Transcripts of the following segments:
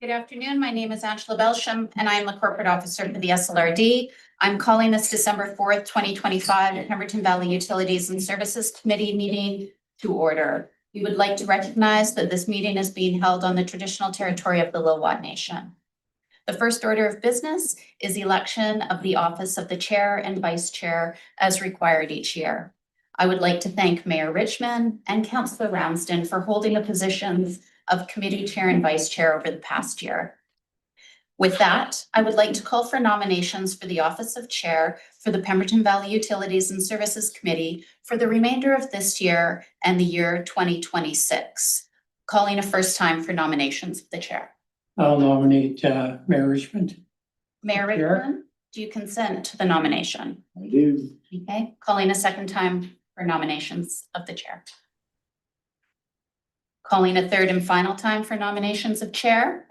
Good afternoon. My name is Angela Belsham, and I am the corporate officer for the SLRD. I'm calling this December 4th, 2025 Pemberton Valley Utilities and Services Committee meeting to order. We would like to recognize that this meeting is being held on the traditional territory of the Lillooet Nation. The first order of business is the election of the office of the chair and vice chair as required each year. I would like to thank Mayor Richmond and Councillor Ramsden for holding the positions of committee chair and vice chair over the past year. With that, I would like to call for nominations for the office of chair for the Pemberton Valley Utilities and Services Committee for the remainder of this year and the year 2026. Calling a first time for nominations of the chair. I'll nominate Mayor Richmond. Mayor Richmond, do you consent to the nomination? I do. Okay, calling a second time for nominations of the chair. Calling a third and final time for nominations of chair.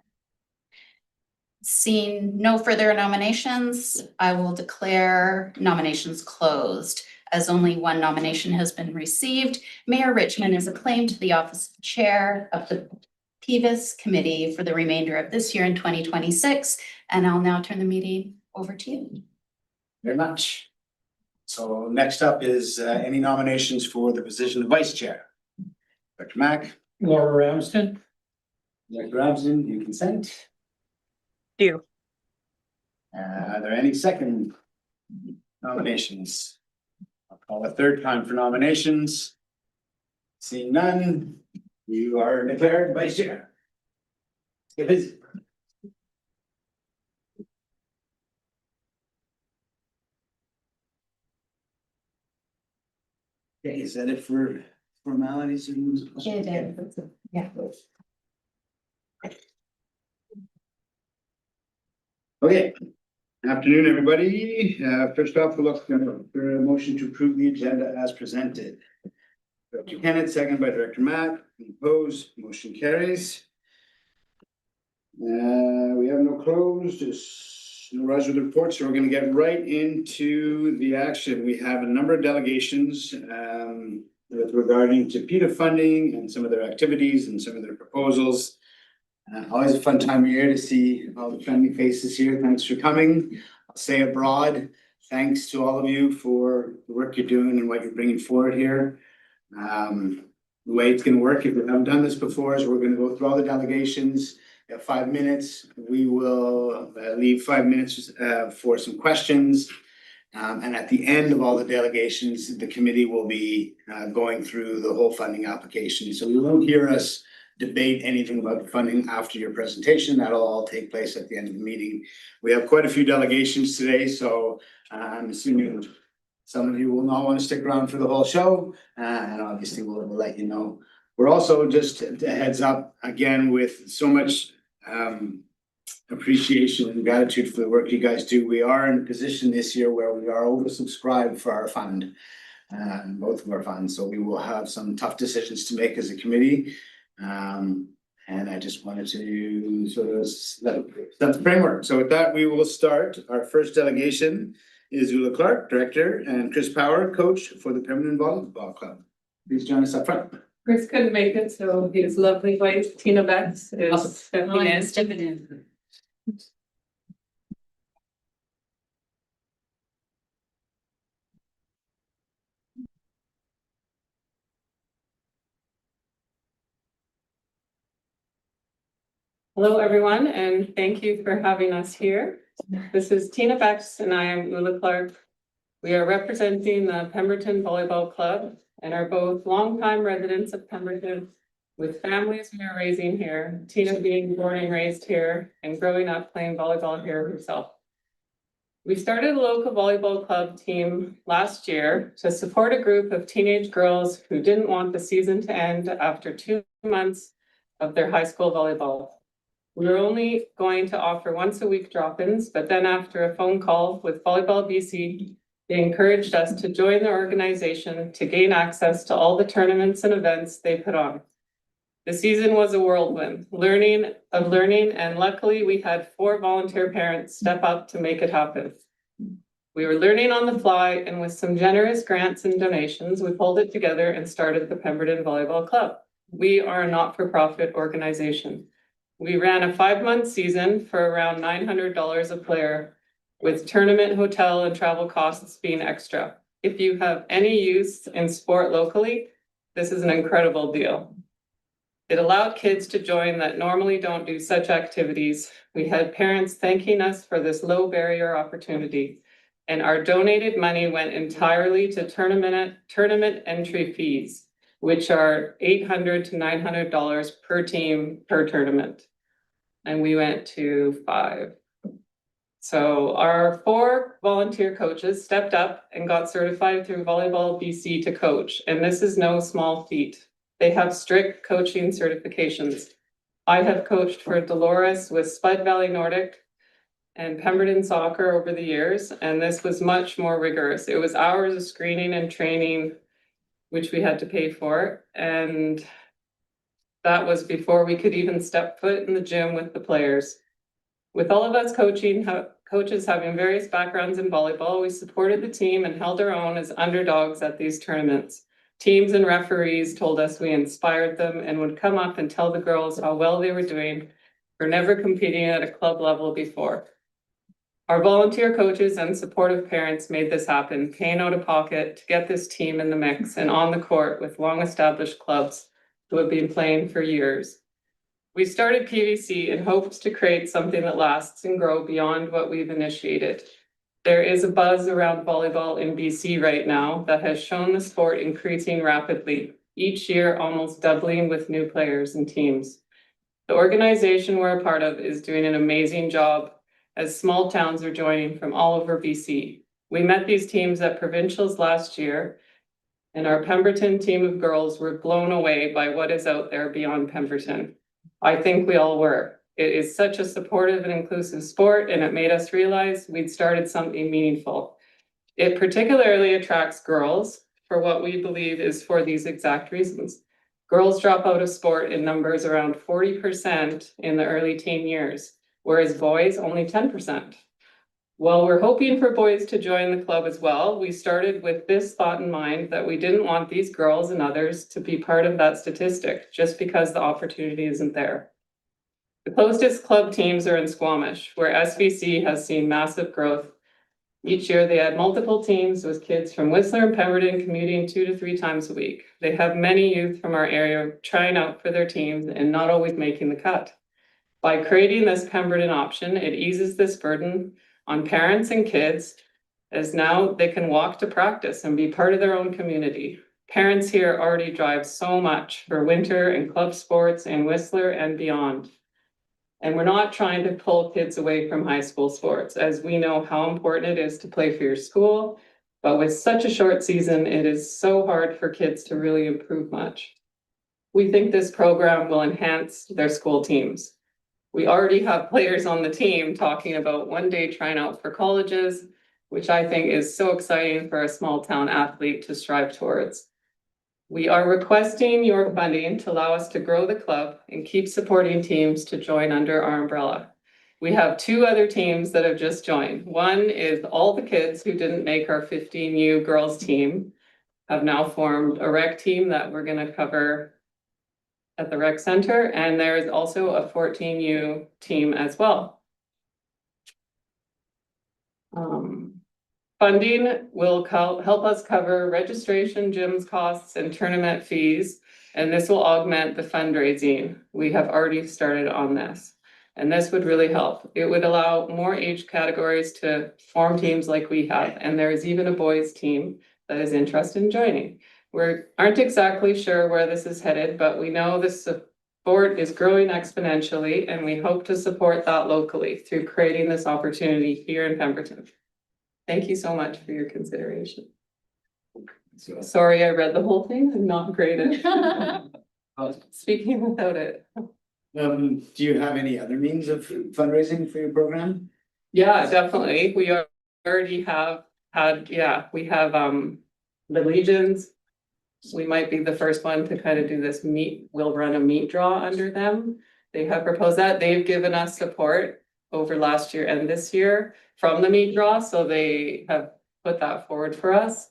Seeing no further nominations, I will declare nominations closed. As only one nomination has been received, Mayor Richmond is acclaimed to the office of chair of the PVUS committee for the remainder of this year in 2026. And I'll now turn the meeting over to you. Very much. So next up is any nominations for the position of vice chair. Dr. Mack. Laura Ramsden. Dr. Ramsden, you consent? Do. Are there any second nominations? I'll call a third time for nominations. Seeing none, you are declared vice chair. Get busy. Okay, is that it for formalities? Yeah. Okay, afternoon, everybody. First off, we'll look for a motion to approve the agenda as presented. Dr. Kenneth, second by Director Mack. Opposed, motion carries. We have no closed, just no rise with the report, so we're going to get right into the action. We have a number of delegations with regarding to PETA funding and some of their activities and some of their proposals. Always a fun time of year to see all the friendly faces here. Thanks for coming. I'll say abroad, thanks to all of you for the work you're doing and what you're bringing forward here. The way it's going to work, if we haven't done this before, is we're going to go through all the delegations. We have 5 minutes. We will leave 5 minutes for some questions. And at the end of all the delegations, the committee will be going through the whole funding application. So you won't hear us debate anything about the funding after your presentation. That'll all take place at the end of the meeting. We have quite a few delegations today, so I'm assuming some of you will not want to stick around for the whole show, and obviously we'll let you know. We're also just a heads up again with so much appreciation and gratitude for the work you guys do. We are in a position this year where we are oversubscribed for our fund, both of our funds. So we will have some tough decisions to make as a committee. And I just wanted to sort of set the framework. So with that, we will start. Our first delegation is Ula Clark, director, and Chris Power, coach for the Pemberton Volleyball Club. Please join us up front. Chris couldn't make it, so his lovely wife, Tina Betts, is stepping in. Hello, everyone, and thank you for having us here. This is Tina Betts, and I am Ula Clark. We are representing the Pemberton Volleyball Club and are both longtime residents of Pemberton with families we are raising here, Tina being born and raised here and growing up playing volleyball here herself. We started a local volleyball club team last year to support a group of teenage girls who didn't want the season to end after 2 months of their high school volleyball. We were only going to offer once a week drop-ins, but then after a phone call with Volleyball BC, they encouraged us to join the organization to gain access to all the tournaments and events they put on. The season was a whirlwind, learning, and luckily we had 4 volunteer parents step up to make it happen. We were learning on the fly, and with some generous grants and donations, we pulled it together and started the Pemberton Volleyball Club. We are a not-for-profit organization. We ran a 5-month season for around $900 a player, with tournament, hotel, and travel costs being extra. If you have any use in sport locally, this is an incredible deal. It allowed kids to join that normally don't do such activities. We had parents thanking us for this low barrier opportunity, and our donated money went entirely to tournament entry fees, which are $800 to $900 per team per tournament. And we went to 5. So our 4 volunteer coaches stepped up and got certified through Volleyball BC to coach, and this is no small feat. They have strict coaching certifications. I have coached for Dolores with Spud Valley Nordic and Pemberton Soccer over the years, and this was much more rigorous. It was hours of screening and training, which we had to pay for, and that was before we could even step foot in the gym with the players. With all of us coaches having various backgrounds in volleyball, we supported the team and held our own as underdogs at these tournaments. Teams and referees told us we inspired them and would come up and tell the girls how well they were doing for never competing at a club level before. Our volunteer coaches and supportive parents made this happen, paying out of pocket to get this team in the mix and on the court with long-established clubs who have been playing for years. We started PVC in hopes to create something that lasts and grow beyond what we've initiated. There is a buzz around volleyball in BC right now that has shown the sport increasing rapidly, each year almost doubling with new players and teams. The organization we're a part of is doing an amazing job as small towns are joining from all over BC. We met these teams at provincials last year, and our Pemberton team of girls were blown away by what is out there beyond Pemberton. I think we all were. It is such a supportive and inclusive sport, and it made us realize we'd started something meaningful. It particularly attracts girls for what we believe is for these exact reasons. Girls drop out of sport in numbers around 40% in the early teen years, whereas boys only 10%. While we're hoping for boys to join the club as well, we started with this thought in mind that we didn't want these girls and others to be part of that statistic just because the opportunity isn't there. The closest club teams are in Squamish, where SVC has seen massive growth. Each year they add multiple teams with kids from Whistler and Pemberton commuting 2 to 3 times a week. They have many youth from our area trying out for their teams and not always making the cut. By creating this Pemberton option, it eases this burden on parents and kids, as now they can walk to practice and be part of their own community. Parents here already drive so much for winter and club sports in Whistler and beyond. And we're not trying to pull kids away from high school sports, as we know how important it is to play for your school. But with such a short season, it is so hard for kids to really improve much. We think this program will enhance their school teams. We already have players on the team talking about one day trying out for colleges, which I think is so exciting for a small town athlete to strive towards. We are requesting your funding to allow us to grow the club and keep supporting teams to join under our umbrella. We have 2 other teams that have just joined. One is all the kids who didn't make our 15U girls team have now formed a rec team that we're going to cover at the rec center, and there is also a 14U team as well. Funding will help us cover registration, gyms costs, and tournament fees, and this will augment the fundraising. We have already started on this, and this would really help. It would allow more age categories to form teams like we have, and there is even a boys team that is interested in joining. We aren't exactly sure where this is headed, but we know this sport is growing exponentially, and we hope to support that locally through creating this opportunity here in Pemberton. Thank you so much for your consideration. Sorry, I read the whole thing. I'm not great at speaking without it. Do you have any other means of fundraising for your program? Yeah, definitely. We already have had, we have the Legions. We might be the first one to kind of do this we'll run a meat draw under them. They have proposed that. They've given us support over last year and this year from the meat draw, so they have put that forward for us.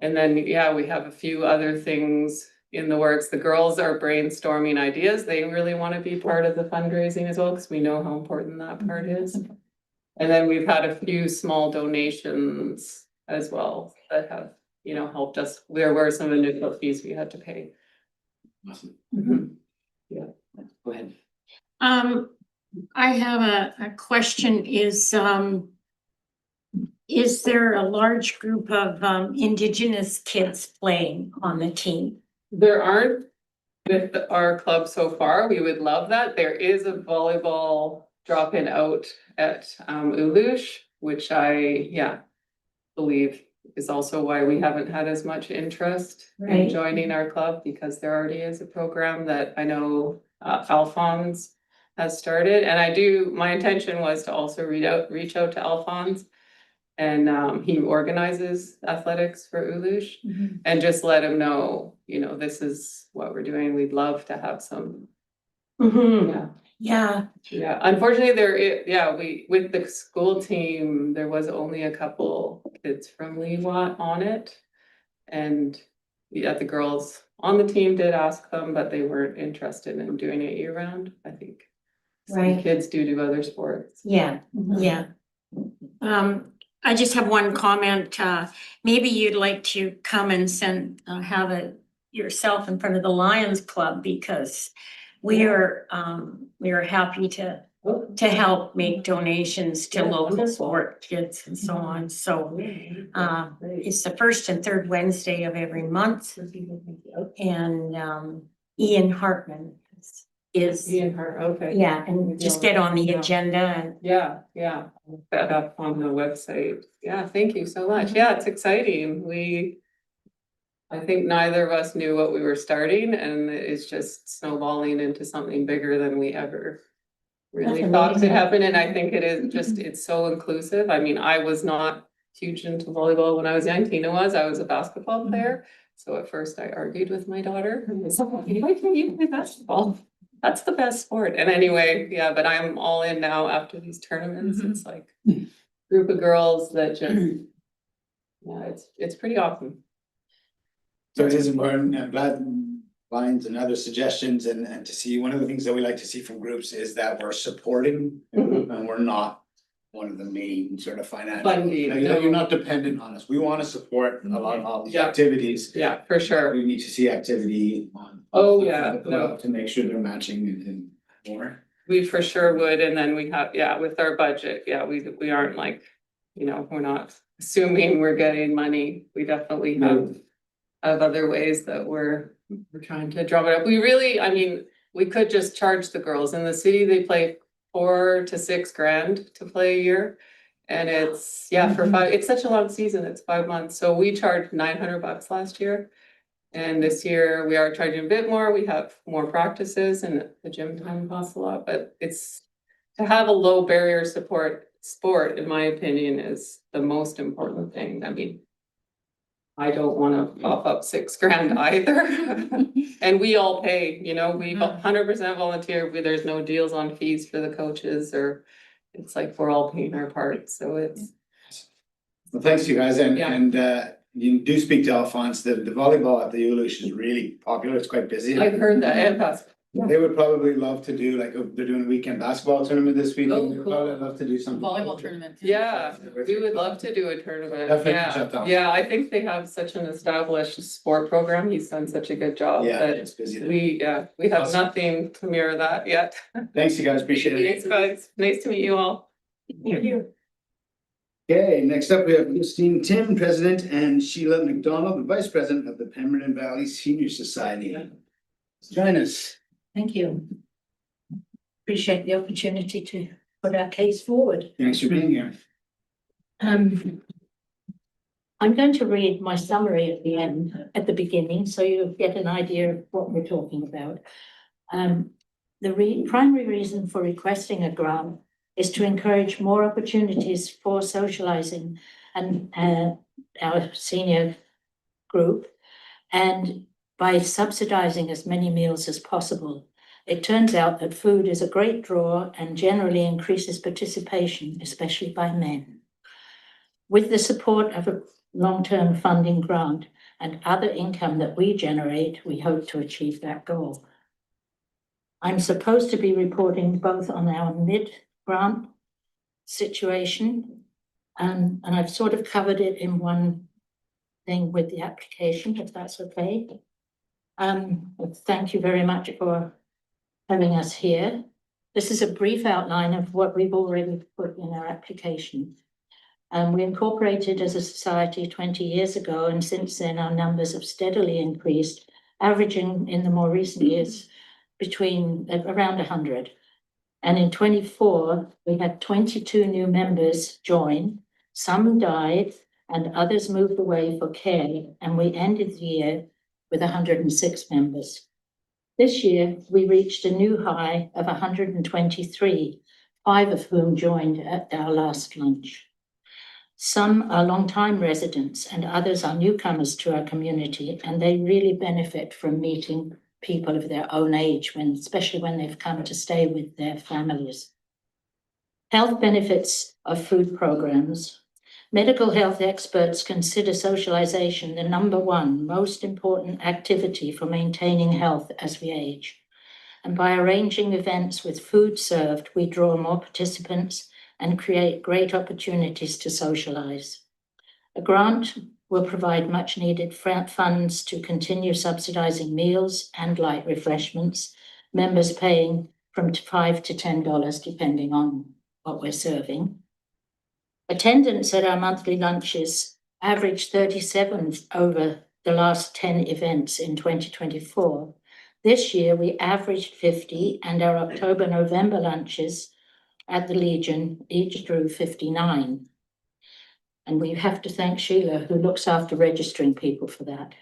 And then, we have a few other things in the works. The girls are brainstorming ideas. They really want to be part of the fundraising as well, because we know how important that part is. And then we've had a few small donations as well that have, you know, helped us. There were some initial fees we had to pay. Awesome. Yeah. Go ahead. I have a question is there a large group of Indigenous kids playing on the team? There aren't with our club so far. We would love that. There is a volleyball drop-in out at Uloosh, which I believe is also why we haven't had as much interest in Right. joining our club, because there already is a program that I know Alphonse has started. And my intention was to also reach out to Alphonse. And he organizes athletics for Uloosh, and just let him know, you know, this is what we're doing. We'd love to have some. Yeah. Yeah, unfortunately, with the school team, there was only a couple kids from Lillooet on it. And the girls on the team did ask them, but they weren't interested in doing it year round. I think some Right. kids do other sports. Yeah. I just have one comment. Maybe you'd like to come and have yourself in front of the Lions Club, because we are happy to help make donations to Yeah, local wonderful. sport kids and so on. So it's the first and third Wednesday of every month. And Ian Hartman is, Okay. yeah, and just get on the agenda and Yeah. Look that up on the website. Yeah, thank you so much. Yeah, it's exciting. I think neither of us knew what we were starting, and it's just snowballing into something bigger than we ever really That's thought could amazing. happen. And I think it is just, it's so inclusive. I mean, I was not huge into volleyball when I was young. Tina was. I was a basketball player. So at first I argued with my daughter. I said, why can't you play basketball? That's the best sport. And anyway, yeah, but I'm all in now after these tournaments. It's like a group of girls that just, yeah, it's pretty awesome. So it is important. I'm glad Lions and other suggestions and to see, one of the things that we like to see from groups is that we're supporting the group and we're not one of the main sort of financial. Funding, You know, no. you're not dependent on us. We want to support a lot of all these Yeah. activities. Yeah, for sure. We need to see activity on. Oh, yeah, the club to make sure they're matching and more. We for sure would. And then we have, with our budget, we aren't like, you know, we're not assuming we're getting money. We definitely have other ways that we're trying to drum it up. We really, I mean, we could just charge the girls in the city. They play $4,000 to $6,000 to play a year. And it's, it's such a long season. It's 5 months. So we charged $900 last year. And this year we are charging a bit more. We have more practices and the gym time costs a lot, but it's to have a low barrier sport, in my opinion, is the most important thing. I mean, I don't want to pop up $6,000 either. And we all pay, you know, we 100% volunteer. There's no deals on fees for the coaches, or it's like we're all paying our part. So it's. Well, thanks you guys, and you do speak to Alphonse. The volleyball at the Uloosh is really popular. It's quite busy. I've heard that, and basketball. They would probably love to do, like, they're doing a weekend basketball tournament this week. Oh, They'd cool. probably love to do something. Volleyball tournament. Yeah, we would love to do a tournament. Definitely shut down. Yeah, I think they have such an established sport program. He's done such a good job. Yeah, that it's busy. we have Awesome. nothing to mirror that yet. Thanks, you guys. Appreciate it. Thanks, guys. Nice to meet you all. Thank you. Okay, next up we have Christine Tim, President, and Sheila McDonald, the Vice President of the Pemberton Valley Senior Society. Join us. Thank you. Appreciate the opportunity to put our case forward. Thanks for being here. I'm going to read my summary at the beginning, so you get an idea of what we're talking about. The primary reason for requesting a grant is to encourage more opportunities for socializing and our senior group, and by subsidizing as many meals as possible. It turns out that food is a great draw and generally increases participation, especially by men. With the support of a long-term funding grant, and other income that we generate, we hope to achieve that goal. I'm supposed to be reporting both on our mid-grant situation, and I've sort of covered it in one thing with the application, if that's okay. Thank you very much for having us here. This is a brief outline of what we've already put in our application. We incorporated as a society 20 years ago, and since then our numbers have steadily increased, averaging in the more recent years between around 100. And in 24, we had 22 new members join. Some died and others moved away for care, and we ended the year with 106 members. This year, we reached a new high of 123, 5 of whom joined at our last lunch. Some are long-time residents and others are newcomers to our community, and they really benefit from meeting people of their own age, especially when they've come to stay with their families. Health benefits of food programs. Medical health experts consider socialization the #1 most important activity for maintaining health as we age. And by arranging events with food served, we draw more participants and create great opportunities to socialize. A grant will provide much needed funds to continue subsidizing meals and light refreshments, members paying from $5 to $10 depending on what we're serving. Attendance at our monthly lunches averaged 37 over the last 10 events in 2024. This year we averaged 50, and our October-November lunches at the Legion each drew 59. And we have to thank Sheila, who looks after registering people for that.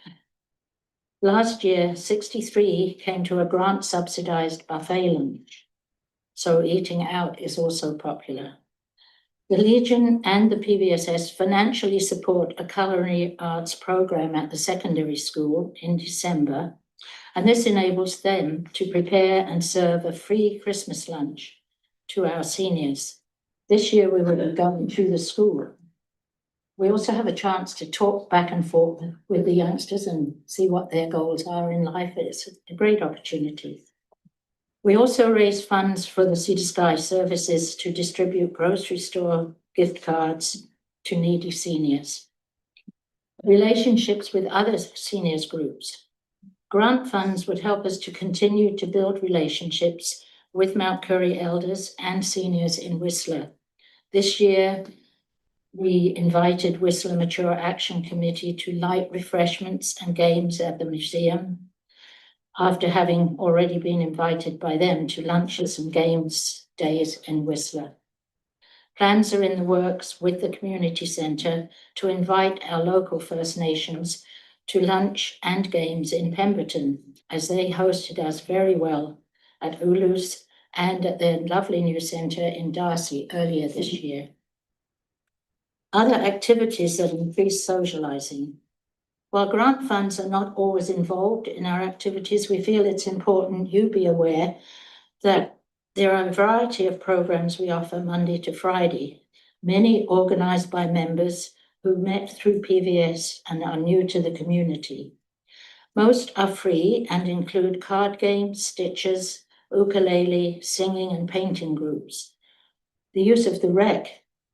Last year, 63 came to a grant-subsidized buffet lunch, so eating out is also popular. The Legion and the PVUS financially support a culinary arts program at the secondary school in December, and this enables them to prepare and serve a free Christmas lunch to our seniors. This year we will be going to the school. We also have a chance to talk back and forth with the youngsters and see what their goals are in life. It's a great opportunity. We also raise funds for the Sea to Sky services to distribute grocery store gift cards to needy seniors. Relationships with other seniors groups. Grant funds would help us to continue to build relationships with Mount Currie elders and seniors in Whistler. This year, we invited Whistler Mature Action Committee to light refreshments and games at the museum, after having already been invited by them to lunches and games days in Whistler. Plans are in the works with the community centre to invite our local First Nations to lunch and games in Pemberton, as they hosted us very well at Ulu's and at their lovely new centre in Darcy earlier this year. Other activities that increase socialising. While grant funds are not always involved in our activities, we feel it's important you be aware that there are a variety of programs we offer Monday to Friday, many organised by members who met through PVS and are new to the community. Most are free and include card games, stitches, ukulele, singing and painting groups. The use of the rec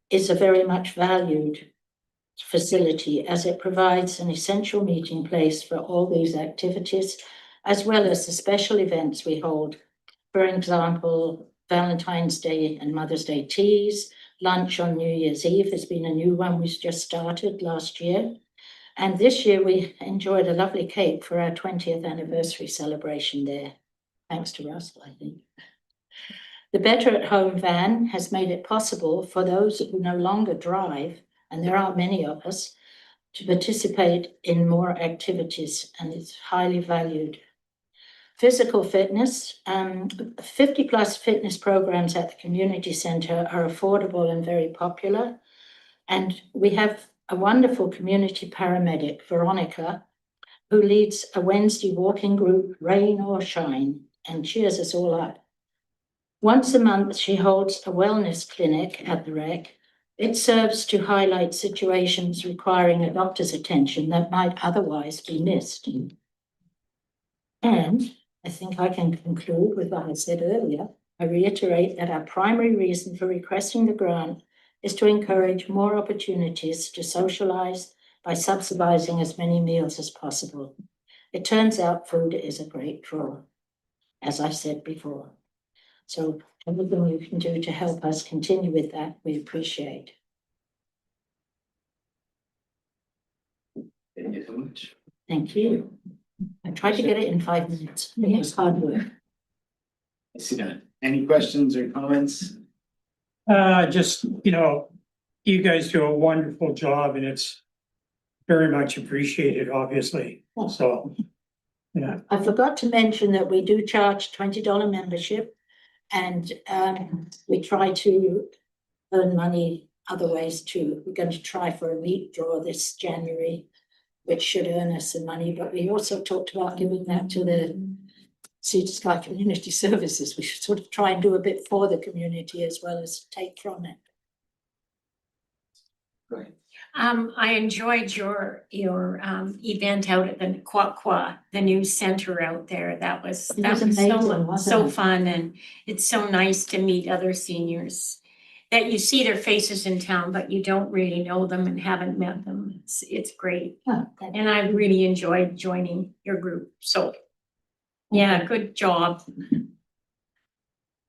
is a very much valued facility, as it provides an essential meeting place for all these activities, as well as the special events we hold. For example, Valentine's Day and Mother's Day teas, lunch on New Year's Eve has been a new one we've just started last year. And this year we enjoyed a lovely cake for our 20th anniversary celebration there. Thanks to Russell, I think. The Better at Home van has made it possible for those who no longer drive, and there are many of us, to participate in more activities, and it's highly valued. Physical fitness, 50 plus fitness programs at the community centre are affordable and very popular. And we have a wonderful community paramedic, Veronica, who leads a Wednesday walking group, rain or shine, and cheers us all up. Once a month, she holds a wellness clinic at the rec. It serves to highlight situations requiring a doctor's attention that might otherwise be missed. And I think I can conclude with what I said earlier. I reiterate that our primary reason for requesting the grant is to encourage more opportunities to socialize by subsidizing as many meals as possible. It turns out food is a great draw, as I said before. So everything you can do to help us continue with that, we appreciate. Thank you so much. Thank you. I tried to get it in 5 minutes. It was hard work. I see that. Any questions or comments? Just, you guys do a wonderful job and it's very much appreciated, obviously. So, yeah. I forgot to mention that we do charge $20 membership, and we try to earn money other ways too. We're going to try for a meat draw this January, which should earn us some money, but we also talked about giving that to the Cedar Sky Community Services. We should sort of try and do a bit for the community as well as take from it. Right. I enjoyed your event out at the Quaqua, the new center out there. That was amazing, so wasn't it? fun, and it's so nice to meet other seniors that you see their faces in town, but you don't really know them and haven't met them. It's great. Oh, thank you. And I really enjoyed joining your group. So yeah, good job.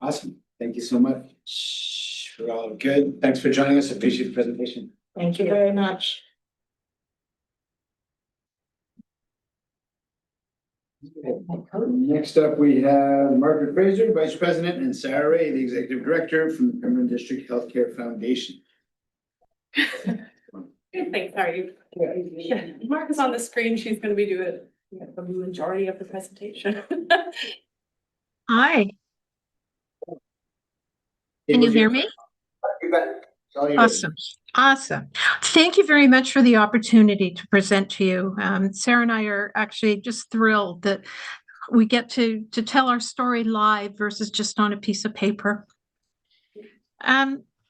Awesome. Thank you so much. We're all good. Thanks for joining us. Appreciate the presentation. Thank you very much. Next up, we have Margaret Fraser, Vice President, and Sarah Ray, the Executive Director from the Pembroke District Healthcare Foundation. Good, thanks, how are you? Yeah, Mark is on the screen, she's gonna be doing the majority of the presentation. Hi, can you hear me? You bet. It's all yours. Awesome. Thank you very much for the opportunity to present to you. Sarah and I are actually just thrilled that we get to tell our story live versus just on a piece of paper. Pemberton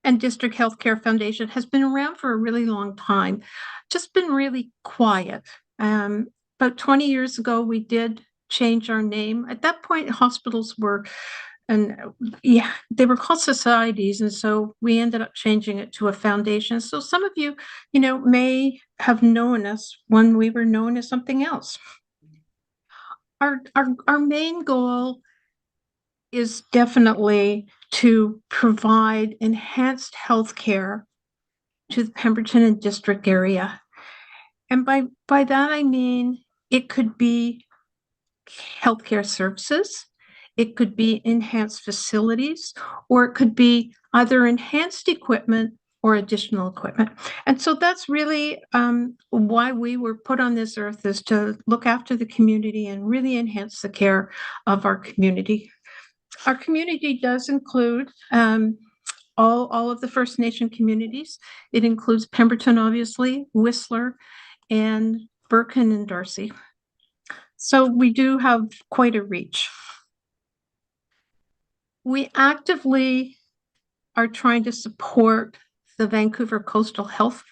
and District Healthcare Foundation has been around for a really long time, just been really quiet. About 20 years ago, we did change our name. At that point, hospitals were, they were called societies, and so we ended up changing it to a foundation. So some of you, may have known us when we were known as something else. Our main goal is definitely to provide enhanced health care to the Pemberton and District area. And by that, I mean, it could be healthcare services, it could be enhanced facilities, or it could be either enhanced equipment or additional equipment. And so that's really why we were put on this earth, is to look after the community and really enhance the care of our community. Our community does include all of the First Nation communities. It includes Pemberton, obviously, Whistler, and Birkin and Darcy. So we do have quite a reach. We actively are trying to support the Vancouver Coastal Health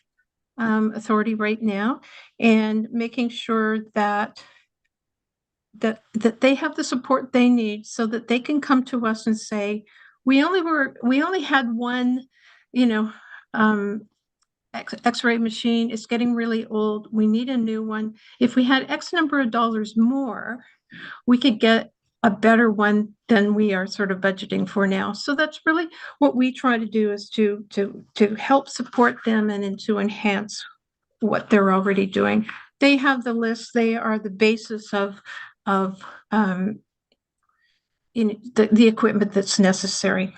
Authority right now, and making sure that they have the support they need so that they can come to us and say, we only had one, X-ray machine. It's getting really old. We need a new one. If we had X number of dollars more, we could get a better one than we are sort of budgeting for now. So that's really what we try to do, is to help support them and to enhance what they're already doing. They have the list. They are the basis of the equipment that's necessary.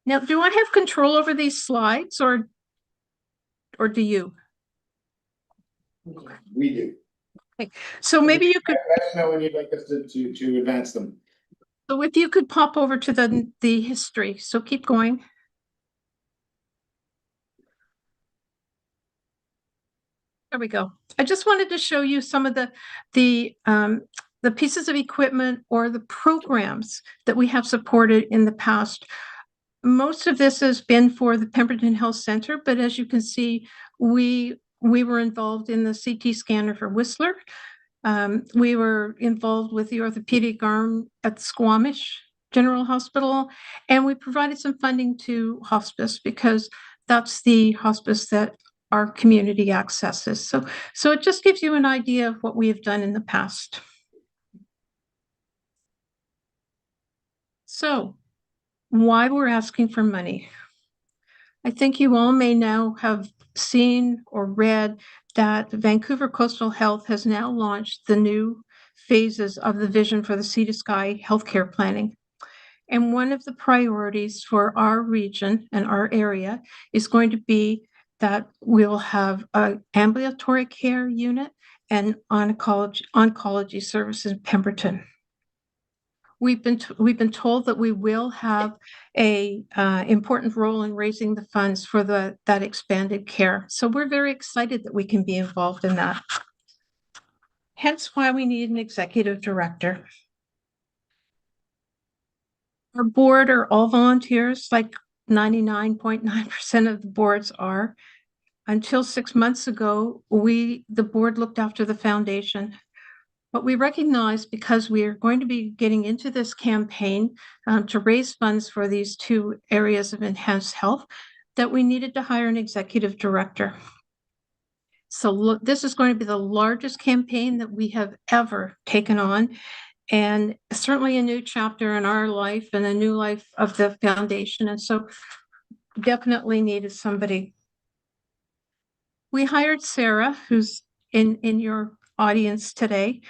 Now, do I have control over these slides, or do you? We do. So maybe you could, Let us know when you'd like us to advance them. so if you could pop over to the history. So keep going. There we go. I just wanted to show you some of the the pieces of equipment or the programs that we have supported in the past. Most of this has been for the Pemberton Health Center, but as you can see, we were involved in the CT scanner for Whistler. We were involved with the orthopedic arm at Squamish General Hospital, and we provided some funding to hospice because that's the hospice that our community accesses. So it just gives you an idea of what we have done in the past. So why we're asking for money. I think you all may now have seen or read that Vancouver Coastal Health has now launched the new phases of the vision for the Sea to Sky healthcare planning. And one of the priorities for our region and our area is going to be that we'll have an ambulatory care unit and oncology services in Pemberton. We've been told that we will have a important role in raising the funds for that expanded care. So we're very excited that we can be involved in that. Hence why we need an executive director. Our board are all volunteers, like 99.9% of the boards are. Until 6 months ago, the board looked after the foundation. But we recognize, because we are going to be getting into this campaign to raise funds for these two areas of enhanced health, that we needed to hire an executive director. So look, this is going to be the largest campaign that we have ever taken on, and certainly a new chapter in our life and a new life of the foundation. And so definitely needed somebody. We hired Sarah, who's in your audience today.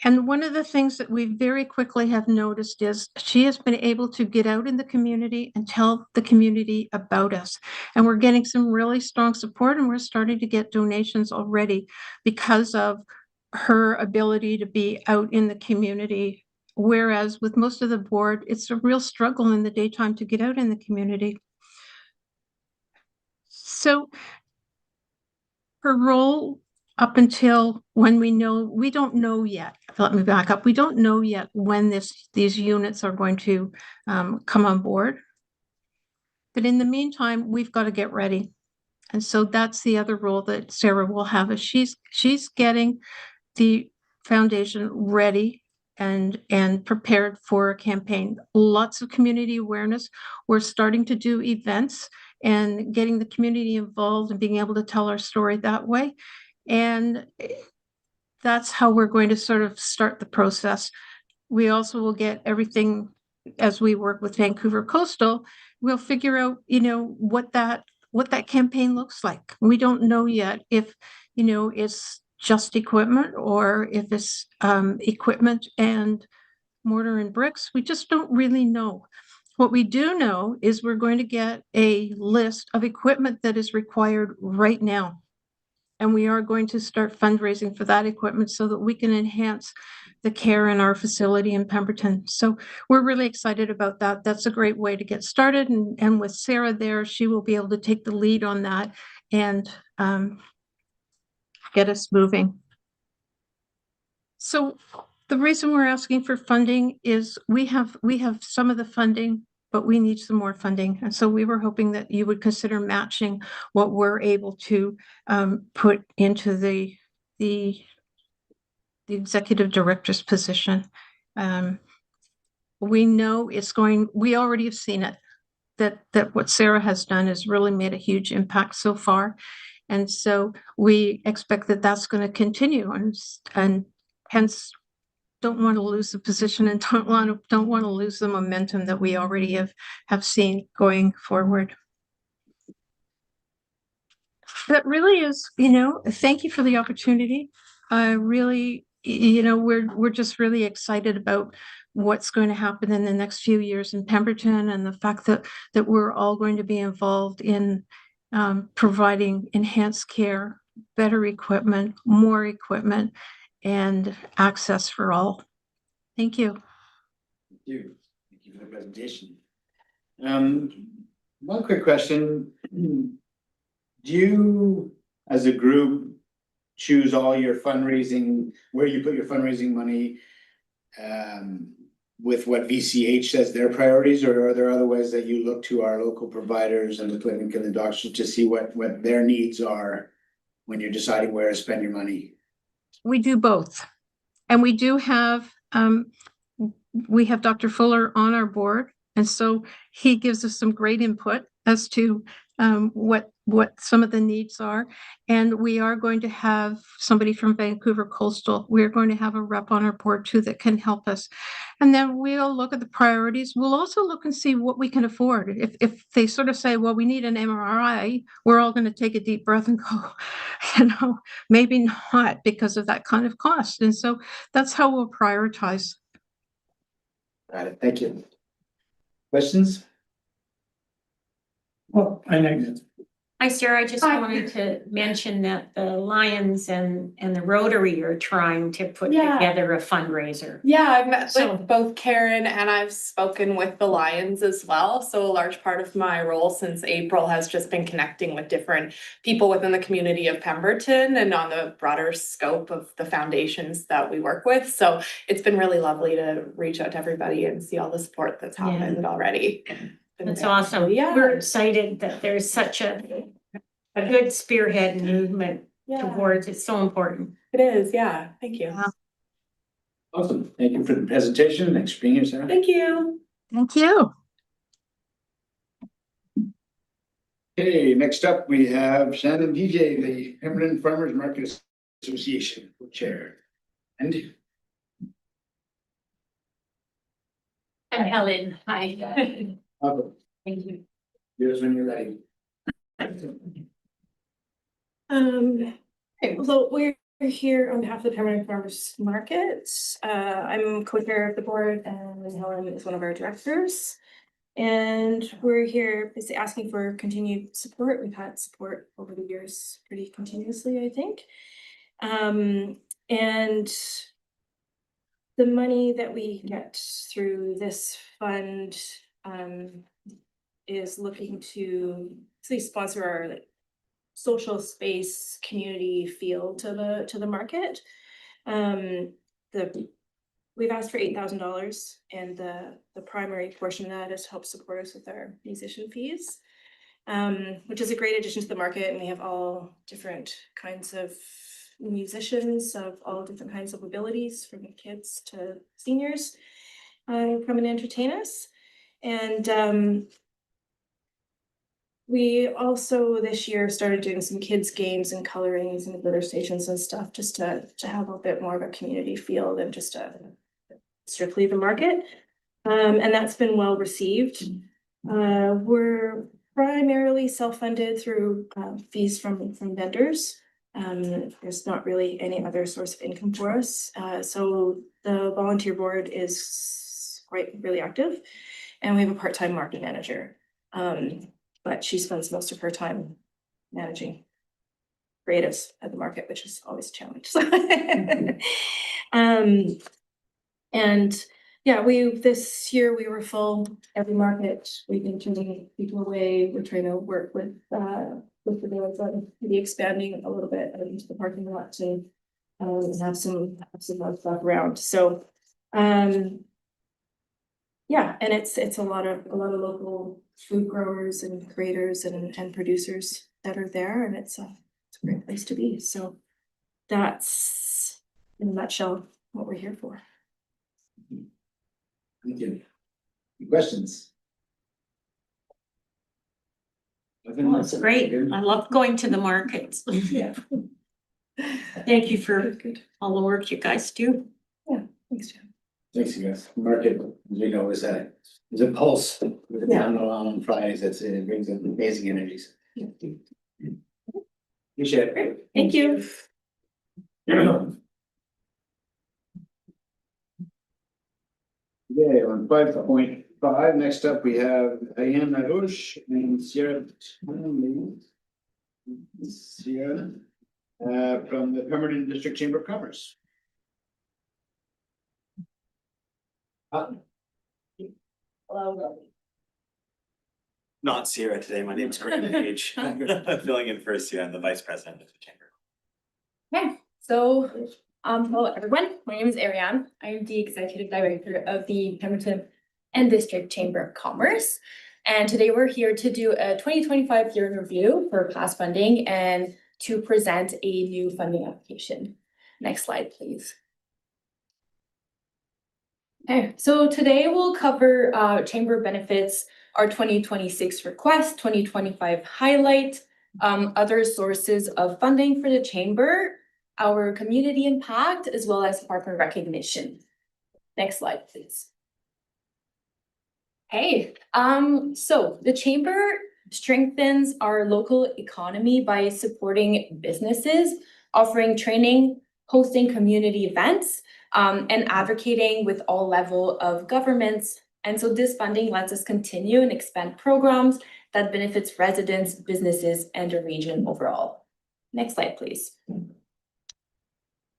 And one of the things that we very quickly have noticed is she has been able to get out in the community and tell the community about us. And we're getting some really strong support, and we're starting to get donations already because of her ability to be out in the community. Whereas with most of the board, it's a real struggle in the daytime to get out in the community. So her role up until when we don't know yet. Let me back up. We don't know yet when these units are going to come on board. But in the meantime, we've got to get ready. And so that's the other role that Sarah will have, is she's getting the foundation ready and prepared for a campaign. Lots of community awareness. We're starting to do events and getting the community involved and being able to tell our story that way. And that's how we're going to sort of start the process. We also will get everything, as we work with Vancouver Coastal, we'll figure out, what that campaign looks like. We don't know yet if, it's just equipment or if it's equipment and mortar and bricks. We just don't really know. What we do know is we're going to get a list of equipment that is required right now. And we are going to start fundraising for that equipment so that we can enhance the care in our facility in Pemberton. So we're really excited about that. That's a great way to get started. And with Sarah there, she will be able to take the lead on that and get us moving. So the reason we're asking for funding is we have some of the funding, but we need some more funding. And so we were hoping that you would consider matching what we're able to put into the executive director's position. We know we already have seen it, that what Sarah has done has really made a huge impact so far. And so we expect that that's going to continue, and hence don't want to lose the position and don't want to lose the momentum that we already have seen going forward. That really is, thank you for the opportunity. Really, we're just really excited about what's going to happen in the next few years in Pemberton, and the fact that we're all going to be involved in providing enhanced care, better equipment, more equipment, and access for all. Thank you. Thank you. Thank you for the presentation. One quick question. Do you, as a group, choose all your fundraising, where you put your fundraising money? with what VCH says their priorities, or are there other ways that you look to our local providers and the clinic and the doctors to see what their needs are when you're deciding where to spend your money? We do both. And we do have, we have Dr. Fuller on our board. And so he gives us some great input as to what some of the needs are. And we are going to have somebody from Vancouver Coastal. We're going to have a rep on our board too that can help us. And then we'll look at the priorities. We'll also look and see what we can afford. If they sort of say, well, we need an MRI, we're all going to take a deep breath and go, maybe not because of that kind of cost. And so that's how we'll prioritize. Got it, thank you. Questions? Well, I know. Hi, Sarah. I just Hi. wanted to mention that the Lions and the Rotary are trying to put Yeah. together a fundraiser. Yeah, I've met So- with both Karen and I've spoken with the Lions as well. So a large part of my role since April has just been connecting with different people within the community of Pemberton and on the broader scope of the foundations that we work with. So it's been really lovely to reach out to everybody and see all the support that's Yeah. happened already. That's awesome. Yeah. We're excited that there's such a good spearhead movement Yeah, towards, it's so important. it is. Yeah, thank you. Yeah. Awesome, thank you for the presentation, thanks for being here, Sarah. Thank you. Thank you. Okay, next up, we have Shannon DJ, the Pemberton Farmers Market Association Chair. And And Helen, hi. welcome. Thank you. Yours when you're ready. So we're here on behalf of the Pemberton Farmers Market. I'm co-chair of the board and Helen is one of our directors. And we're here basically asking for continued support. We've had support over the years pretty continuously, I think. And the money that we get through this fund is looking to sponsor our social space community feel to the market. We've asked for $8,000 and the primary portion of that is to help support us with our musician fees. Which is a great addition to the market, and we have all different kinds of musicians of all different kinds of abilities, from kids to seniors, come and entertain us. And we also this year started doing some kids games and colorings and glitter stations and stuff, just to have a bit more of a community feel than just strictly the market. And that's been well received. We're primarily self-funded through fees from vendors. There's not really any other source of income for us. So the volunteer board is really active, and we have a part-time market manager. But she spends most of her time managing creatives at the market, which is always a challenge. And yeah, this year we were full every market. We've been turning people away. We're trying to work with the village on maybe expanding a little bit out into the parking lot to have some more stuff around. So yeah, and it's a lot of local food growers and creators and producers that are there, and it's a great place to be. So that's in a nutshell what we're here for. Thank you. Any questions? Well, it's great. I love going to the markets. Yeah. Thank you for all the work you guys do. Thanks, Jen. Thanks, you guys. Market, as you know, is a pulse with the town on Fridays. It brings in amazing energies. Appreciate it. Thank you. Okay, on 5.5, next up, we have Diane Narouche and Sierra from the Pemberton District Chamber of Commerce. Hello. Not Sierra today. My name's Graham Page. I'm filling in for Sierra. I'm the vice president of the chamber. So Hello everyone, my name is Ariane. I am the Executive Director of the Pemberton and District Chamber of Commerce. And today we're here to do a 2025 year in review for past funding and to present a new funding application. Next slide, please. Okay, so today we'll cover chamber benefits, our 2026 request, 2025 highlight, other sources of funding for the chamber, our community impact, as well as partner recognition. Next slide, please. Hey, so the chamber strengthens our local economy by supporting businesses, offering training, hosting community events, and advocating with all level of governments. And so this funding lets us continue and expand programs that benefits residents, businesses, and the region overall. Next slide, please.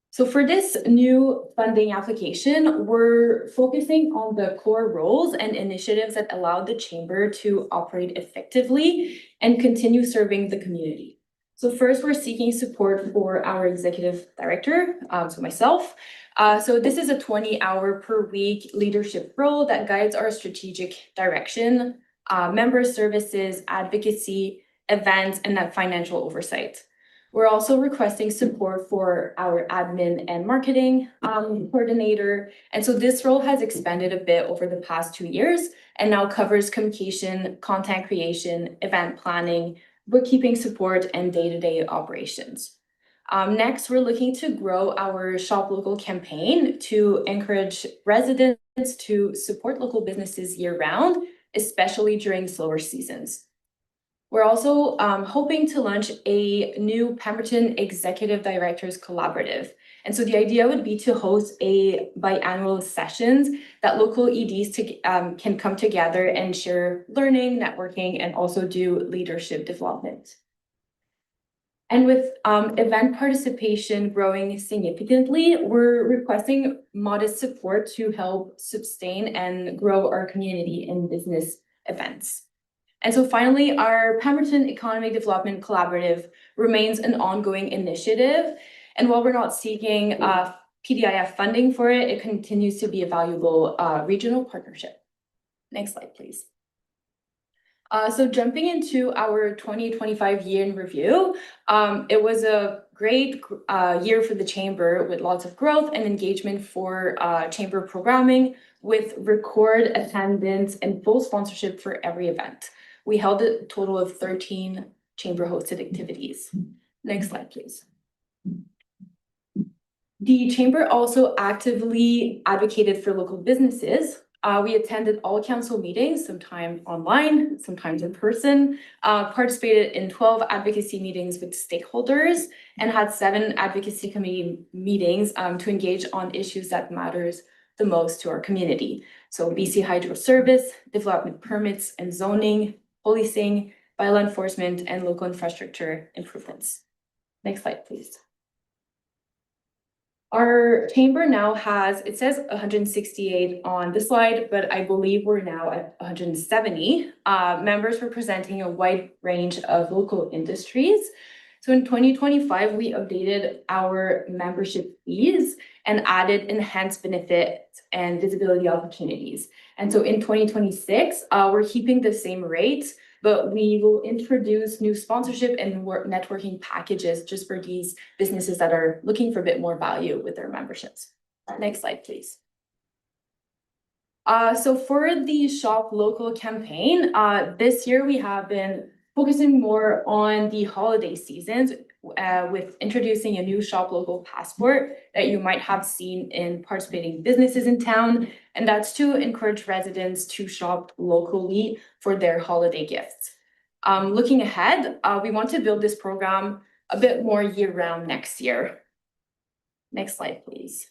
So for this new funding application, we're focusing on the core roles and initiatives that allow the chamber to operate effectively and continue serving the community. So first, we're seeking support for our executive director, so myself. So this is a 20-hour per week leadership role that guides our strategic direction, member services, advocacy, events, and that financial oversight. We're also requesting support for our admin and marketing coordinator. And so this role has expanded a bit over the past 2 years and now covers communication, content creation, event planning, bookkeeping support, and day-to-day operations. Next, we're looking to grow our Shop Local campaign to encourage residents to support local businesses year-round, especially during slower seasons. We're also hoping to launch a new Pemberton Executive Directors Collaborative. And so the idea would be to host a biannual sessions that local EDs can come together and share learning, networking, and also do leadership development. And with event participation growing significantly, we're requesting modest support to help sustain and grow our community and business events. And so finally, our Pemberton Economic Development Collaborative remains an ongoing initiative. And while we're not seeking PDIF funding for it, it continues to be a valuable regional partnership. Next slide, please. So jumping into our 2025 year in review, it was a great year for the chamber with lots of growth and engagement for chamber programming with record attendance and full sponsorship for every event. We held a total of 13 chamber hosted activities. Next slide, please. The chamber also actively advocated for local businesses. We attended all council meetings, sometimes online, sometimes in person, participated in 12 advocacy meetings with stakeholders, and had 7 advocacy committee meetings to engage on issues that matters the most to our community. So BC Hydro Service, development permits and zoning, policing, bylaw enforcement, and local infrastructure improvements. Next slide, please. Our chamber now has, it says 168 on the slide, but I believe we're now at 170 members representing a wide range of local industries. So in 2025, we updated our membership fees and added enhanced benefits and visibility opportunities. And so in 2026, we're keeping the same rates, but we will introduce new sponsorship and networking packages just for these businesses that are looking for a bit more value with their memberships. Next slide, please. So for the Shop Local campaign, this year we have been focusing more on the holiday seasons with introducing a new Shop Local passport that you might have seen in participating businesses in town. And that's to encourage residents to shop locally for their holiday gifts. Looking ahead, we want to build this program a bit more year-round next year. Next slide, please.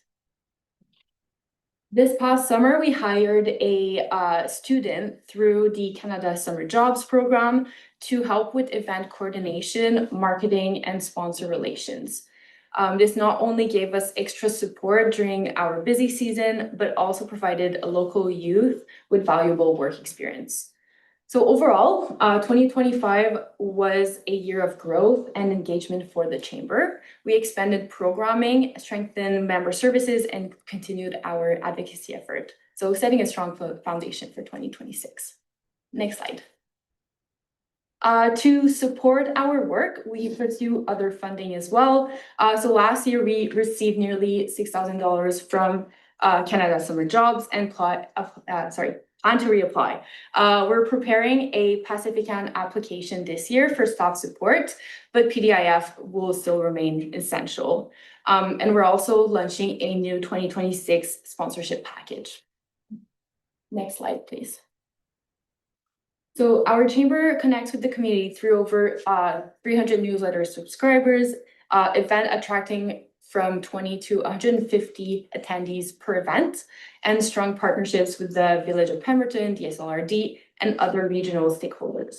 This past summer, we hired a student through the Canada Summer Jobs Program to help with event coordination, marketing, and sponsor relations. This not only gave us extra support during our busy season, but also provided a local youth with valuable work experience. So overall, 2025 was a year of growth and engagement for the chamber. We expanded programming, strengthened member services, and continued our advocacy effort. So setting a strong foundation for 2026. Next slide. To support our work, we pursue other funding as well. So last year we received nearly $6,000 from Canada Summer Jobs and plan to reapply. We're preparing a Pacifican application this year for staff support, but PDIF will still remain essential. And we're also launching a new 2026 sponsorship package. Next slide, please. So our chamber connects with the community through over 300 newsletter subscribers, event attracting from 20 to 150 attendees per event, and strong partnerships with the Village of Pemberton, the SLRD, and other regional stakeholders.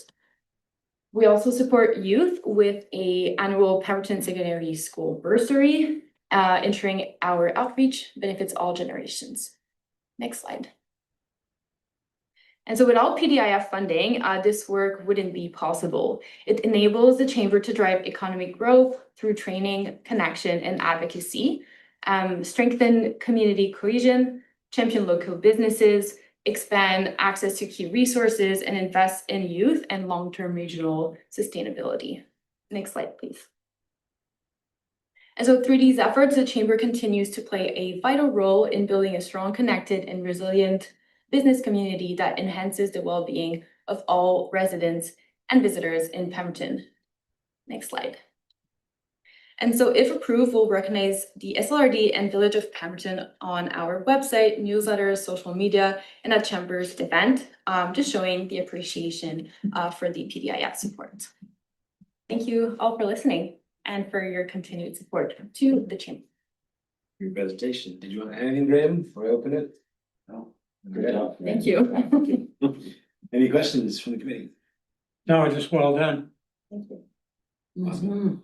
We also support youth with an annual Pemberton Secondary School bursary, ensuring our outreach benefits all generations. Next slide. And so without PDIF funding, this work wouldn't be possible. It enables the chamber to drive economic growth through training, connection, and advocacy, strengthen community cohesion, champion local businesses, expand access to key resources, and invest in youth and long-term regional sustainability. Next slide, please. And so through these efforts, the chamber continues to play a vital role in building a strong, connected, and resilient business community that enhances the well-being of all residents and visitors in Pemberton. Next slide. And so if approved, we'll recognize the SLRD and Village of Pemberton on our website, newsletters, social media, and at Chamber's event, just showing the appreciation for the PDIF support. Thank you all for listening and for your continued support to the chamber. Your presentation. Did you want anything, Graham, before I open it? No. Great. Thank you. Any questions from the committee? No, just well done. Thank you. Mhm.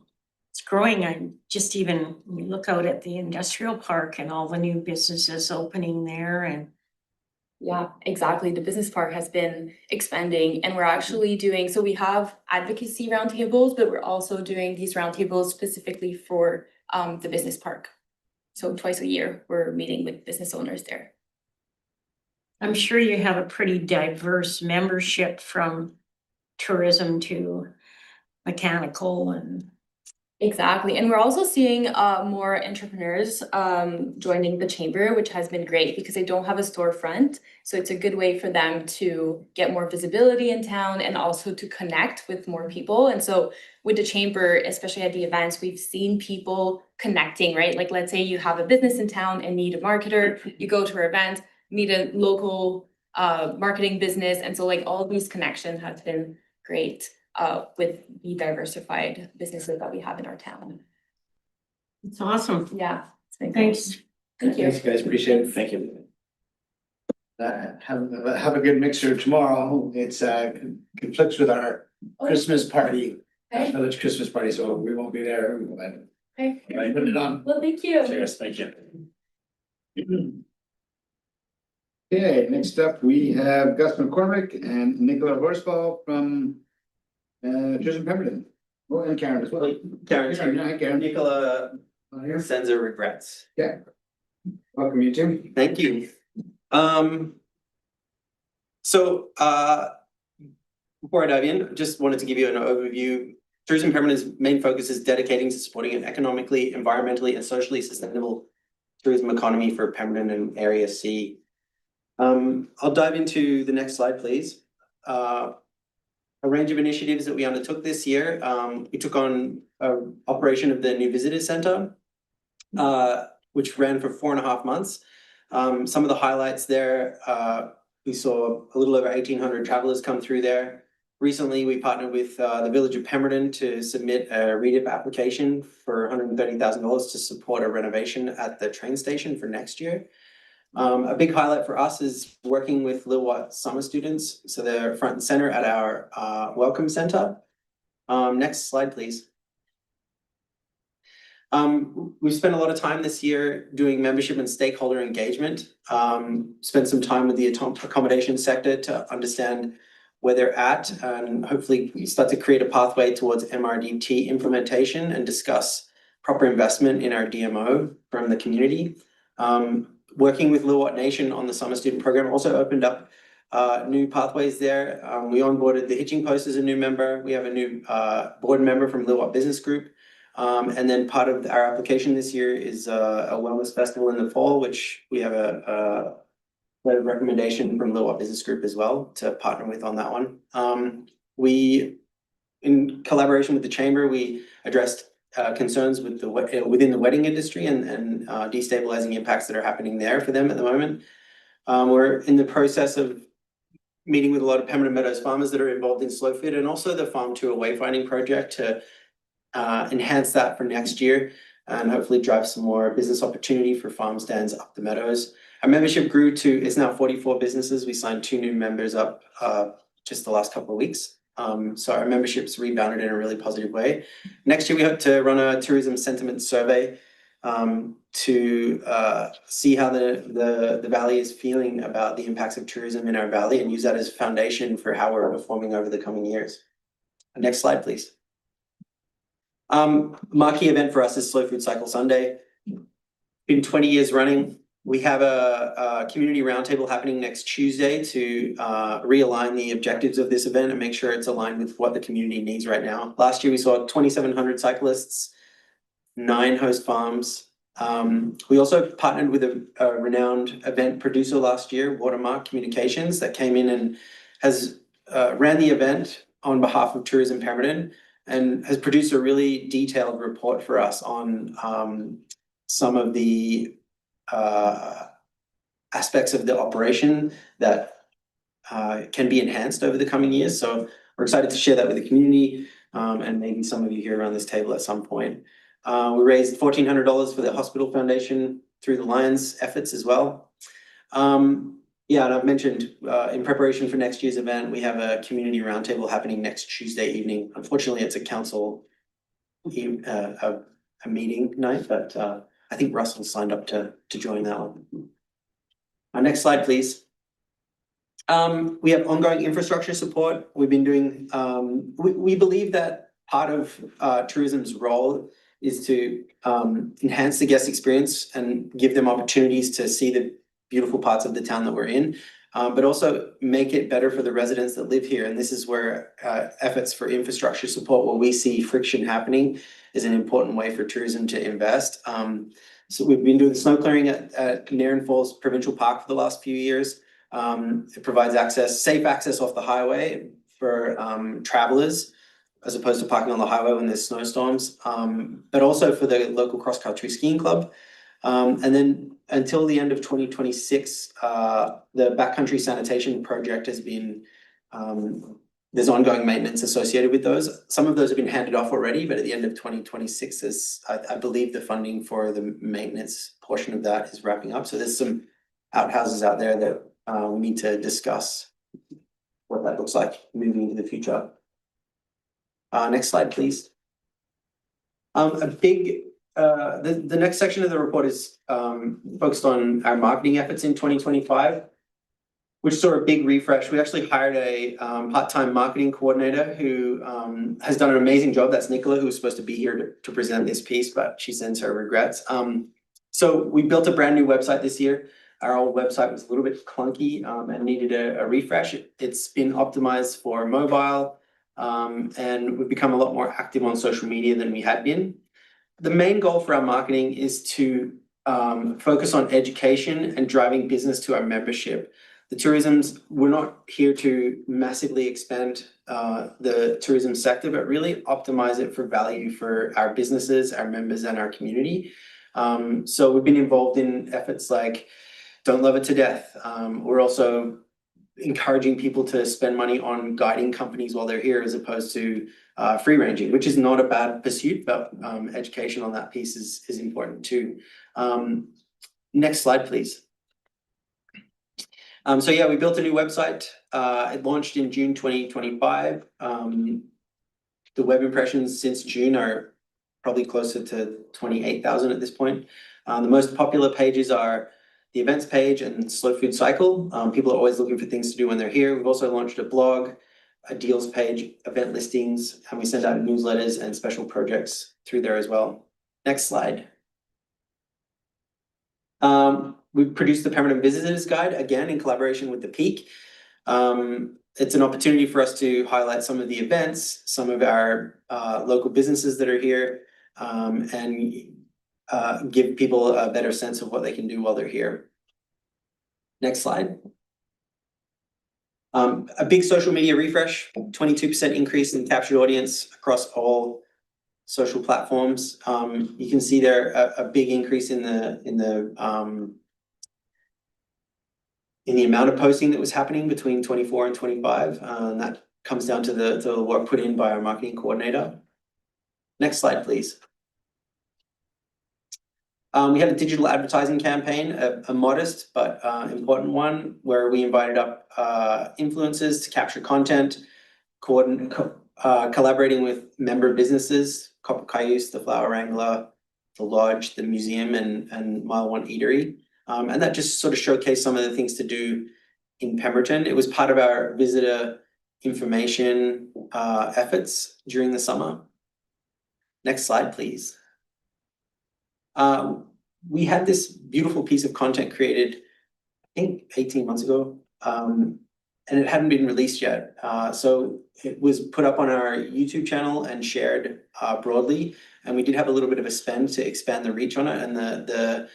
It's growing. I just even look out at the industrial park and all the new businesses opening there and. Yeah, exactly. The business park has been expanding and we're actually doing, so we have advocacy roundtables, but we're also doing these roundtables specifically for the business park. So twice a year, we're meeting with business owners there. I'm sure you have a pretty diverse membership from tourism to mechanical and. Exactly. And we're also seeing more entrepreneurs joining the chamber, which has been great because they don't have a storefront. So it's a good way for them to get more visibility in town and also to connect with more people. And so with the chamber, especially at the events, we've seen people connecting, right? Like let's say you have a business in town and need a marketer, you go to our event, meet a local marketing business. And so like all these connections have been great. With the diversified businesses that we have in our town. It's awesome. Yeah. It's been great. Thanks. Thank you. Thanks, guys. Appreciate it. Thank you. Have a good mixer tomorrow. It's conflicts with our Christmas party, Okay. village Christmas party, so we won't be there. But Okay. I put it on. Well, thank you. Cheers. Thank you. Okay, next up, we have Gus McCormick and Nicola Horsfall from Tourism Pemberton. Oh, and Karen as well. Karen, Hi, Karen. Nicola Here. sends her regrets. Yeah. Welcome, you two. Thank you. So before I dive in, just wanted to give you an overview. Tourism Pemberton's main focus is dedicating to supporting an economically, environmentally, and socially sustainable tourism economy for Pemberton and Area C. I'll dive into the next slide, please. A range of initiatives that we undertook this year. We took on operation of the new visitor center, which ran for 4.5 months. Some of the highlights there, we saw a little over 1,800 travelers come through there. Recently, we partnered with the Village of Pemberton to submit a REDIP application for $130,000 to support a renovation at the train station for next year. A big highlight for us is working with Lillooet summer students. So they're front and center at our welcome center. Next slide, please. We've spent a lot of time this year doing membership and stakeholder engagement. Spent some time with the accommodation sector to understand where they're at, and hopefully start to create a pathway towards MRDT implementation and discuss proper investment in our DMO from the community. Working with Lillooet Nation on the summer student program also opened up new pathways there. We onboarded the Hitching Post as a new member. We have a new board member from Lillooet Business Group. And then part of our application this year is a wellness festival in the fall, which we have a recommendation from Lillooet Business Group as well to partner with on that one. We, in collaboration with the chamber, we addressed concerns with within the wedding industry and destabilizing impacts that are happening there for them at the moment. We're in the process of meeting with a lot of Pemberton Meadows farmers that are involved in slow food, and also the Farm to a Wayfinding project to enhance that for next year and hopefully drive some more business opportunity for farm stands up the meadows. Our membership grew to, it's now 44 businesses. We signed 2 new members up just the last couple of weeks. So our membership's rebounded in a really positive way. Next year, we hope to run a tourism sentiment survey to see how the valley is feeling about the impacts of tourism in our valley and use that as foundation for how we're performing over the coming years. Next slide, please. Marquee event for us is Slow Food Cycle Sunday. Been 20 years running. We have a community roundtable happening next Tuesday to realign the objectives of this event and make sure it's aligned with what the community needs right now. Last year, we saw 2,700 cyclists, 9 host farms. We also partnered with a renowned event producer last year, Watermark Communications, that came in and has ran the event on behalf of Tourism Pemberton and has produced a really detailed report for us on some of the aspects of the operation that can be enhanced over the coming years. So we're excited to share that with the community and maybe some of you here around this table at some point. We raised $1,400 for the hospital foundation through the Lions efforts as well. Yeah, and I've mentioned in preparation for next year's event, we have a community roundtable happening next Tuesday evening. Unfortunately, it's a council a meeting night, but I think Russell signed up to join that one. Next slide, please. We have ongoing infrastructure support. We've been doing, we believe that part of tourism's role is to enhance the guest experience and give them opportunities to see the beautiful parts of the town that we're in, but also make it better for the residents that live here. And this is where efforts for infrastructure support, where we see friction happening, is an important way for tourism to invest. So we've been doing snow clearing at Nairn Falls Provincial Park for the last few years. It provides safe access off the highway for travelers, as opposed to parking on the highway when there's snowstorms, but also for the local cross-country skiing club. And then until the end of 2026, the backcountry sanitation project has been, there's ongoing maintenance associated with those. Some of those have been handed off already, but at the end of 2026, I believe the funding for the maintenance portion of that is wrapping up. So there's some outhouses out there that we need to discuss what that looks like moving into the future. Next slide, please. The next section of the report is focused on our marketing efforts in 2025, which saw a big refresh. We actually hired a part-time marketing coordinator who has done an amazing job. That's Nicola, who was supposed to be here to present this piece, but she sends her regrets. So we built a brand new website this year. Our old website was a little bit clunky and needed a refresh. It's been optimized for mobile, and we've become a lot more active on social media than we had been. The main goal for our marketing is to focus on education and driving business to our membership. We're not here to massively expand the tourism sector, but really optimize it for value for our businesses, our members, and our community. So we've been involved in efforts like Don't Love It to Death. We're also encouraging people to spend money on guiding companies while they're here, as opposed to free ranging, which is not a bad pursuit, but education on that piece is important too. Next slide, please. So yeah, we built a new website. It launched in June 2025. The web impressions since June are probably closer to 28,000 at this point. The most popular pages are the events page and Slow Food Cycle. People are always looking for things to do when they're here. We've also launched a blog a deals page, event listings, and we send out newsletters and special projects through there as well. Next slide. We've produced the Pemberton Visitors Guide, again, in collaboration with the Peak. It's an opportunity for us to highlight some of the events, some of our local businesses that are here, and give people a better sense of what they can do while they're here. Next slide. A big social media refresh, 22% increase in captured audience across all social platforms. You can see there a big increase in the amount of posting that was happening between 24 and 25. And that comes down to the work put in by our marketing coordinator. Next slide, please. We had a digital advertising campaign, a modest but important one, where we invited up influencers to capture content, collaborating with member businesses, Copper Cayuse, the Flower Wrangler, the Lodge, the museum, and Mile One Eatery. And that just sort of showcased some of the things to do in Pemberton. It was part of our visitor information efforts during the summer. Next slide, please. We had this beautiful piece of content created, I think 18 months ago, and it hadn't been released yet. So it was put up on our YouTube channel and shared broadly. And we did have a little bit of a spend to expand the reach on it. And the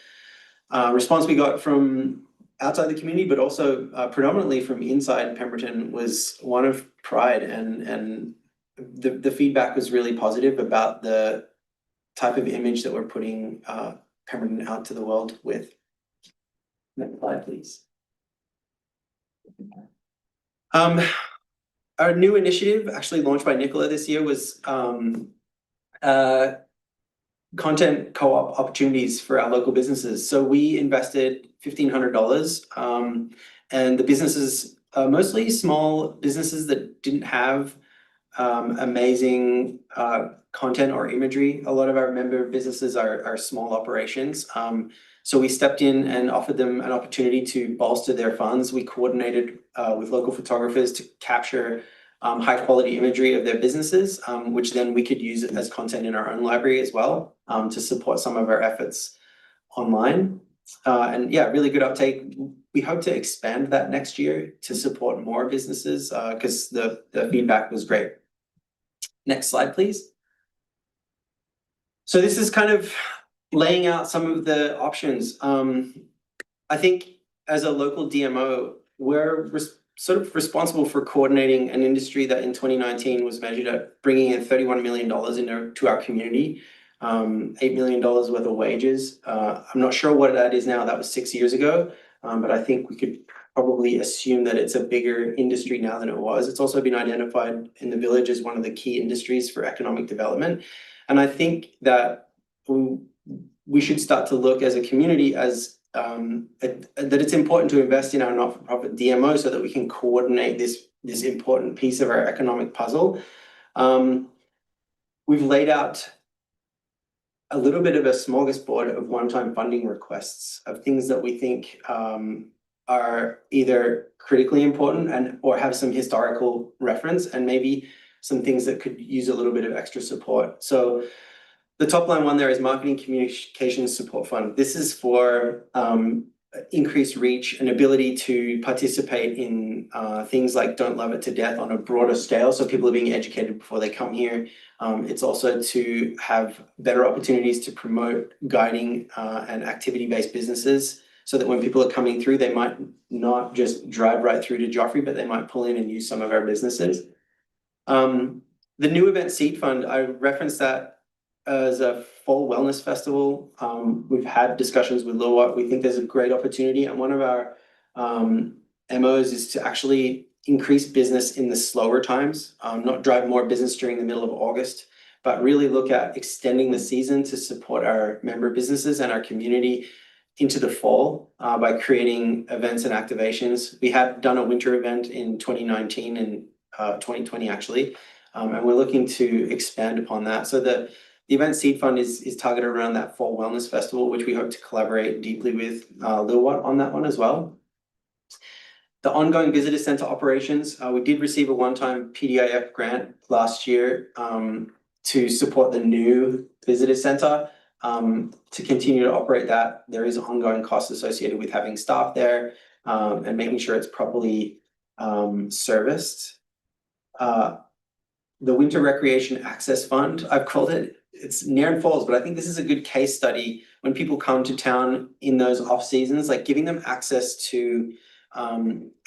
response we got from outside the community, but also predominantly from inside Pemberton, was one of pride. And the feedback was really positive about the type of image that we're putting Pemberton out to the world with. Next slide, please. Our new initiative, actually launched by Nicola this year, was content co-op opportunities for our local businesses. So we invested $1,500, and the businesses, mostly small businesses that didn't have amazing content or imagery. A lot of our member businesses are small operations. So we stepped in and offered them an opportunity to bolster their funds. We coordinated with local photographers to capture high quality imagery of their businesses, which then we could use as content in our own library as well, to support some of our efforts online. And yeah, really good uptake. We hope to expand that next year to support more businesses, because the feedback was great. Next slide, please. So this is kind of laying out some of the options. I think as a local DMO, we're sort of responsible for coordinating an industry that in 2019 was measured at bringing in $31 million into our community, $8 million worth of wages. I'm not sure what that is now. That was 6 years ago, but I think we could probably assume that it's a bigger industry now than it was. It's also been identified in the village as one of the key industries for economic development. And I think that we should start to look as a community as that it's important to invest in our not-for-profit DMO so that we can coordinate this important piece of our economic puzzle. We've laid out a little bit of a smorgasbord of one-time funding requests of things that we think are either critically important or have some historical reference, and maybe some things that could use a little bit of extra support. So the top line one there is Marketing Communications Support Fund. This is for increased reach and ability to participate in things like Don't Love It to Death on a broader scale, so people are being educated before they come here. It's also to have better opportunities to promote guiding and activity-based businesses, so that when people are coming through, they might not just drive right through to Joffrey, but they might pull in and use some of our businesses. The New Event Seed Fund, I referenced that as a fall wellness festival. We've had discussions with Lillooet. We think there's a great opportunity, and one of our MOs is to actually increase business in the slower times, not drive more business during the middle of August, but really look at extending the season to support our member businesses and our community into the fall by creating events and activations. We had done a winter event in 2019 and 2020 actually, and we're looking to expand upon that. So the Event Seed Fund is targeted around that Fall Wellness Festival, which we hope to collaborate deeply with Lillooet on that one as well. The ongoing visitor center operations, we did receive a one-time PDIF grant last year to support the new visitor center. To continue to operate that, there is ongoing costs associated with having staff there and making sure it's properly serviced. The Winter Recreation Access Fund, I've called it, it's Nairn Falls, but I think this is a good case study when people come to town in those off seasons, like giving them access to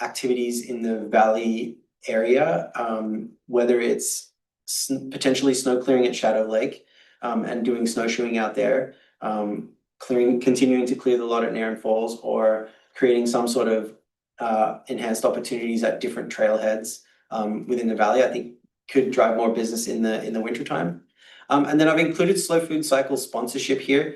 activities in the valley area, whether it's potentially snow clearing at Shadow Lake and doing snowshoeing out there, continuing to clear the lot at Nairn Falls, or creating some sort of enhanced opportunities at different trailheads within the valley, I think could drive more business in the wintertime. And then I've included Slow Food Cycle sponsorship here.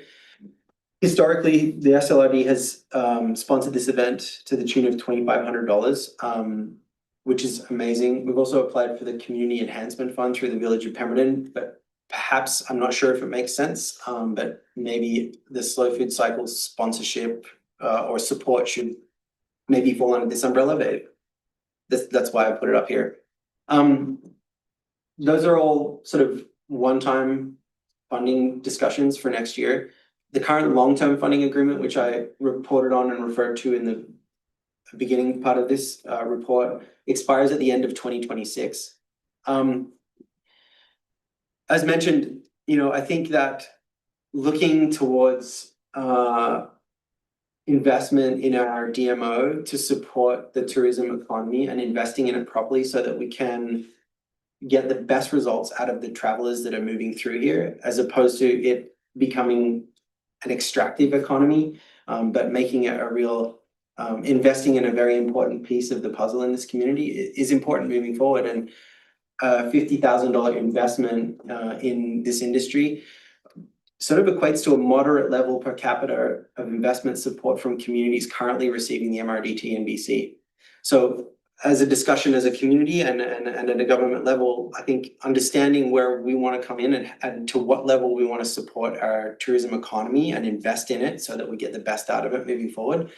Historically, the SLRD has sponsored this event to the tune of $2,500, which is amazing. We've also applied for the Community Enhancement Fund through the Village of Pemberton, but perhaps, I'm not sure if it makes sense, but maybe the Slow Food Cycle sponsorship or support should maybe fall under this umbrella. That's why I put it up here. Those are all sort of one-time funding discussions for next year. The current long-term funding agreement, which I reported on and referred to in the beginning part of this report, expires at the end of 2026. As mentioned, I think that looking towards investment in our DMO to support the tourism economy and investing in it properly so that we can get the best results out of the travelers that are moving through here, as opposed to it becoming an extractive economy, but making it a real investing in a very important piece of the puzzle in this community is important moving forward. And $50,000 investment in this industry sort of equates to a moderate level per capita of investment support from communities currently receiving the MRDT in BC. So as a discussion as a community and at a government level, I think understanding where we want to come in and to what level we want to support our tourism economy and invest in it so that we get the best out of it moving forward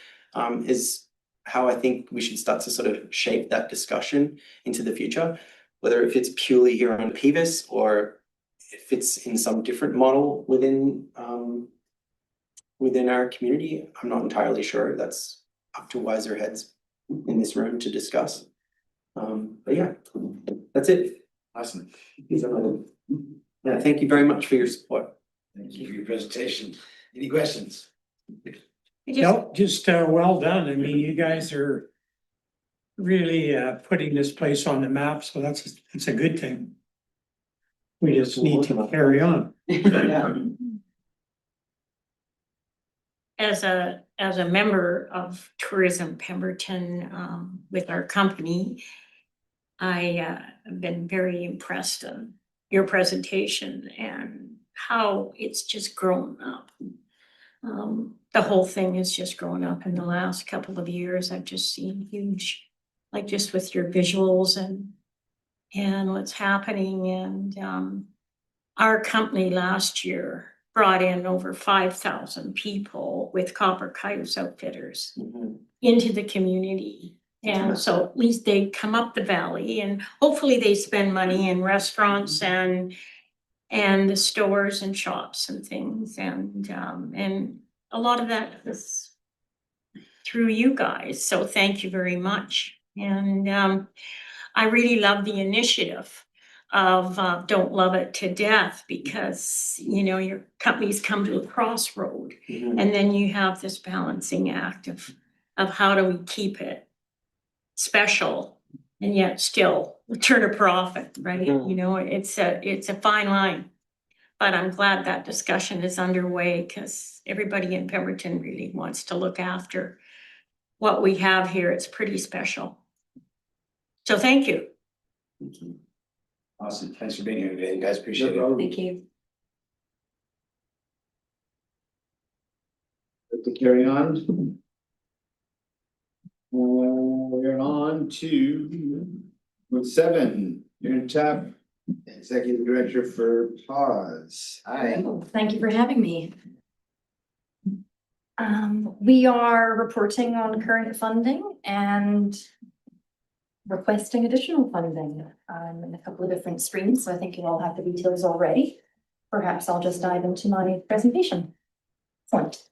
is how I think we should start to sort of shape that discussion into the future, whether if it's purely here on PVUS or if it's in some different model within our community. I'm not entirely sure. That's up to wiser heads in this room to discuss. But yeah, that's it. Awesome. Yeah, thank you very much for your support. Thank you for your presentation. Any questions? No, just well done. I mean, you guys are really putting this place on the map, so that's a good thing. We just need to carry on. As a member of Tourism Pemberton with our company, I have been very impressed of your presentation and how it's just grown up. The whole thing has just grown up in the last couple of years. I've just seen huge, like just with your visuals and what's happening. And our company last year brought in over 5,000 people with Copper Coyote Outfitters into the community. And so at least they come up the valley and hopefully they spend money in restaurants and the stores and shops and things. And a lot of that is through you guys. So thank you very much. And I really love the initiative of Don't Love It to Death, because your company's come to a crossroad and then you have this balancing act of how do we keep it special and yet still turn a profit, right? It's a fine line, but I'm glad that discussion is underway because everybody in Pemberton really wants to look after what we have here. It's pretty special. So thank you. Awesome. Thanks for being here today, guys. Appreciate it. Thank you. To carry on. We're on to with 7. You're in tab. Executive Director for PAWS. Hi. Thank you for having me. We are reporting on current funding and requesting additional funding in a couple of different streams. So I think you all have the details already. Perhaps I'll just dive into my presentation. Excellent.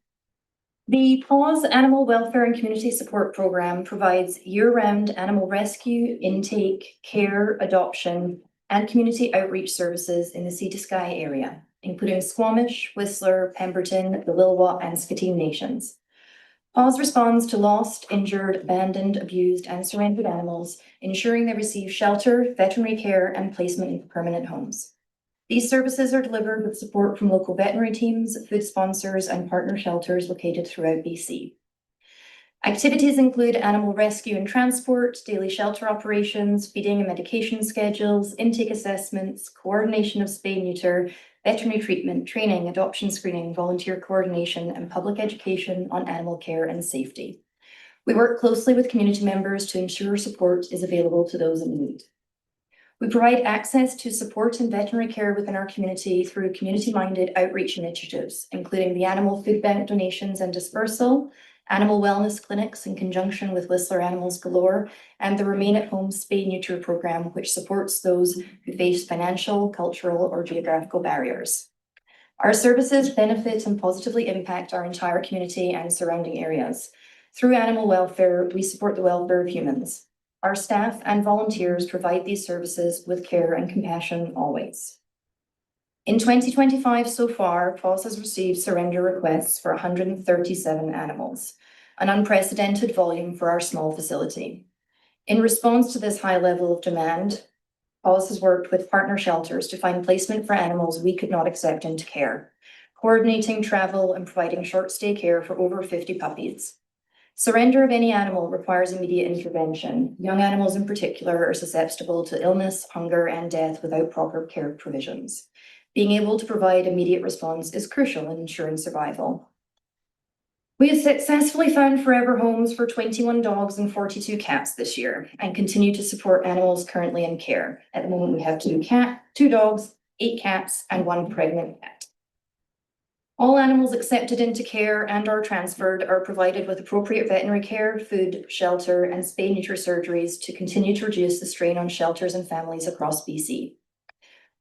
The PAWS Animal Welfare and Community Support Program provides year-round animal rescue, intake, care, adoption, and community outreach services in the Sea to Sky area, including Squamish, Whistler, Pemberton, the Lillooet, and Skeeteen nations. PAWS responds to lost, injured, abandoned, abused, and surrendered animals, ensuring they receive shelter, veterinary care, and placement in permanent homes. These services are delivered with support from local veterinary teams, food sponsors, and partner shelters located throughout BC. Activities include animal rescue and transport, daily shelter operations, feeding and medication schedules, intake assessments, coordination of spay-neuter, veterinary treatment, training, adoption screening, volunteer coordination, and public education on animal care and safety. We work closely with community members to ensure support is available to those in need. We provide access to support and veterinary care within our community through community-minded outreach initiatives, including the Animal Food Bank donations and dispersal, animal wellness clinics in conjunction with Whistler Animals Galore, and the Remain at Home Spay-Neuter program, which supports those who face financial, cultural, or geographical barriers. Our services benefit and positively impact our entire community and surrounding areas. Through animal welfare, we support the welfare of humans. Our staff and volunteers provide these services with care and compassion always. In 2025 so far, PAWS has received surrender requests for 137 animals, an unprecedented volume for our small facility. In response to this high level of demand, PAWS has worked with partner shelters to find placement for animals we could not accept into care, coordinating travel and providing short stay care for over 50 puppies. Surrender of any animal requires immediate intervention. Young animals in particular are susceptible to illness, hunger, and death without proper care provisions. Being able to provide immediate response is crucial in ensuring survival. We have successfully found forever homes for 21 dogs and 42 cats this year and continue to support animals currently in care. At the moment, we have 2 dogs, 8 cats, and 1 pregnant cat. All animals accepted into care and are transferred are provided with appropriate veterinary care, food, shelter, and spay-neuter surgeries to continue to reduce the strain on shelters and families across BC.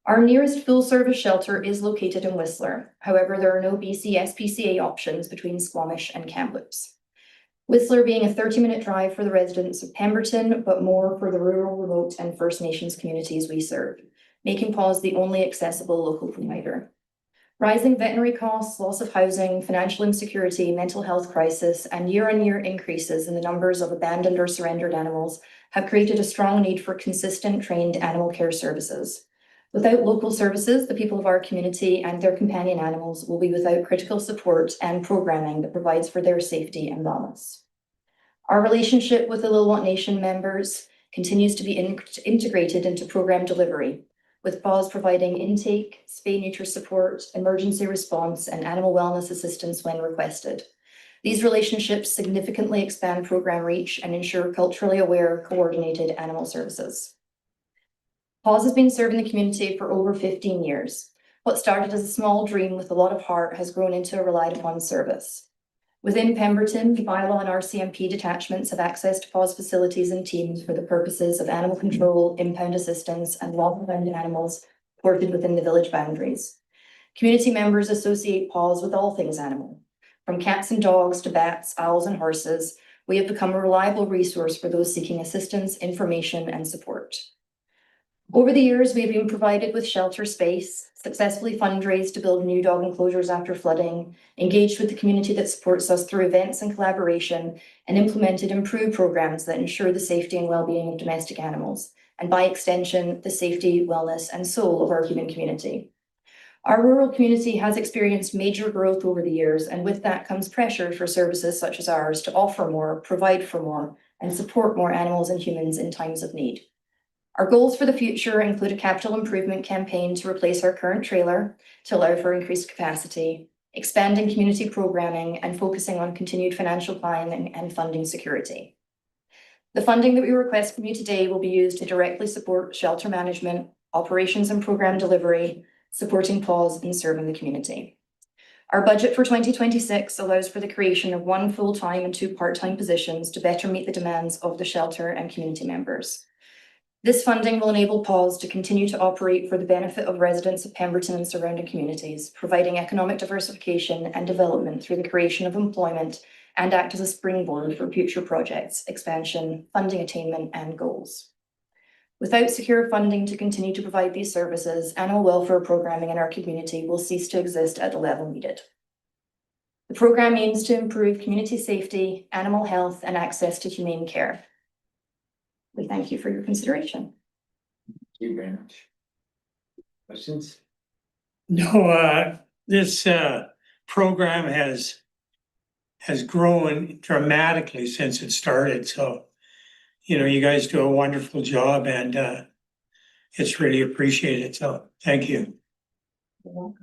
Our nearest full-service shelter is located in Whistler. However, there are no BC SPCA options between Squamish and Kamloops. Whistler being a 30-minute drive for the residents of Pemberton, but more for the rural, remote, and First Nations communities we serve, making PAWS the only accessible local provider. Rising veterinary costs, loss of housing, financial insecurity, mental health crisis, and year-on-year increases in the numbers of abandoned or surrendered animals have created a strong need for consistent, trained animal care services. Without local services, the people of our community and their companion animals will be without critical support and programming that provides for their safety and wellness. Our relationship with the Lillooet Nation members continues to be integrated into program delivery, with PAWS providing intake, spay-neuter support, emergency response, and animal wellness assistance when requested. These relationships significantly expand program reach and ensure culturally aware, coordinated animal services. PAWS has been serving the community for over 15 years. What started as a small dream with a lot of heart has grown into a relied upon service. Within Pemberton, the bylaw and RCMP detachments have access to PAWS facilities and teams for the purposes of animal control, impound assistance, and lost-and-found animals reported within the village boundaries. Community members associate PAWS with all things animal. From cats and dogs to bats, owls, and horses, we have become a reliable resource for those seeking assistance, information, and support. Over the years, we have been provided with shelter space, successfully fundraised to build new dog enclosures after flooding, engaged with the community that supports us through events and collaboration, and implemented improved programs that ensure the safety and well-being of domestic animals, and by extension, the safety, wellness, and soul of our human community. Our rural community has experienced major growth over the years, and with that comes pressure for services such as ours to offer more, provide for more, and support more animals and humans in times of need. Our goals for the future include a capital improvement campaign to replace our current trailer to allow for increased capacity, expanding community programming, and focusing on continued financial planning and funding security. The funding that we request from you today will be used to directly support shelter management, operations and program delivery, supporting PAWS and serving the community. Our budget for 2026 allows for the creation of 1 full-time and 2 part-time positions to better meet the demands of the shelter and community members. This funding will enable PAWS to continue to operate for the benefit of residents of Pemberton and surrounding communities, providing economic diversification and development through the creation of employment, and act as a springboard for future projects, expansion, funding attainment, and goals. Without secure funding to continue to provide these services, animal welfare programming in our community will cease to exist at the level needed. The program aims to improve community safety, animal health, and access to humane care. We thank you for your consideration. Thank you very much. Questions? No, this program has grown dramatically since it started, so you know, you guys do a wonderful job and it's really appreciated, so thank you. Thank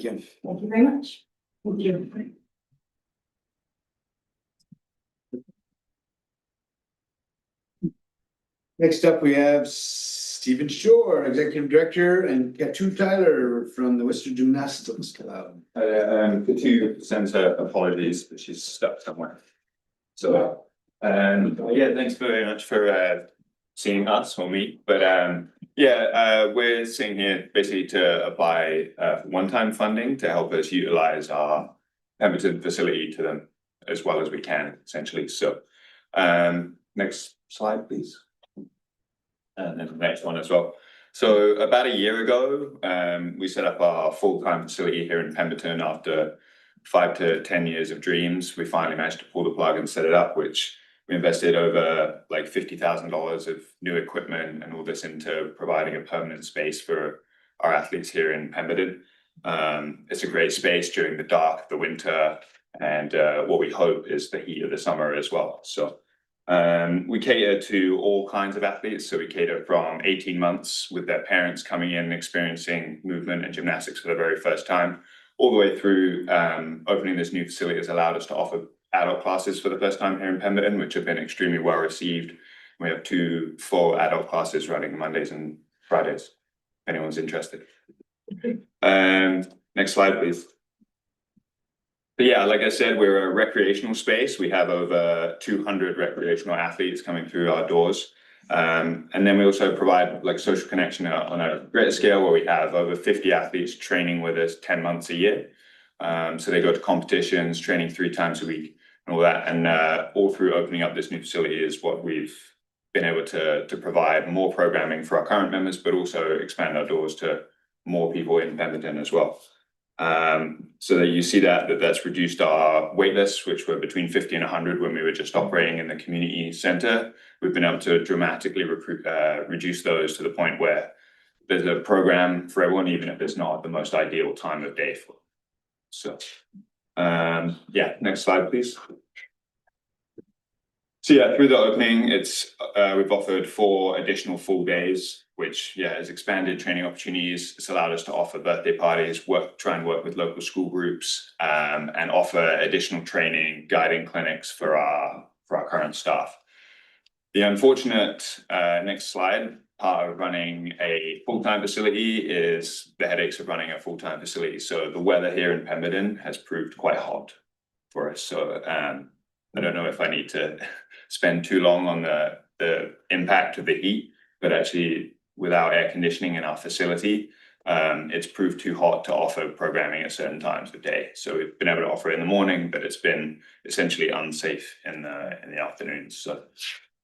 you. Thank you very much. Thank you. Next up, we have Stephen Shore, Executive Director, and Katu Tyler from the Worcester Gymnastics Club. Katu sends her apologies, but she's stuck somewhere. So, yeah, thanks very much for seeing us or me. But we're sitting here basically to apply one-time funding to help us utilize our Pemberton facility to them as well as we can, essentially. So, next slide, please. And then the next one as well. So about a year ago, we set up our full-time facility here in Pemberton. After 5 to 10 years of dreams, we finally managed to pull the plug and set it up, which we invested over like $50,000 of new equipment and all this into providing a permanent space for our athletes here in Pemberton. It's a great space during the dark, the winter, and what we hope is the heat of the summer as well. So we cater to all kinds of athletes. So we cater from 18 months with their parents coming in and experiencing movement and gymnastics for the very first time, all the way through opening this new facility has allowed us to offer adult classes for the first time here in Pemberton, which have been extremely well received. We have 2 full adult classes running Mondays and Fridays, if anyone's interested. Next slide, please. But yeah, like I said, we're a recreational space. We have over 200 recreational athletes coming through our doors. And then we also provide like social connection on a greater scale where we have over 50 athletes training with us 10 months a year. So they go to competitions, training 3 times a week and all that. And all through opening up this new facility is what we've been able to provide more programming for our current members, but also expand our doors to more people in Pemberton as well. So that you see that's reduced our wait lists, which were between 50 and 100 when we were just operating in the community center. We've been able to dramatically reduce those to the point where there's a program for everyone, even if it's not the most ideal time of day for them. So, yeah, next slide, please. So yeah, through the opening, we've offered 4 additional full days, which has expanded training opportunities. It's allowed us to offer birthday parties, try and work with local school groups, and offer additional training, guiding clinics for our current staff. The unfortunate next slide part of running a full-time facility is the headaches of running a full-time facility. So the weather here in Pemberton has proved quite hot for us. So I don't know if I need to spend too long on the impact of the heat, but actually without air conditioning in our facility, it's proved too hot to offer programming at certain times of day. So we've been able to offer it in the morning, but it's been essentially unsafe in the afternoons. So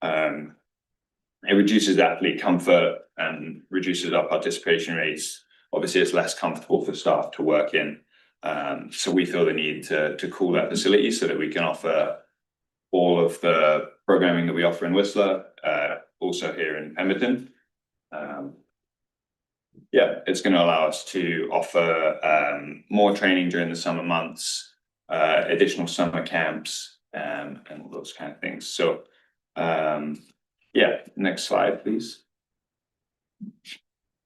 it reduces athlete comfort and reduces our participation rates. Obviously, it's less comfortable for staff to work in. So we feel the need to cool that facility so that we can offer all of the programming that we offer in Whistler, also here in Pemberton. It's going to allow us to offer more training during the summer months, additional summer camps, and all those kind of things. So, next slide, please.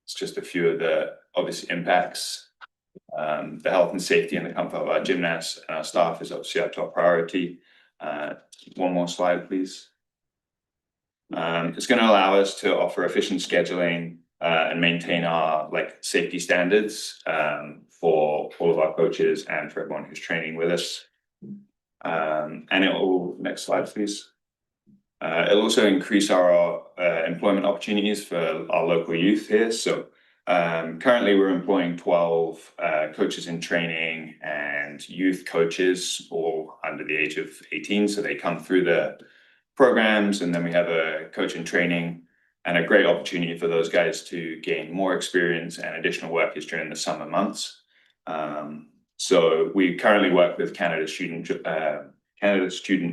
It's just a few of the obvious impacts. The health and safety and the comfort of our gymnasts and our staff is obviously our top priority. One more slide, please. It's going to allow us to offer efficient scheduling, and maintain our like safety standards for all of our coaches and for everyone who's training with us. And it will, next slide, please. It'll also increase our employment opportunities for our local youth here. So currently we're employing 12 coaches in training and youth coaches, all under the age of 18. So they come through the programs, and then we have a coach in training, and a great opportunity for those guys to gain more experience and additional work is during the summer months. So we currently work with Canada Student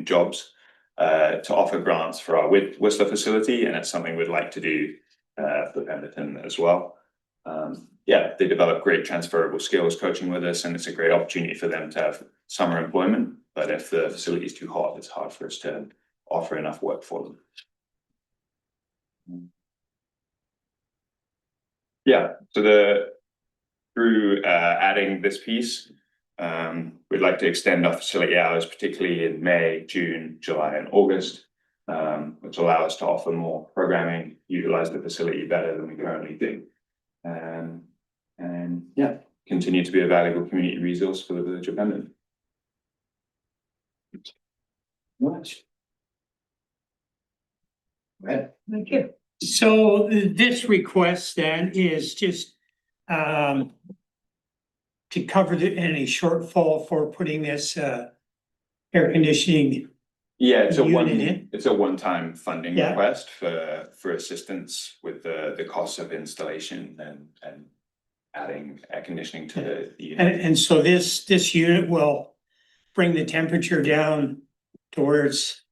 Jobs to offer grants for our Whistler facility, and it's something we'd like to do for Pemberton as well. Yeah, they develop great transferable skills coaching with us, and it's a great opportunity for them to have summer employment. But if the facility is too hot, it's hard for us to offer enough work for them. Yeah, so through adding this piece, we'd like to extend our facility hours, particularly in May, June, July, and August, which allow us to offer more programming, utilize the facility better than we currently do. And yeah, continue to be a valuable community resource for the village of Pemberton. Much. Right. Thank you. So this request then is just to cover any shortfall for putting this air conditioning. Yeah, it's Unit. a one-time funding Yeah. request for assistance with the cost of installation and adding air conditioning to the unit. And so this unit will bring the temperature down to where it's.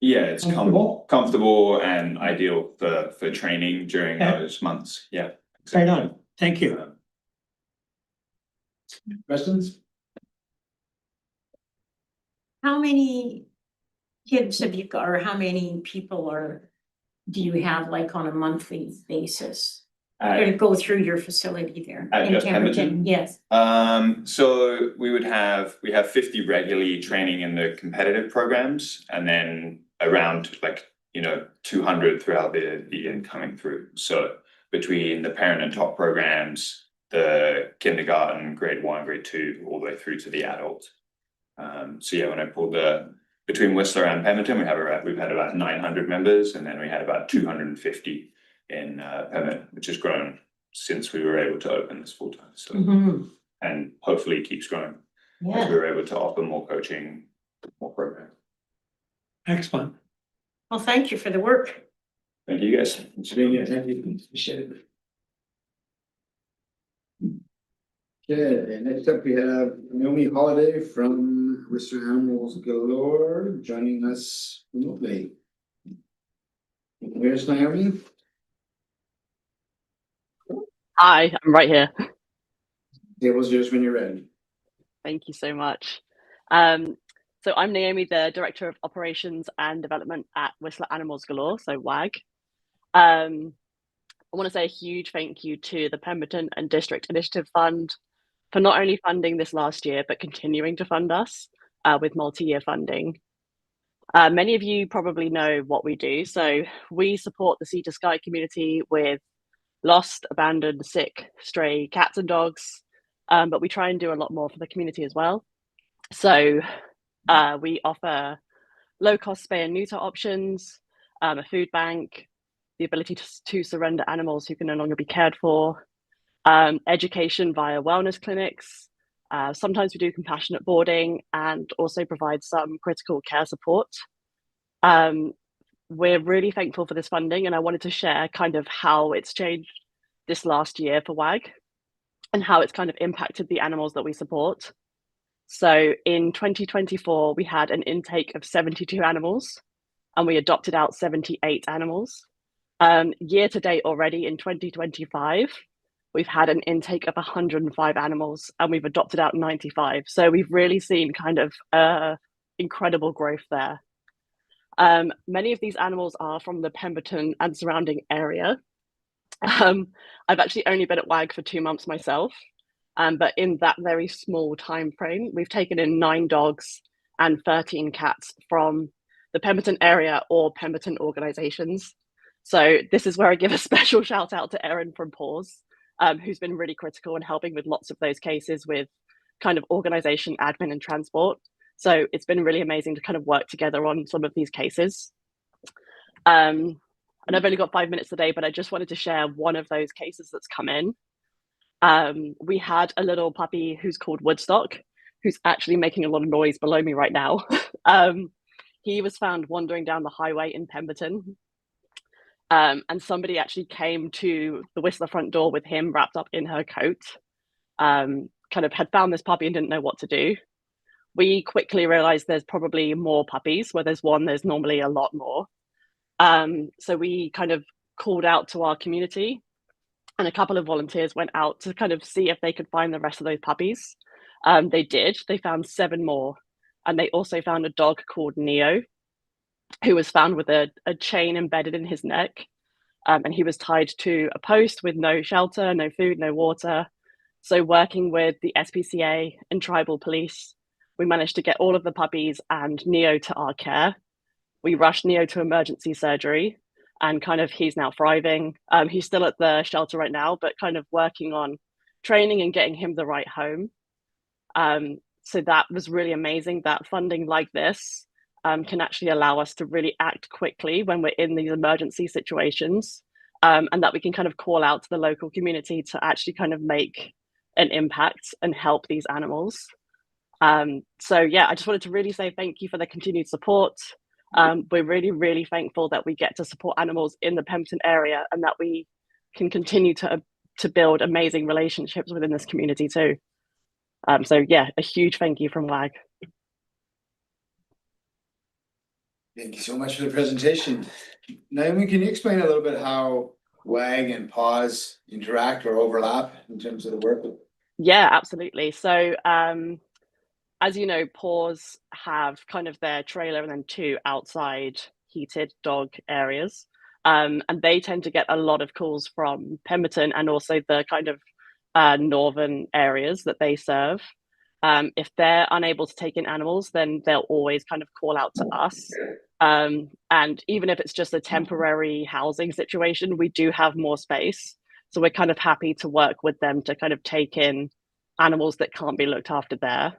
Yeah, it's Comfortable? comfortable and ideal for training during Yeah. those months. Yeah. Right on. Thank you. Questions? How many kids have you got, or how many people do you have like on a monthly basis? Or go through your facility there At in just Pemberton? Yes. So we have 50 regularly training in the competitive programs, and then around 200 throughout the year coming through. So between the parent and top programs, the kindergarten, grade 1, grade 2, all the way through to the adult. So yeah, when I pulled between Whistler and Pemberton, we've had about 900 members, and then we had about 250 in Pemberton, which has grown since we were able to open this full time. So and hopefully keeps growing as we were able to offer more coaching, more programs. Excellent. Well, thank you for the work. Thank you, guys. Thank you. Appreciate it. Okay, next up we have Naomi Holiday from Whistler Animals Galore joining us remotely. Where's Naomi? Hi, I'm right here. Table's yours when you're ready. Thank you so much. So I'm Naomi, the Director of Operations and Development at Whistler Animals Galore, so WAG. I want to say a huge thank you to the Pemberton and District Initiative Fund for not only funding this last year, but continuing to fund us with multi-year funding. Many of you probably know what we do. So we support the Sea to Sky community with lost, abandoned, sick, stray cats and dogs, but we try and do a lot more for the community as well. So we offer low-cost spay and neuter options, a food bank, the ability to surrender animals who can no longer be cared for, education via wellness clinics. Sometimes we do compassionate boarding and also provide some critical care support. We're really thankful for this funding, and I wanted to share kind of how it's changed this last year for WAG and how it's kind of impacted the animals that we support. So in 2024, we had an intake of 72 animals and we adopted out 78 animals. Year to date already in 2025, we've had an intake of 105 animals and we've adopted out 95. So we've really seen kind of incredible growth there. Many of these animals are from the Pemberton and surrounding area. I've actually only been at WAG for 2 months myself. But in that very small time frame, we've taken in 9 dogs and 13 cats from the Pemberton area or Pemberton organizations. So this is where I give a special shout out to Erin from PVUS, who's been really critical in helping with lots of those cases with kind of organization, admin, and transport. So it's been really amazing to kind of work together on some of these cases. And I've only got 5 minutes today, but I just wanted to share one of those cases that's come in. We had a little puppy who's called Woodstock, who's actually making a lot of noise below me right now. He was found wandering down the highway in Pemberton. And somebody actually came to the Whistler front door with him wrapped up in her coat, kind of had found this puppy and didn't know what to do. We quickly realized there's probably more puppies. Where there's one, there's normally a lot more. So we kind of called out to our community, and a couple of volunteers went out to kind of see if they could find the rest of those puppies. They did. They found 7 more. And they also found a dog called Neo, who was found with a chain embedded in his neck. And he was tied to a post with no shelter, no food, no water. So working with the SPCA and tribal police, we managed to get all of the puppies and Neo to our care. We rushed Neo to emergency surgery, and kind of he's now thriving. He's still at the shelter right now, but kind of working on training and getting him the right home. So that was really amazing, that funding like this can actually allow us to really act quickly when we're in these emergency situations, and that we can kind of call out to the local community to actually kind of make an impact and help these animals. So yeah, I just wanted to really say thank you for the continued support. We're really, really thankful that we get to support animals in the Pemberton area, and that we can continue to build amazing relationships within this community too. So yeah, a huge thank you from WAG. Thank you so much for the presentation. Naomi, can you explain a little bit how WAG and PVUS interact or overlap in terms of the work? Yeah, absolutely. So as you know, PVUS have kind of their trailer and then 2 outside heated dog areas. And they tend to get a lot of calls from Pemberton and also the kind of northern areas that they serve. If they're unable to take in animals, then they'll always kind of call out to us. And even if it's just a temporary housing situation, we do have more space. So we're kind of happy to work with them to kind of take in animals that can't be looked after there.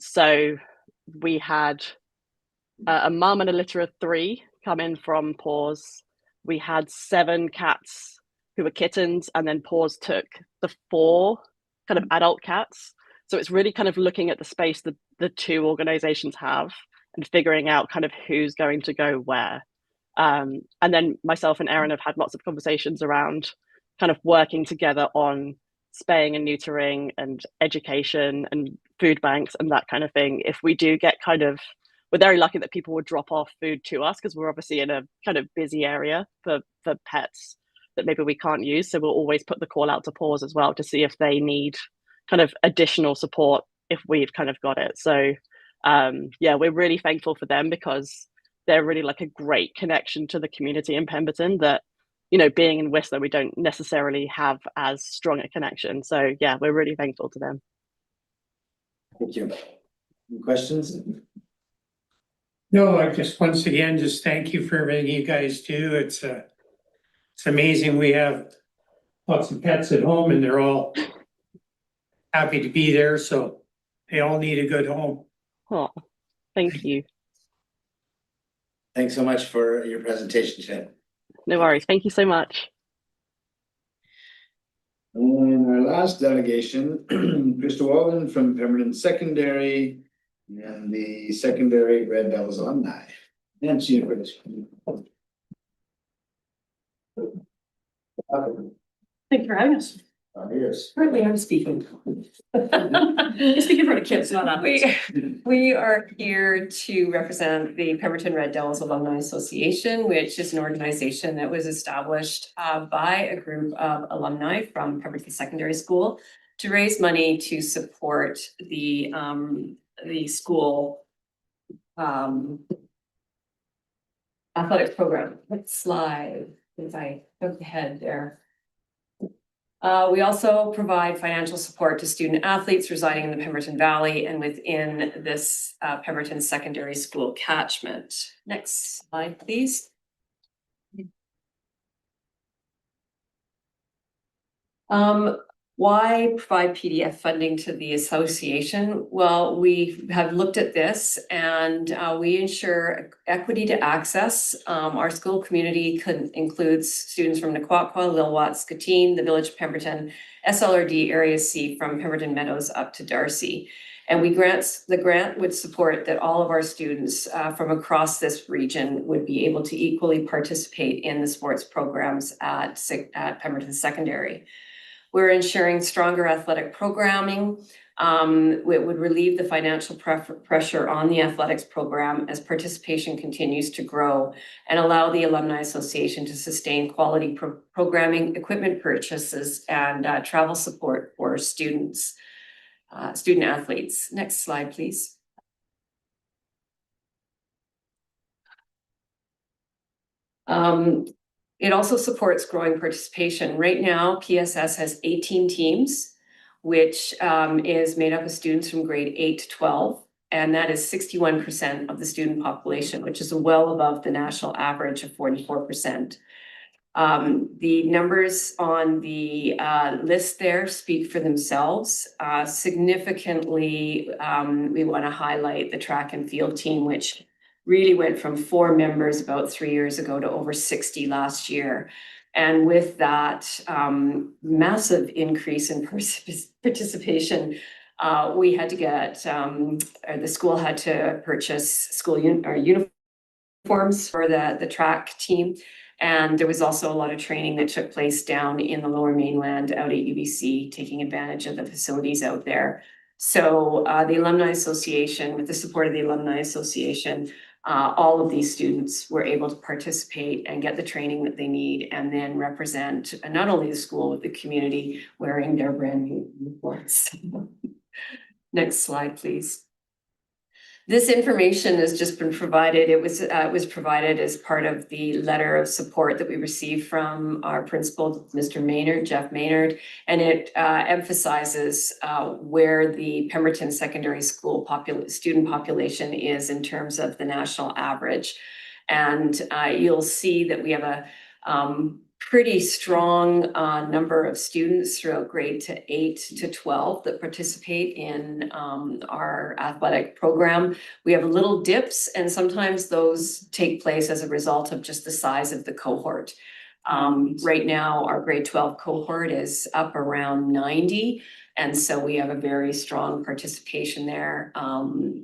So we had a mum and a litter of 3 come in from PVUS. We had 7 cats who were kittens, and then PVUS took the 4 kind of adult cats. So it's really kind of looking at the space that the 2 organizations have and figuring out kind of who's going to go where. And then myself and Erin have had lots of conversations around kind of working together on spaying and neutering and education and food banks and that kind of thing. If we do get kind of, we're very lucky that people would drop off food to us because we're obviously in a kind of busy area for pets that maybe we can't use. So we'll always put the call out to PVUS as well to see if they need kind of additional support if we've kind of got it. So yeah, we're really thankful for them because they're really like a great connection to the community in Pemberton that, you know, being in Whistler, we don't necessarily have as strong a connection. So yeah, we're really thankful to them. Thank you. Any questions? No, I just once again just thank you for everything you guys do. It's amazing. We have lots of pets at home and they're all happy to be there, so they all need a good home. Oh, thank you. Thanks so much for your presentation, Jen. No worries. Thank you so much. And our last delegation, Krista Walden from Pemberton Secondary and the Secondary Red Devils alumni. And she Thank you for having us. Yes. Currently, I'm speaking. I'm speaking for the kids, not us. We are here to represent the Pemberton Red Devils Alumni Association, which is an organization that was established by a group of alumni from Pemberton Secondary School to raise money to support the school athletics program. Next slide, if I look ahead there. We also provide financial support to student athletes residing in the Pemberton Valley and within this Pemberton Secondary School catchment. Next slide, please. Why provide PDF funding to the association? Well, we have looked at this and we ensure equity to access. Our school community includes students from Naquatqua, Lillooet, Skatine, the Village of Pemberton, SLRD Area C from Pemberton Meadows up to Darcy. And the grant would support that all of our students from across this region would be able to equally participate in the sports programs at Pemberton Secondary. We're ensuring stronger athletic programming. It would relieve the financial pressure on the athletics program as participation continues to grow and allow the Alumni Association to sustain quality programming, equipment purchases, and travel support for student athletes. Next slide, please. It also supports growing participation. Right now, PSS has 18 teams, which is made up of students from grade 8 to 12. And that is 61% of the student population, which is well above the national average of 44%. The numbers on the list there speak for themselves. Significantly, we want to highlight the track and field team, which really went from 4 members about 3 years ago to over 60 last year. And with that massive increase in participation, we had to get, the school had to purchase school uniforms for the track team. And there was also a lot of training that took place down in the Lower Mainland out at UBC, taking advantage of the facilities out there. So the Alumni Association, with the support of the Alumni Association, all of these students were able to participate and get the training that they need and then represent not only the school, but the community wearing their brand new uniforms. Next slide, please. This information has just been provided. It was provided as part of the letter of support that we received from our principal, Mr. Maynard, Jeff Maynard, and it emphasizes where the Pemberton Secondary School student population is in terms of the national average. And you'll see that we have a pretty strong number of students throughout grade 8 to 12 that participate in our athletic program. We have little dips, and sometimes those take place as a result of just the size of the cohort. Right now, our grade 12 cohort is up around 90. And so we have a very strong participation there. The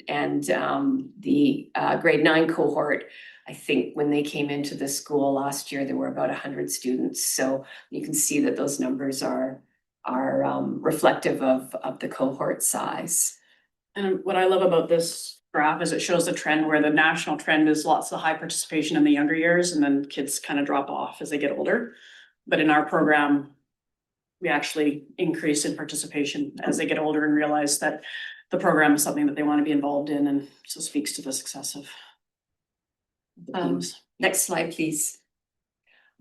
grade 9 cohort, I think when they came into the school last year, there were about 100 students. So you can see that those numbers are reflective of the cohort size. And what I love about this graph is it shows the trend where the national trend is lots of high participation in the younger years, and then kids kind of drop off as they get older. But in our program, we actually increase in participation as they get older and realize that the program is something that they want to be involved in, and so speaks to the success of the teams. Next slide, please.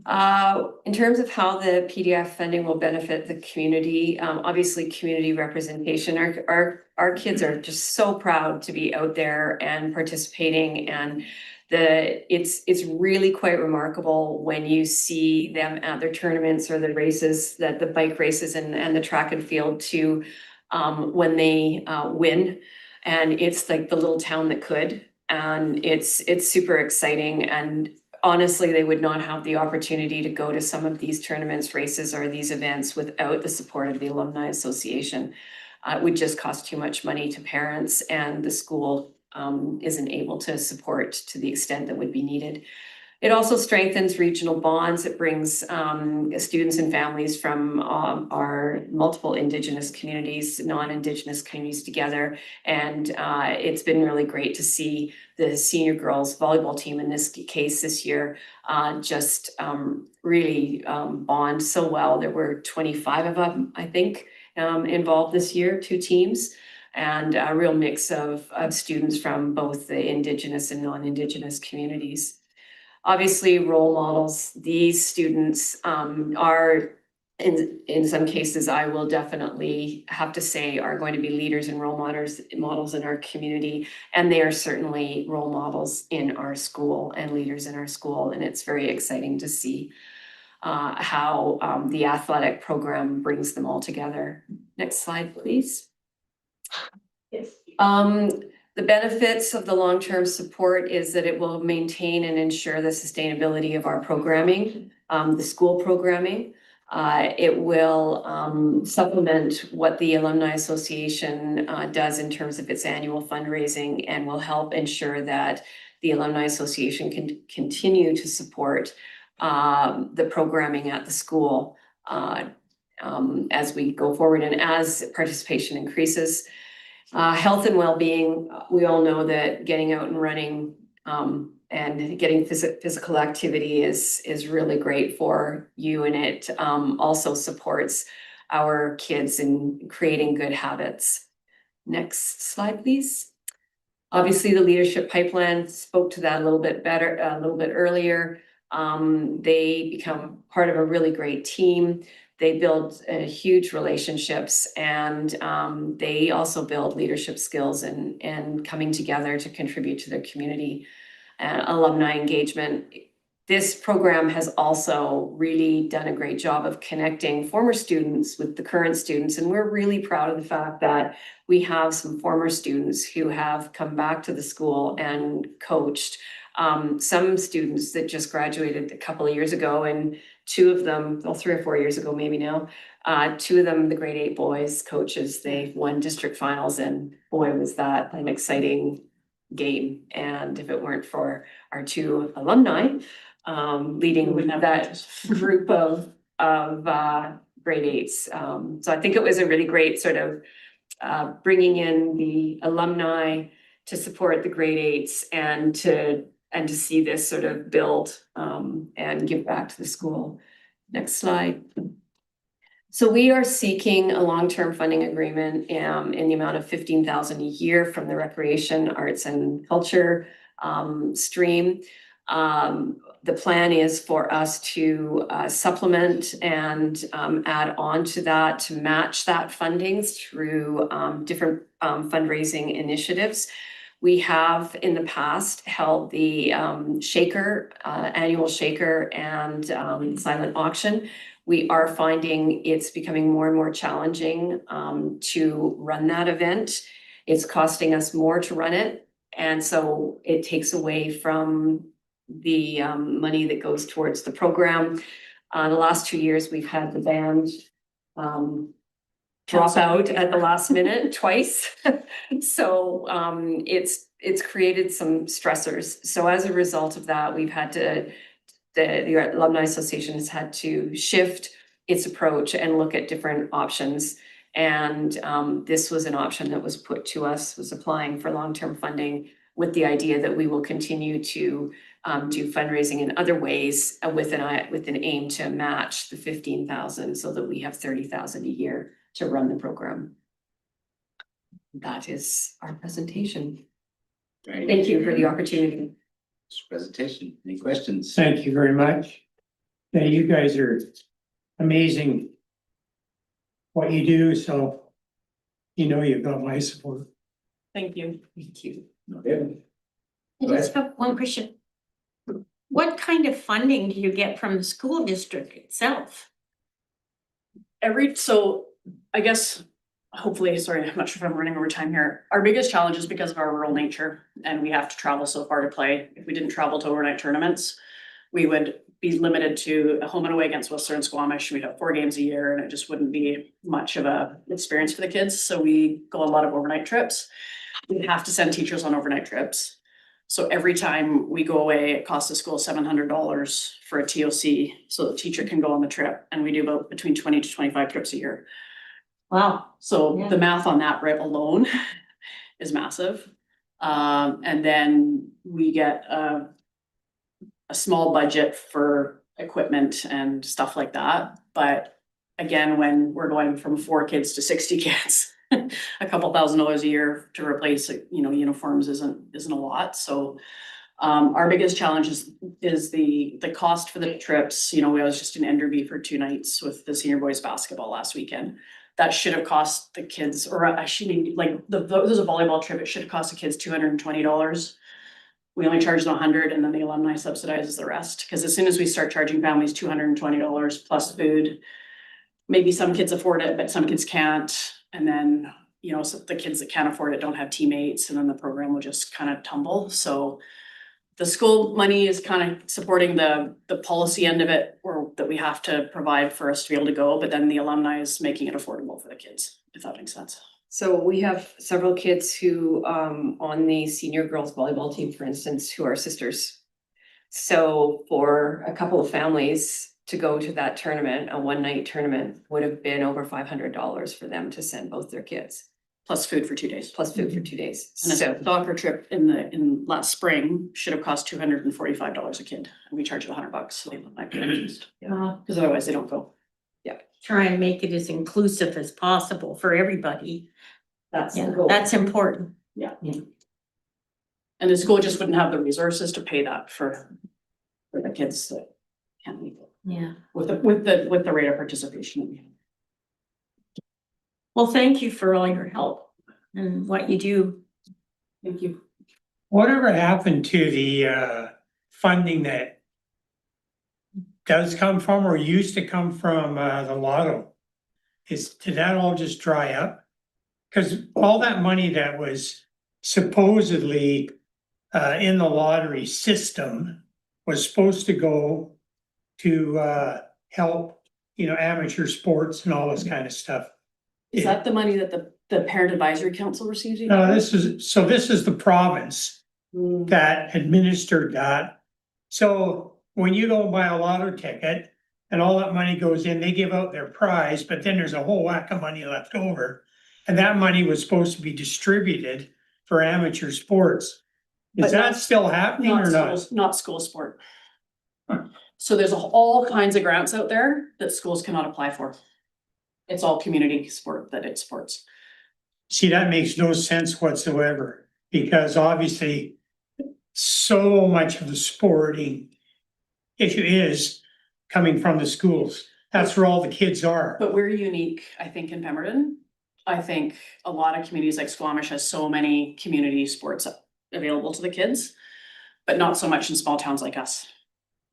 In terms of how the PDF funding will benefit the community, obviously community representation, our kids are just so proud to be out there and participating, and it's really quite remarkable when you see them at their tournaments or the races, that the bike races and the track and field too, when they win, and it's like the little town that could, and it's super exciting. And honestly, they would not have the opportunity to go to some of these tournaments, races, or these events without the support of the Alumni Association. It would just cost too much money to parents, and the school isn't able to support to the extent that would be needed. It also strengthens regional bonds. It brings students and families from our multiple Indigenous communities, non-Indigenous communities together. And it's been really great to see the senior girls volleyball team in this case this year just really bond so well. There were 25 of them, I think, involved this year, 2 teams. And a real mix of students from both the Indigenous and non-Indigenous communities. Obviously, role models, these students are, in some cases, I will definitely have to say, are going to be leaders and role models in our community. And they are certainly role models in our school and leaders in our school. And it's very exciting to see. how the athletic program brings them all together. Next slide, please. Yes. The benefits of the long-term support is that it will maintain and ensure the sustainability of our programming, the school programming. It will supplement what the Alumni Association does in terms of its annual fundraising, and will help ensure that the Alumni Association can continue to support the programming at the school as we go forward and as participation increases. Health and well-being, we all know that getting out and running and getting physical activity is really great for you, and it also supports our kids in creating good habits. Next slide, please. Obviously, the leadership pipeline spoke to that a little bit earlier. They become part of a really great team. They build huge relationships, and they also build leadership skills and coming together to contribute to their community. Alumni engagement. This program has also really done a great job of connecting former students with the current students, and we're really proud of the fact that we have some former students who have come back to the school and coached some students that just graduated a couple of years ago, and two of them, well, 3 or 4 years ago, maybe now, two of them, the grade 8 boys coaches, they won district finals, and boy, was that an exciting game. And if it weren't for our 2 alumni leading that group of grade 8s. So I think it was a really great sort of bringing in the alumni to support the grade 8s and to see this sort of build and give back to the school. Next slide. So we are seeking a long-term funding agreement in the amount of $15,000 a year from the Recreation, Arts and Culture stream. The plan is for us to supplement and add on to that to match that funding through different fundraising initiatives. We have in the past held the Shaker, annual Shaker and silent auction. We are finding it's becoming more and more challenging to run that event. It's costing us more to run it. And so it takes away from the money that goes towards the program. The last 2 years, we've had the band drop out at the last minute twice. So it's created some stressors. So as a result of that, we've had to, the Alumni Association has had to shift its approach and look at different options. And this was an option that was put to us, was applying for long-term funding with the idea that we will continue to do fundraising in other ways with an aim to match the 15,000 so that we have 30,000 a year to run the program. That is our presentation. Great. Thank you for the opportunity. Presentation. Any questions? Thank you very much. Yeah, you guys are amazing what you do, so you know you've got my support. Thank you. Thank you. Okay. I just have one question. What kind of funding do you get from the school district itself? So I guess, hopefully, sorry, I'm not sure if I'm running over time here. Our biggest challenge is because of our rural nature, and we have to travel so far to play. If we didn't travel to overnight tournaments, we would be limited to a home and away against Whistler and Squamish. We'd have 4 games a year, and it just wouldn't be much of a experience for the kids. So we go on a lot of overnight trips. We have to send teachers on overnight trips. So every time we go away, it costs the school $700 for a TOC, so the teacher can go on the trip. And we do about between 20 to 25 trips a year. Wow. So Yeah. the math on that right alone is massive. And then we get a small budget for equipment and stuff like that. But again, when we're going from 4 kids to 60 kids, a couple $1,000s a year to replace, uniforms isn't a lot. So our biggest challenge is the cost for the trips. I was just in Enderby for 2 nights with the senior boys basketball last weekend. That should have cost the kids, or actually, like this is a volleyball trip. It should have cost the kids $220. We only charge them 100 and then the alumni subsidizes the rest, because as soon as we start charging families $220 plus food. Maybe some kids afford it, but some kids can't, and then, you know, so the kids that can't afford it don't have teammates, and then the program will just kind of tumble, so. The school money is kind of supporting the policy end of it, or that we have to provide for us to be able to go, but then the alumni is making it affordable for the kids, if that makes sense. So we have several kids who, on the senior girls volleyball team, for instance, who are sisters. So for a couple of families to go to that tournament, a one-night tournament, would have been over $500 for them to send both their kids. Plus food for 2 days. Plus food for 2 days. And a So, soccer trip in last spring should have cost $245 a kid, and we charge $100, so they might be interested. Because otherwise they don't go. Try and make it as inclusive as possible for everybody. That's the Yeah, goal. that's important. Yeah. And the school just wouldn't have the resources to pay that for the kids that can't meet it, Yeah. with the rate of participation that we have. Well, thank you for all your help and what you do. Thank you. Whatever happened to the funding that does come from or used to come from the lotto? Did that all just dry up? Because all that money that was supposedly in the lottery system was supposed to go to help, you know, amateur sports and all this kind of stuff. Is that the money that the parent advisory council receives? No, this is the province that administered that. So when you go buy a lotto ticket and all that money goes in, they give out their prize, but then there's a whole whack of money left over. And that money was supposed to be distributed for amateur sports. Is But that still happening or not? Not school sport. So there's all kinds of grants out there that schools cannot apply for. It's all community sport that it supports. See, that makes no sense whatsoever, because obviously so much of the sporting issue is coming from the schools. That's where all the kids are. But we're unique, I think, in Pemberton. I think a lot of communities like Squamish has so many community sports available to the kids, but not so much in small towns like us.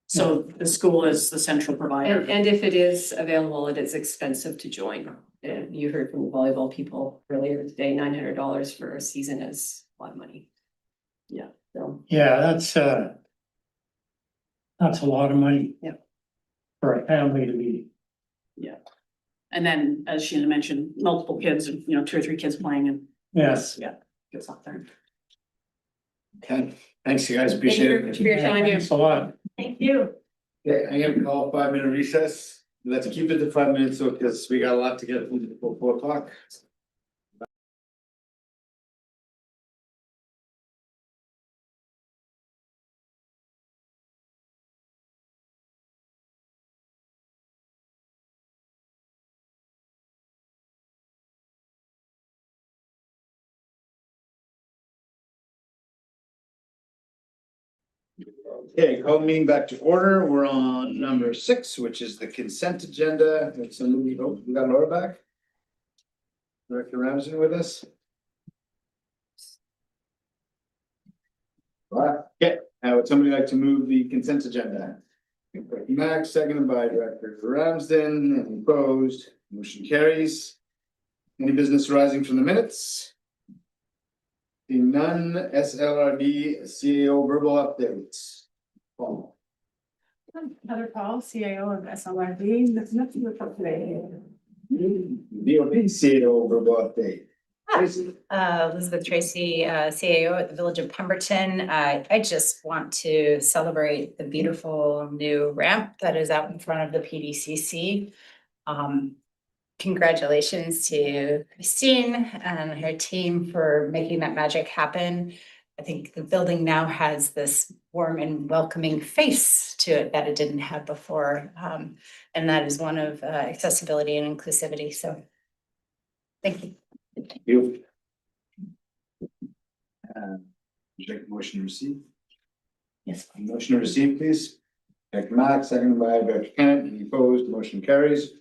So the school is the central provider. and if it is available, it is expensive to join. And you heard from the volleyball people earlier today, $900 for a season is a lot of money. Yeah. So, Yeah, that's a lot of money. Yeah. For a family to be. Yeah. And then, as Sheila mentioned, multiple kids, you know, 2 or 3 kids playing, and Yes. yeah, gets out there. Okay, thanks, you guys, appreciate it. For your time, Thanks a lot. Thank you. Okay, I'm gonna call a 5-minute recess. Let's keep it to 5 minutes, so, because we got a lot to get through before 4 o'clock. Okay, call the meeting back to order. We're on number 6, which is the consent agenda. And somebody, we got Laura back. Director Ramsden with us. Okay, would somebody like to move the consent agenda? Max, seconded by Director Ramsden, and opposed, motion carries. Any business arising from the minutes? Seeing none, SLRD CAO verbal updates. Paul. Heather Paul, CAO of SLRD, nothing to report today. DOT CAO verbal update. Tracy. Elizabeth Tracy, CAO at the Village of Pemberton. I just want to celebrate the beautiful new ramp that is out in front of the PDCC. Congratulations to Christine and her team for making that magic happen. I think the building now has this warm and welcoming face to it that it didn't have before. And that is one of accessibility and inclusivity. So thank you. Thank you. Would you like a motion to receive? Yes. Motion to receive, please. Director Max, seconded by Director Kennett. Any opposed? Motion carries.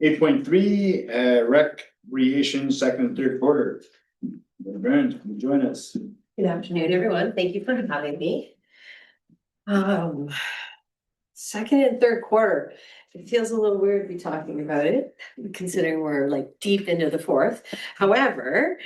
8.3, recreation second and third quarter. Brent, can you join us? Good afternoon, everyone. Thank you for having me. Second and third quarter, it feels a little weird to be talking about it, considering we're like deep into the fourth. However,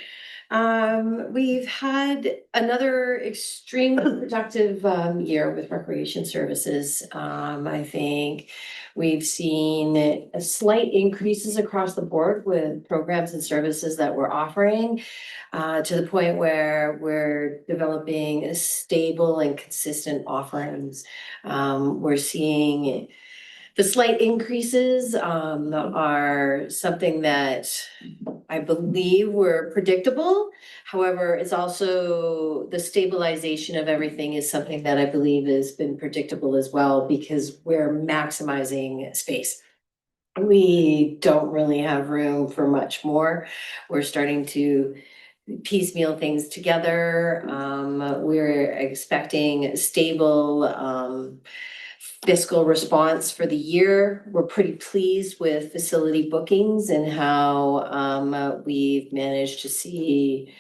we've had another extremely productive year with recreation services. I think we've seen a slight increases across the board with programs and services that we're offering, to the point where we're developing a stable and consistent offerings. We're seeing the slight increases are something that I believe were predictable. However, it's also the stabilization of everything is something that I believe has been predictable as well, because we're maximizing space. We don't really have room for much more. We're starting to piecemeal things together. We're expecting stable fiscal response for the year. We're pretty pleased with facility bookings and how we've managed to see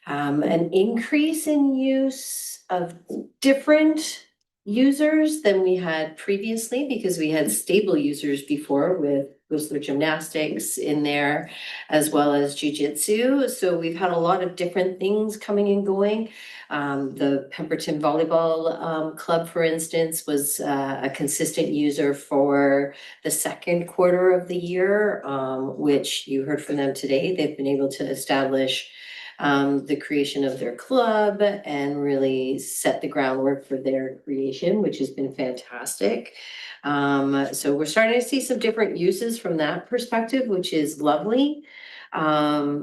an increase in use of different users than we had previously, because we had stable users before with Whistler Gymnastics in there, as well as jujitsu. So we've had a lot of different things coming and going. The Pemberton Volleyball Club, for instance, was a consistent user for the second quarter of the year, which you heard from them today. They've been able to establish the creation of their club and really set the groundwork for their creation, which has been fantastic. So we're starting to see some different uses from that perspective, which is lovely.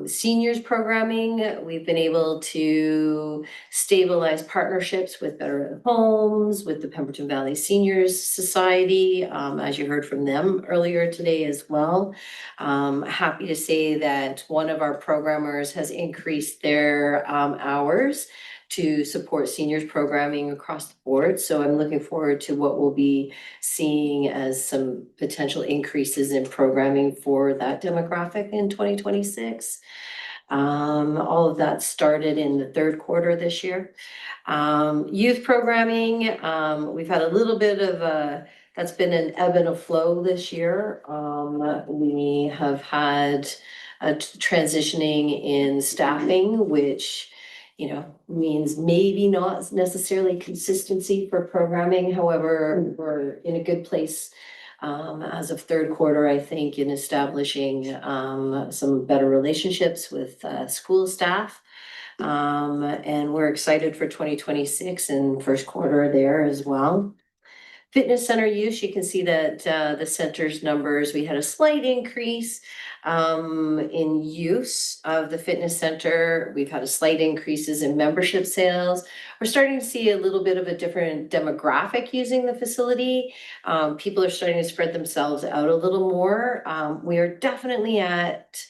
Seniors programming, we've been able to stabilize partnerships with Better Homes, with the Pemberton Valley Seniors Society, as you heard from them earlier today as well. Happy to say that one of our programmers has increased their hours to support seniors programming across the board. So I'm looking forward to what we'll be seeing as some potential increases in programming for that demographic in 2026. All of that started in the third quarter this year. Youth programming, we've had a little bit of that's been an ebb and a flow this year. We have had a transitioning in staffing, which means maybe not necessarily consistency for programming. However, we're in a good place as of third quarter, I think, in establishing some better relationships with school staff. And we're excited for 2026 and first quarter there as well. Fitness center use, you can see that the center's numbers, we had a slight increase in use of the fitness center. We've had a slight increases in membership sales. We're starting to see a little bit of a different demographic using the facility. People are starting to spread themselves out a little more. We are definitely at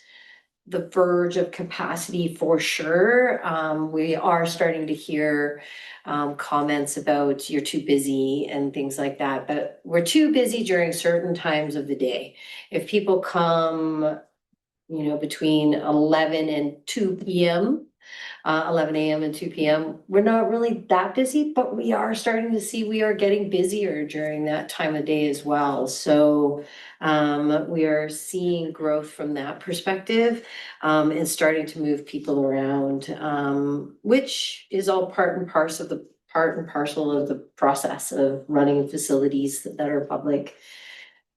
the verge of capacity for sure. We are starting to hear comments about you're too busy and things like that, but we're too busy during certain times of the day. If people come, between 11 and 2 p.m., 11 a.m. and 2 p.m. We're not really that busy, but we are starting to see we are getting busier during that time of day as well. So we are seeing growth from that perspective and starting to move people around, which is all part and parcel of the process of running facilities that are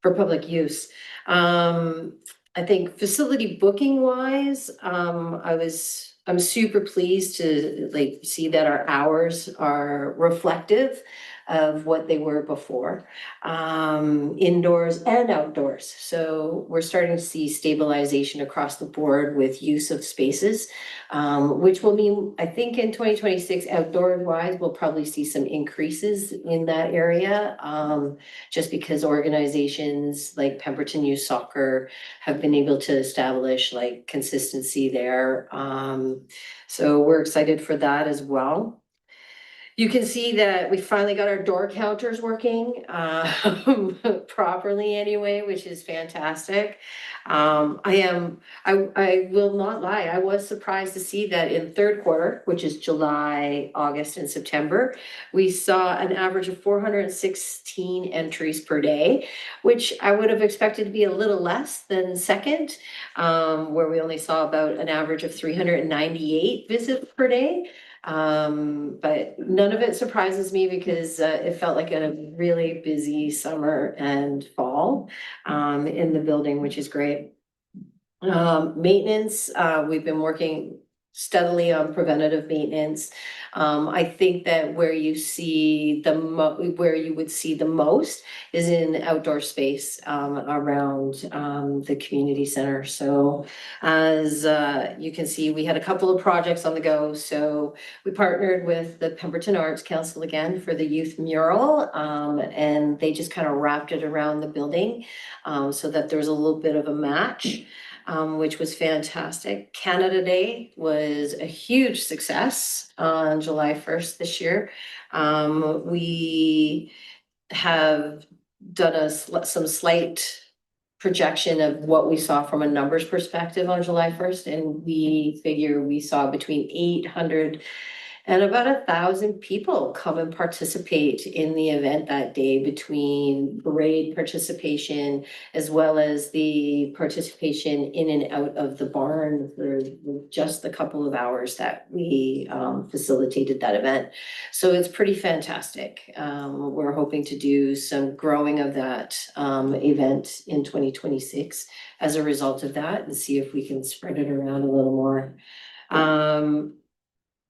for public use. I think facility booking wise, I'm super pleased to see that our hours are reflective of what they were before, indoors and outdoors. So we're starting to see stabilization across the board with use of spaces, which will mean, I think in 2026, outdoor wise, we'll probably see some increases in that area, just because organizations like Pemberton Youth Soccer have been able to establish consistency there. So we're excited for that as well. You can see that we finally got our door counters working properly anyway, which is fantastic. I will not lie, I was surprised to see that in third quarter, which is July, August and September, we saw an average of 416 entries per day, which I would have expected to be a little less than second, where we only saw about an average of 398 visits per day. But none of it surprises me because it felt like a really busy summer and fall in the building, which is great. Maintenance, we've been working steadily on preventative maintenance. I think that where you see where you would see the most is in outdoor space around the community center. So as you can see, we had a couple of projects on the go. So we partnered with the Pemberton Arts Council again for the youth mural, and they just kind of wrapped it around the building so that there was a little bit of a match. Which was fantastic. Canada Day was a huge success on July 1st this year. We have done some slight projection of what we saw from a numbers perspective on July 1st, and we figure we saw between 800 and about 1,000 people come and participate in the event that day, between parade participation as well as the participation in and out of the barn for just the couple of hours that we facilitated that event. So it's pretty fantastic. We're hoping to do some growing of that event in 2026 as a result of that, and see if we can spread it around a little more.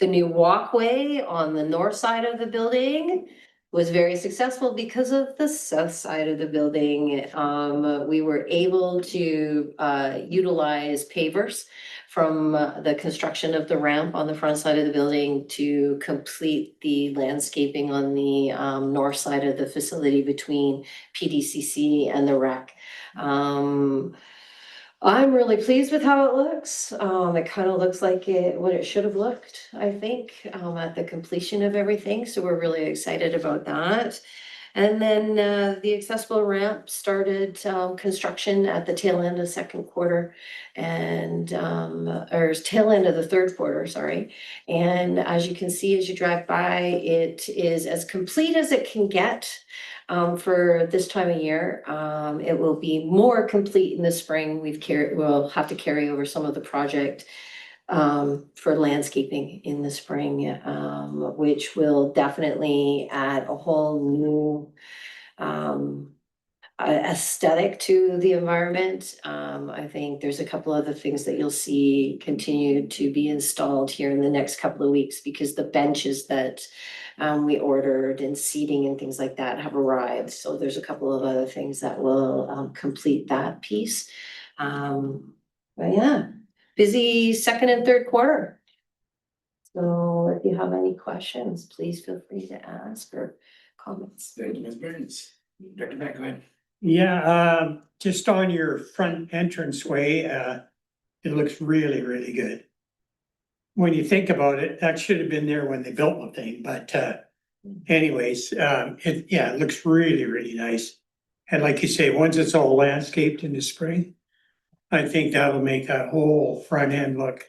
The new walkway on the north side of the building was very successful because of the south side of the building. We were able to utilize pavers from the construction of the ramp on the front side of the building to complete the landscaping on the north side of the facility between PDCC and the rec. I'm really pleased with how it looks. It kind of looks like what it should have looked, I think, at the completion of everything. So we're really excited about that. And then the accessible ramp started construction at the tail end of second quarter and or tail end of the third quarter, sorry. And as you can see, as you drive by, it is as complete as it can get. For this time of year. It will be more complete in the spring. We'll have to carry over some of the project for landscaping in the spring, which will definitely add a whole new aesthetic to the environment. I think there's a couple other things that you'll see continue to be installed here in the next couple of weeks, because the benches that we ordered and seating and things like that have arrived. So there's a couple of other things that will complete that piece. But yeah, busy second and third quarter. So if you have any questions, please feel free to ask or comments. Thank you, Ms. Burns. Director Matt, go ahead. Yeah, just on your front entranceway, it looks really, really good. When you think about it, that should have been there when they built the thing, but anyways, it looks really, really nice. And like you say, once it's all landscaped in the spring, I think that'll make that whole front end look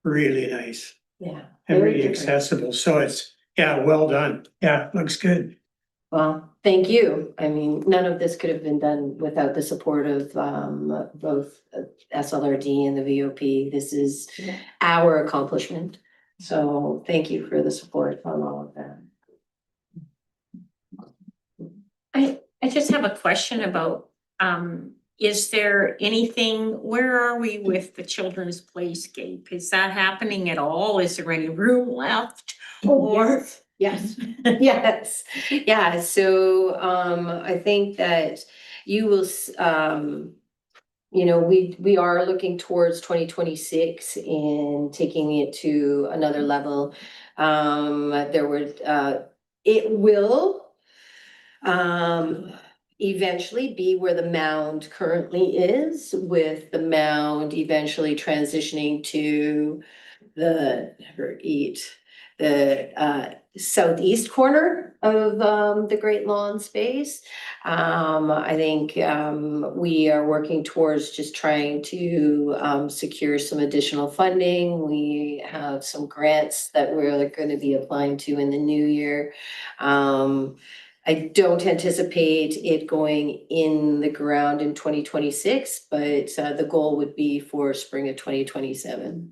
really nice. Yeah. And really accessible. So it's, well done. Yeah, looks good. Well, thank you. I mean, none of this could have been done without the support of both SLRD and the VOP. This is our accomplishment. So thank you for the support on all of that. I just have a question about, is there anything, where are we with the children's playscape? Is that happening at all? Is there any room left? Or Yes, yes, yeah, so I think that you will, we are looking towards 2026 and taking it to another level. It will eventually be where the mound currently is, with the mound eventually transitioning to the southeast corner of the Great Lawn space. I think we are working towards just trying to secure some additional funding. We have some grants that we're going to be applying to in the new year. I don't anticipate it going in the ground in 2026, but the goal would be for spring of 2027.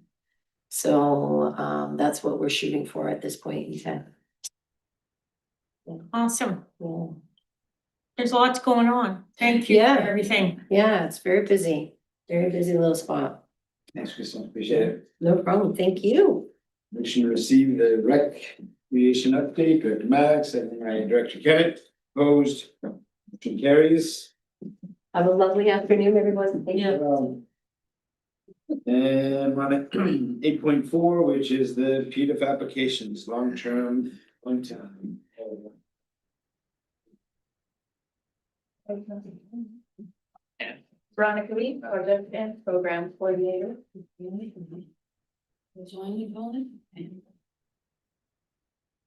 So that's what we're shooting for at this point in time. Awesome. Yeah. There's lots going on. Thank you for everything. Yeah, it's very busy little spot. Thanks, Kristen, appreciate it. No problem, thank you. Motion to receive the recreation update, Director Maddox, second by Director Kennett, opposed, motion carries. Have a lovely afternoon, everyone. Thank you. And we're on 8.4, which is the PVUS applications, long-term, one-time. Veronica Lee, project and program coordinator.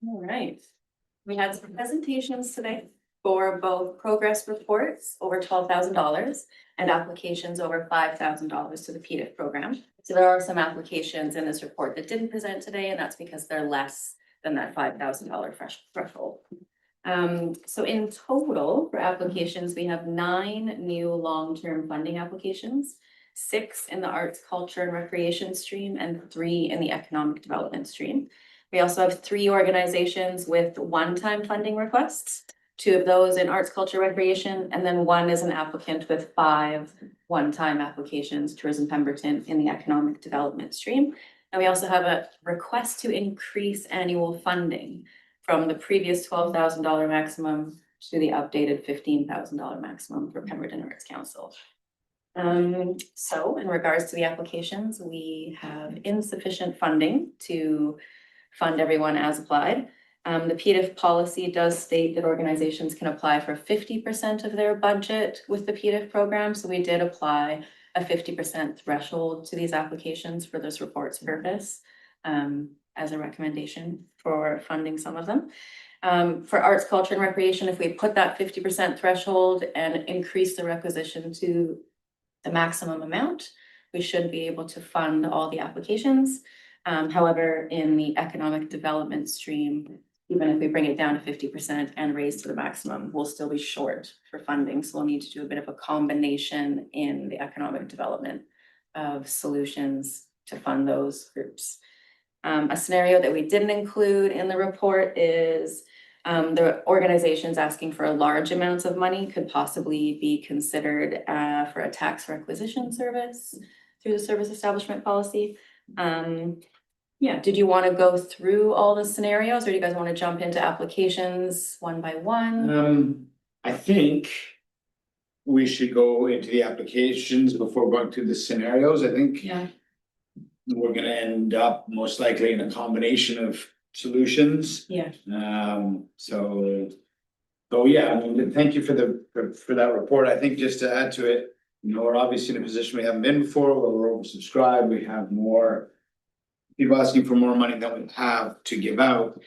All right, we had some presentations today for both progress reports over $12,000 and applications over $5,000 to the PVUS program. So there are some applications in this report that didn't present today, and that's because they're less than that $5,000 threshold. So in total for applications, we have 9 new long-term funding applications, 6 in the arts, culture and recreation stream, and 3 in the economic development stream. We also have 3 organizations with one-time funding requests, 2 of those in arts, culture, recreation, and then 1 is an applicant with 5 one-time applications, Tourism Pemberton in the economic development stream. And we also have a request to increase annual funding from the previous $12,000 maximum to the updated $15,000 maximum for Pemberton Arts Council. So in regards to the applications, we have insufficient funding to fund everyone as applied. The PVUS policy does state that organizations can apply for 50% of their budget with the PVUS program. So we did apply a 50% threshold to these applications for this report's purpose as a recommendation for funding some of them. For arts, culture and recreation, if we put that 50% threshold and increase the requisition to the maximum amount, we should be able to fund all the applications. However, in the economic development stream, even if we bring it down to 50% and raise to the maximum, we'll still be short for funding. So we'll need to do a bit of a combination in the economic development of solutions to fund those groups. A scenario that we didn't include in the report is the organizations asking for large amounts of money could possibly be considered for a tax requisition service through the service establishment policy. Yeah, did you want to go through all the scenarios, or do you guys want to jump into applications one by one? I think we should go into the applications before going through the scenarios. I think we're gonna end up most likely in a combination of solutions. Yeah. So yeah, I mean, thank you for that report. I think just to add to it, you know, we're obviously in a position we haven't been before, where we're oversubscribed. We have more people asking for more money than we have to give out.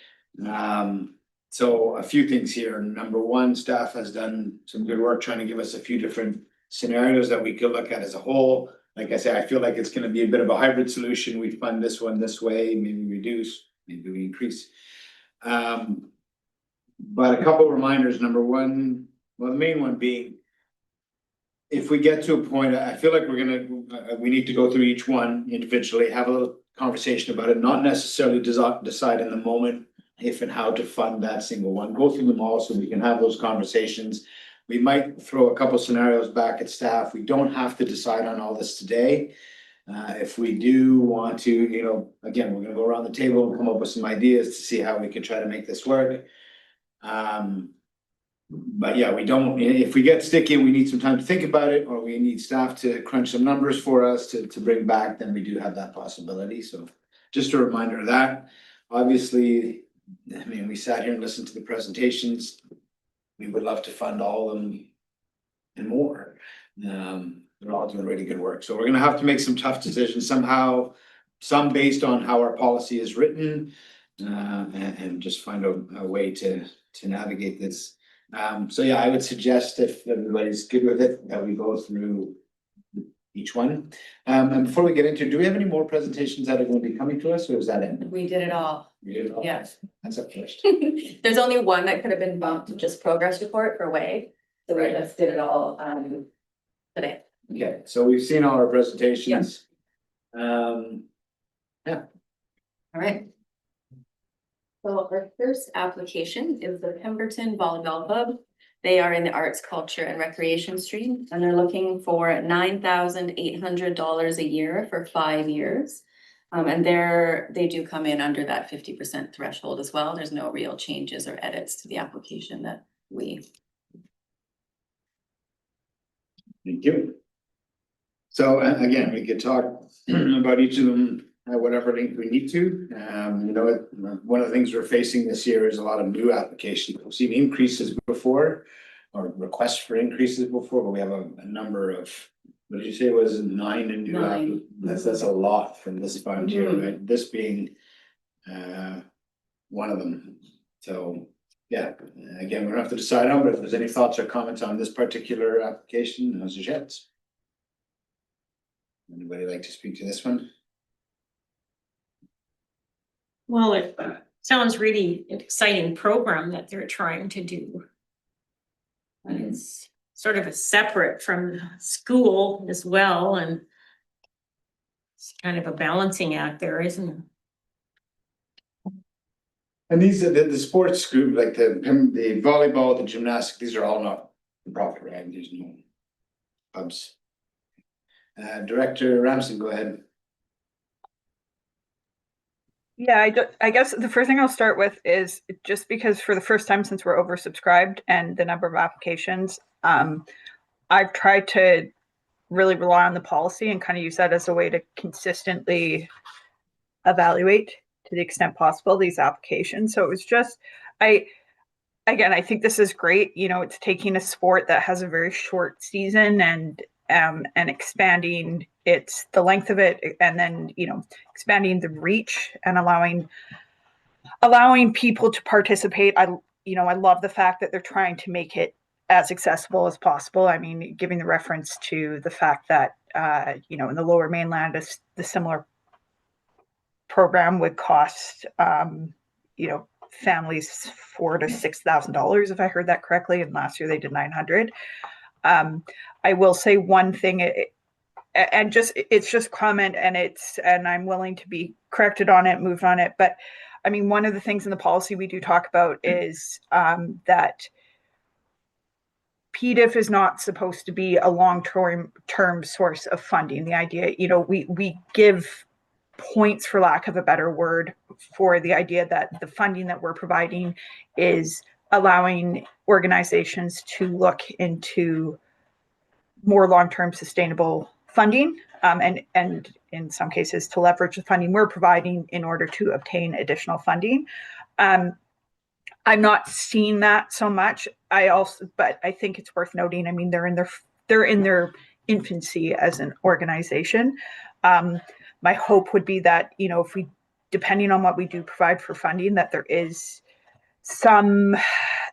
So a few things here. Number one, staff has done some good work trying to give us a few different scenarios that we could look at as a whole. Like I said, I feel like it's gonna be a bit of a hybrid solution. We fund this one this way, maybe reduce, maybe we increase. But a couple of reminders. Number one, well, the main one being, if we get to a point, I feel like we need to go through each one individually, have a little conversation about it, not necessarily decide in the moment if and how to fund that single one. Go through them all so we can have those conversations. We might throw a couple scenarios back at staff. We don't have to decide on all this today. If we do want to, you know, again, we're gonna go around the table and come up with some ideas to see how we can try to make this work. But yeah, if we get sticky and we need some time to think about it, or we need staff to crunch some numbers for us to bring back, then we do have that possibility. So just a reminder of that. Obviously, I mean, we sat here and listened to the presentations. We would love to fund all of them and more. They're all doing really good work. So we're gonna have to make some tough decisions somehow, some based on how our policy is written, and just find a way to navigate this. So yeah, I would suggest if everybody's good with it, that we go through each one. And before we get into, do we have any more presentations that are going to be coming to us, or is that it? We did it all. We did it all? Yes. That's up first. There's only one that could have been bumped to just progress report for WAG. So we just did it all today. Okay, so we've seen all our presentations. Yeah. All right. So our first application is the Pemberton Volleyball Club. They are in the arts, culture and recreation stream, and they're looking for $9,800 a year for 5 years. And they do come in under that 50% threshold as well. There's no real changes or edits to the application that we. Thank you. So again, we could talk about each of them at whatever length we need to. One of the things we're facing this year is a lot of new applications. We've seen increases before, or requests for increases before, but we have a number of, what did you say was 9 in new? 9. That's a lot from this fund here, right? This being one of them. So yeah, again, we don't have to decide on, but if there's any thoughts or comments on this particular application, now's your chance. Anybody like to speak to this one? Well, it sounds really an exciting program that they're trying to do. And it's sort of a separate from school as well, and it's kind of a balancing act there, isn't it? And these are the sports group, like the volleyball, the gymnastics, these are all not profit, right? There's no pubs. Director Ramsden, go ahead. Yeah, I guess the first thing I'll start with is just because for the first time since we're oversubscribed and the number of applications, I've tried to really rely on the policy and kind of use that as a way to consistently evaluate to the extent possible these applications. So it was just, I think this is great. It's taking a sport that has a very short season and expanding the length of it, and then expanding the reach and allowing people to participate. I love the fact that they're trying to make it as accessible as possible. I mean, giving the reference to the fact that in the Lower Mainland, the similar program would cost families $4,000 to $6,000, if I heard that correctly, and last year they did $900. I will say one thing, and it's just comment, and I'm willing to be corrected on it, moved on it. But I mean, one of the things in the policy we do talk about is that PDIF is not supposed to be a long-term source of funding. The idea, we give points, for lack of a better word, for the idea that the funding that we're providing is allowing organizations to look into more long-term sustainable funding, and in some cases to leverage the funding we're providing in order to obtain additional funding. I'm not seeing that so much. But I think it's worth noting. I mean, they're in their infancy as an organization. My hope would be that if we, depending on what we do provide for funding, that there is some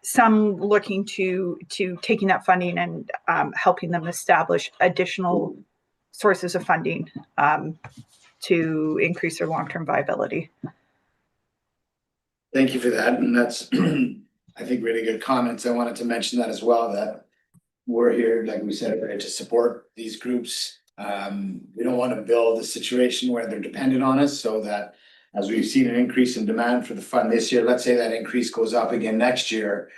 looking to taking that funding and helping them establish additional sources of funding to increase their long-term viability. Thank you for that, and that's I think really good comments. I wanted to mention that as well, that we're here, like we said, to support these groups. We don't want to build a situation where they're dependent on us, so that as we've seen an increase in demand for the fund this year, let's say that increase goes up again next year.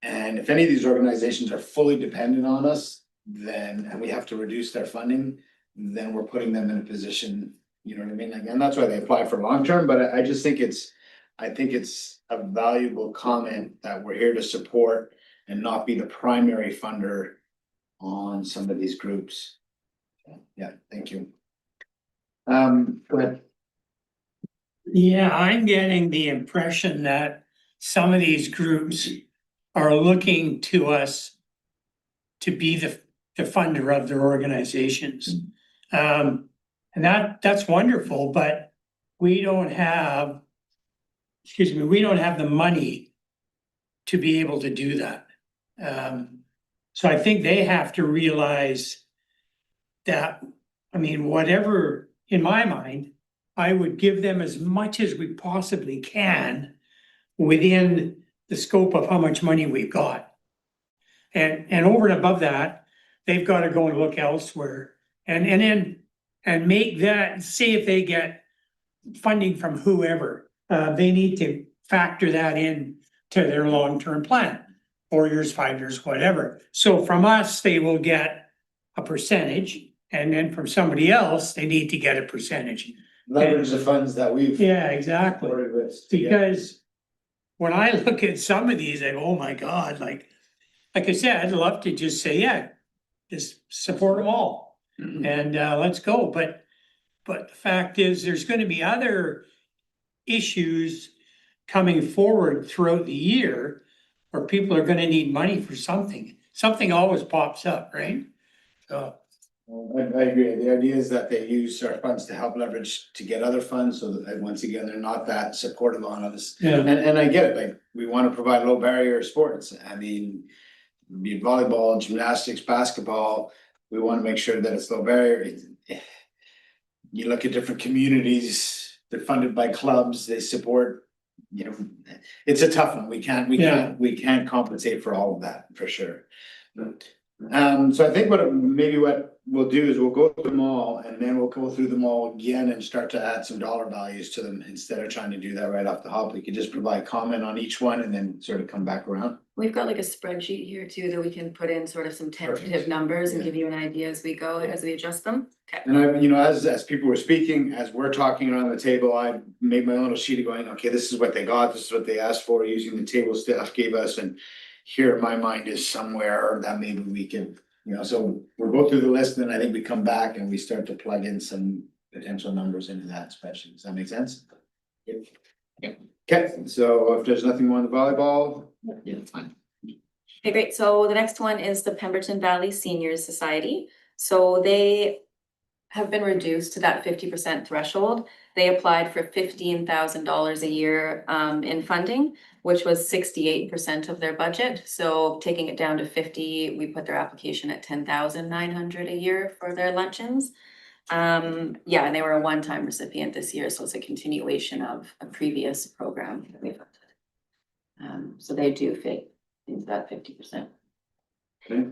And if any of these organizations are fully dependent on us, and we have to reduce their funding, then we're putting them in a position, you know what I mean? Like, and that's why they apply for long-term, but I just think it's a valuable comment that we're here to support and not be the primary funder on some of these groups. Yeah, thank you. Go ahead. Yeah, I'm getting the impression that some of these groups are looking to us to be the funder of their organizations. And that's wonderful, but we don't have excuse me, we don't have the money to be able to do that. So I think they have to realize that, I mean, whatever, in my mind, I would give them as much as we possibly can within the scope of how much money we've got. And over and above that, they've got to go and look elsewhere and make that, see if they get funding from whoever. They need to factor that in to their long-term plan, 4 years, 5 years, whatever. So from us, they will get a percentage, and then from somebody else, they need to get a percentage. Leverage the funds that we've. Yeah, exactly. supported with. Because when I look at some of these, I go, oh my God, like I said, I'd love to just say, yeah, just support them all. And let's go. But the fact is, there's going to be other issues coming forward throughout the year where people are going to need money for something. Something always pops up, right? So. I agree. The idea is that they use our funds to help leverage to get other funds, so that once again, they're not that supportive on us. Yeah. And I get it, like, we want to provide low barrier sports. I mean, be it volleyball, gymnastics, basketball, we want to make sure that it's low barrier. You look at different communities, they're funded by clubs, they support, you know, it's a tough one. We can't compensate for all of that, for sure. So I think what we'll do is we'll go through them all, and then we'll go through them all again and start to add some dollar values to them instead of trying to do that right off the hop. We could just provide comment on each one and then sort of come back around. We've got like a spreadsheet here too that we can put in sort of some tentative numbers and give you an idea as we go, as we adjust them. Okay. And I, you know, as people were speaking, as we're talking around the table, I made my little sheet of going, okay, this is what they got, this is what they asked for, using the table staff gave us, and here my mind is somewhere that maybe we can, you know, so we'll go through the list, and then I think we come back and we start to plug in some potential numbers into that spreadsheet. Does that make sense? Yep. Okay, so if there's nothing more on the volleyball, yeah, fine. Okay, great. So the next one is the Pemberton Valley Seniors Society. So they have been reduced to that 50% threshold. They applied for $15,000 a year in funding, which was 68% of their budget. So taking it down to 50, we put their application at $10,900 a year for their luncheons. Yeah, and they were a one-time recipient this year, so it's a continuation of a previous program that we funded. So they do fit into that 50%. Okay.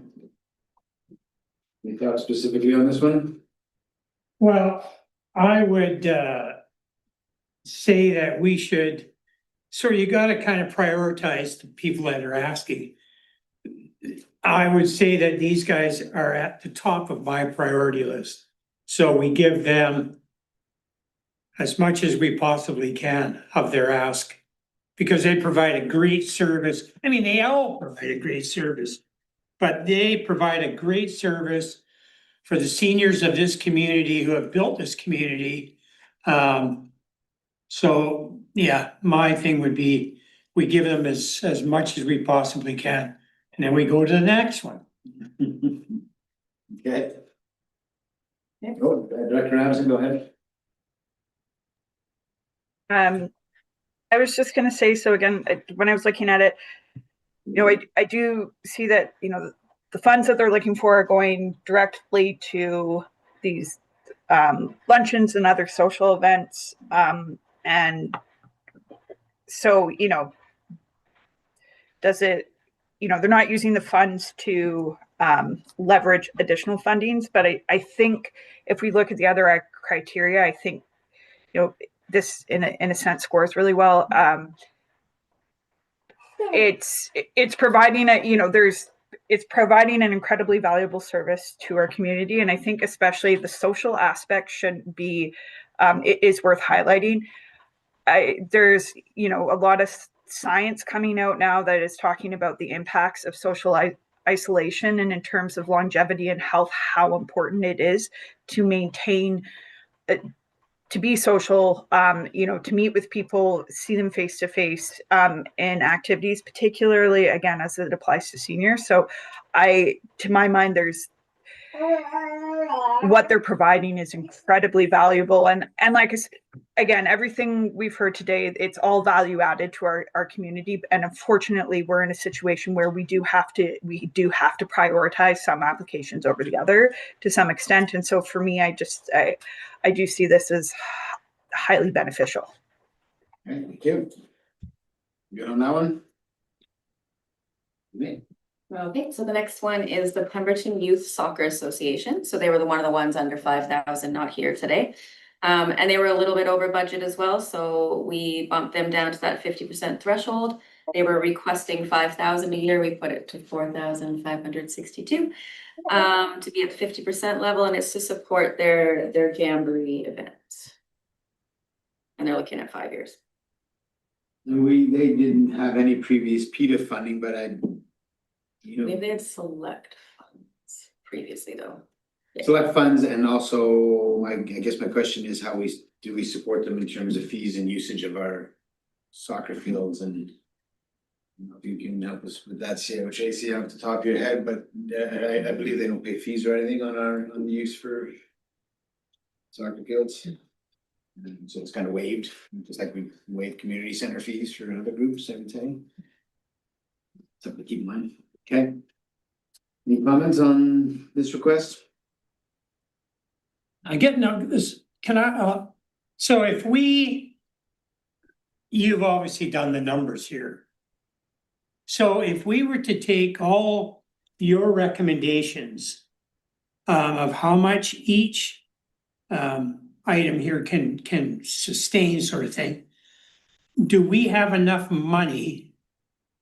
Any thoughts specifically on this one? Well, I would say that we should, so you gotta kind of prioritize the people that are asking. I would say that these guys are at the top of my priority list. So we give them as much as we possibly can of their ask, because they provide a great service. I mean, they all provide a great service, but they provide a great service for the seniors of this community who have built this community. So yeah, my thing would be, we give them as much as we possibly can, and then we go to the next one. Okay. Oh, Director Ramsey, go ahead. I was just going to say, so again, when I was looking at it, you know, I do see that, you know, the funds that they're looking for are going directly to these luncheons and other social events. And so, you know, does it, you know, they're not using the funds to leverage additional fundings, but I think if we look at the other criteria, I think, you know, this in a sense scores really well. It's providing it's providing an incredibly valuable service to our community, and I think especially the social aspect should be it is worth highlighting. There's, you know, a lot of science coming out now that is talking about the impacts of social isolation, and in terms of longevity and health, how important it is to maintain to be social, you know, to meet with people, see them face to face in activities, particularly again as it applies to seniors. So to my mind, there's what they're providing is incredibly valuable. And like I said, again, everything we've heard today, it's all value added to our community. And unfortunately, we're in a situation where we do have to prioritize some applications over the other to some extent. And so for me, I do see this as highly beneficial. Okay, thank you. Good on that one? Me. Okay, so the next one is the Pemberton Youth Soccer Association. So they were one of the ones under 5,000, not here today. And they were a little bit over budget as well, so we bumped them down to that 50% threshold. They were requesting 5,000 a year. We put it to 4,562 to be at 50% level, and it's to support their jamboree events. And they're looking at 5 years. They didn't have any previous PETA funding, but Maybe they had select funds previously though. select funds, and also, I guess my question is how do we support them in terms of fees and usage of our soccer fields, and if you can help us with that, Tracy, off the top of your head, but I believe they don't pay fees or anything on the use for soccer fields. So it's kind of waived, just like we waive community center fees for other groups, I would say. Something to keep in mind. Okay. Any comments on this request? I get no, this, can I, so if you've obviously done the numbers here. So if we were to take all your recommendations of how much each item here can sustain, sort of thing, do we have enough money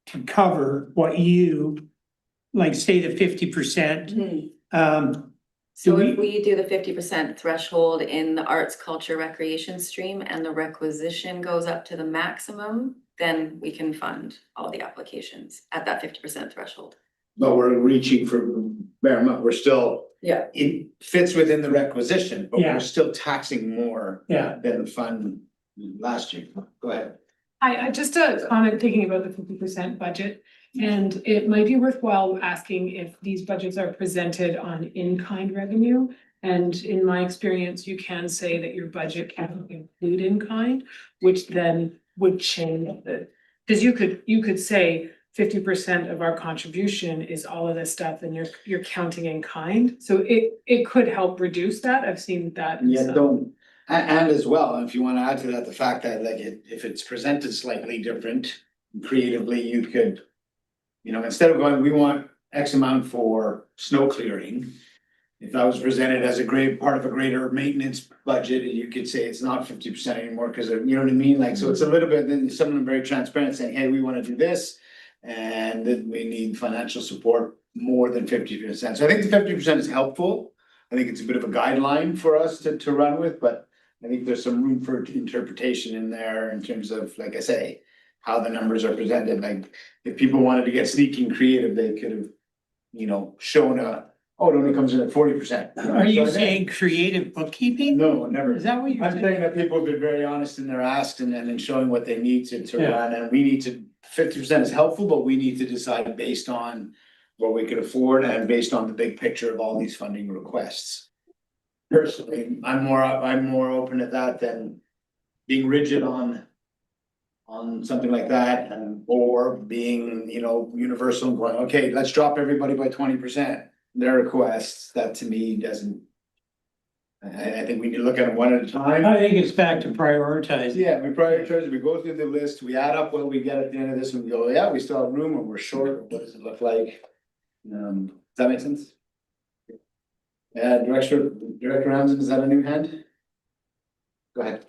to cover what you, like, say the 50%? So if we do the 50% threshold in the arts, culture, recreation stream, and the requisition goes up to the maximum, then we can fund all the applications at that 50% threshold. But we're reaching for bare amount, we're still. Yeah. It fits within the requisition, but Yeah. we're still taxing more. Yeah. Than the fund last year. Go ahead. I just a comment thinking about the 50% budget, and it might be worthwhile asking if these budgets are presented on in-kind revenue. And in my experience, you can say that your budget can include in-kind, which then would change the, because you could say 50% of our contribution is all of this stuff, and you're counting in kind. So it could help reduce that. I've seen that. Yeah, don't, and as well, if you wanna add to that, the fact that like if it's presented slightly different, creatively, you could. Instead of going, we want X amount for snow clearing. If that was presented as a great part of a greater maintenance budget, you could say it's not 50% anymore, because you know what I mean? Like, so it's a little bit, then some of them very transparent, saying, hey, we wanna do this. And then we need financial support more than 50%. So I think the 50% is helpful. I think it's a bit of a guideline for us to run with, but I think there's some room for interpretation in there in terms of, like I say, how the numbers are presented. Like, if people wanted to get sneaky and creative, they could have, shown it only comes in at 40%. Are you saying creative bookkeeping? No, never. Is that what you're I'm saying? saying that people have been very honest in their asks and then showing what they need to Yeah. run, and we need to, 50% is helpful, but we need to decide based on what we could afford and based on the big picture of all these funding requests. Personally, I'm more open to that than being rigid on something like that, or being, universal and going, okay, let's drop everybody by 20%. Their requests, that to me doesn't. I think we need to look at them one at a time. I think it's back to prioritizing. Yeah, we prioritize, we go through the list, we add up what we get at the end of this, and we go, yeah, we still have room, or we're short, what does it look like? Does that make sense? Director Ramsden, is that a new hand? Go ahead.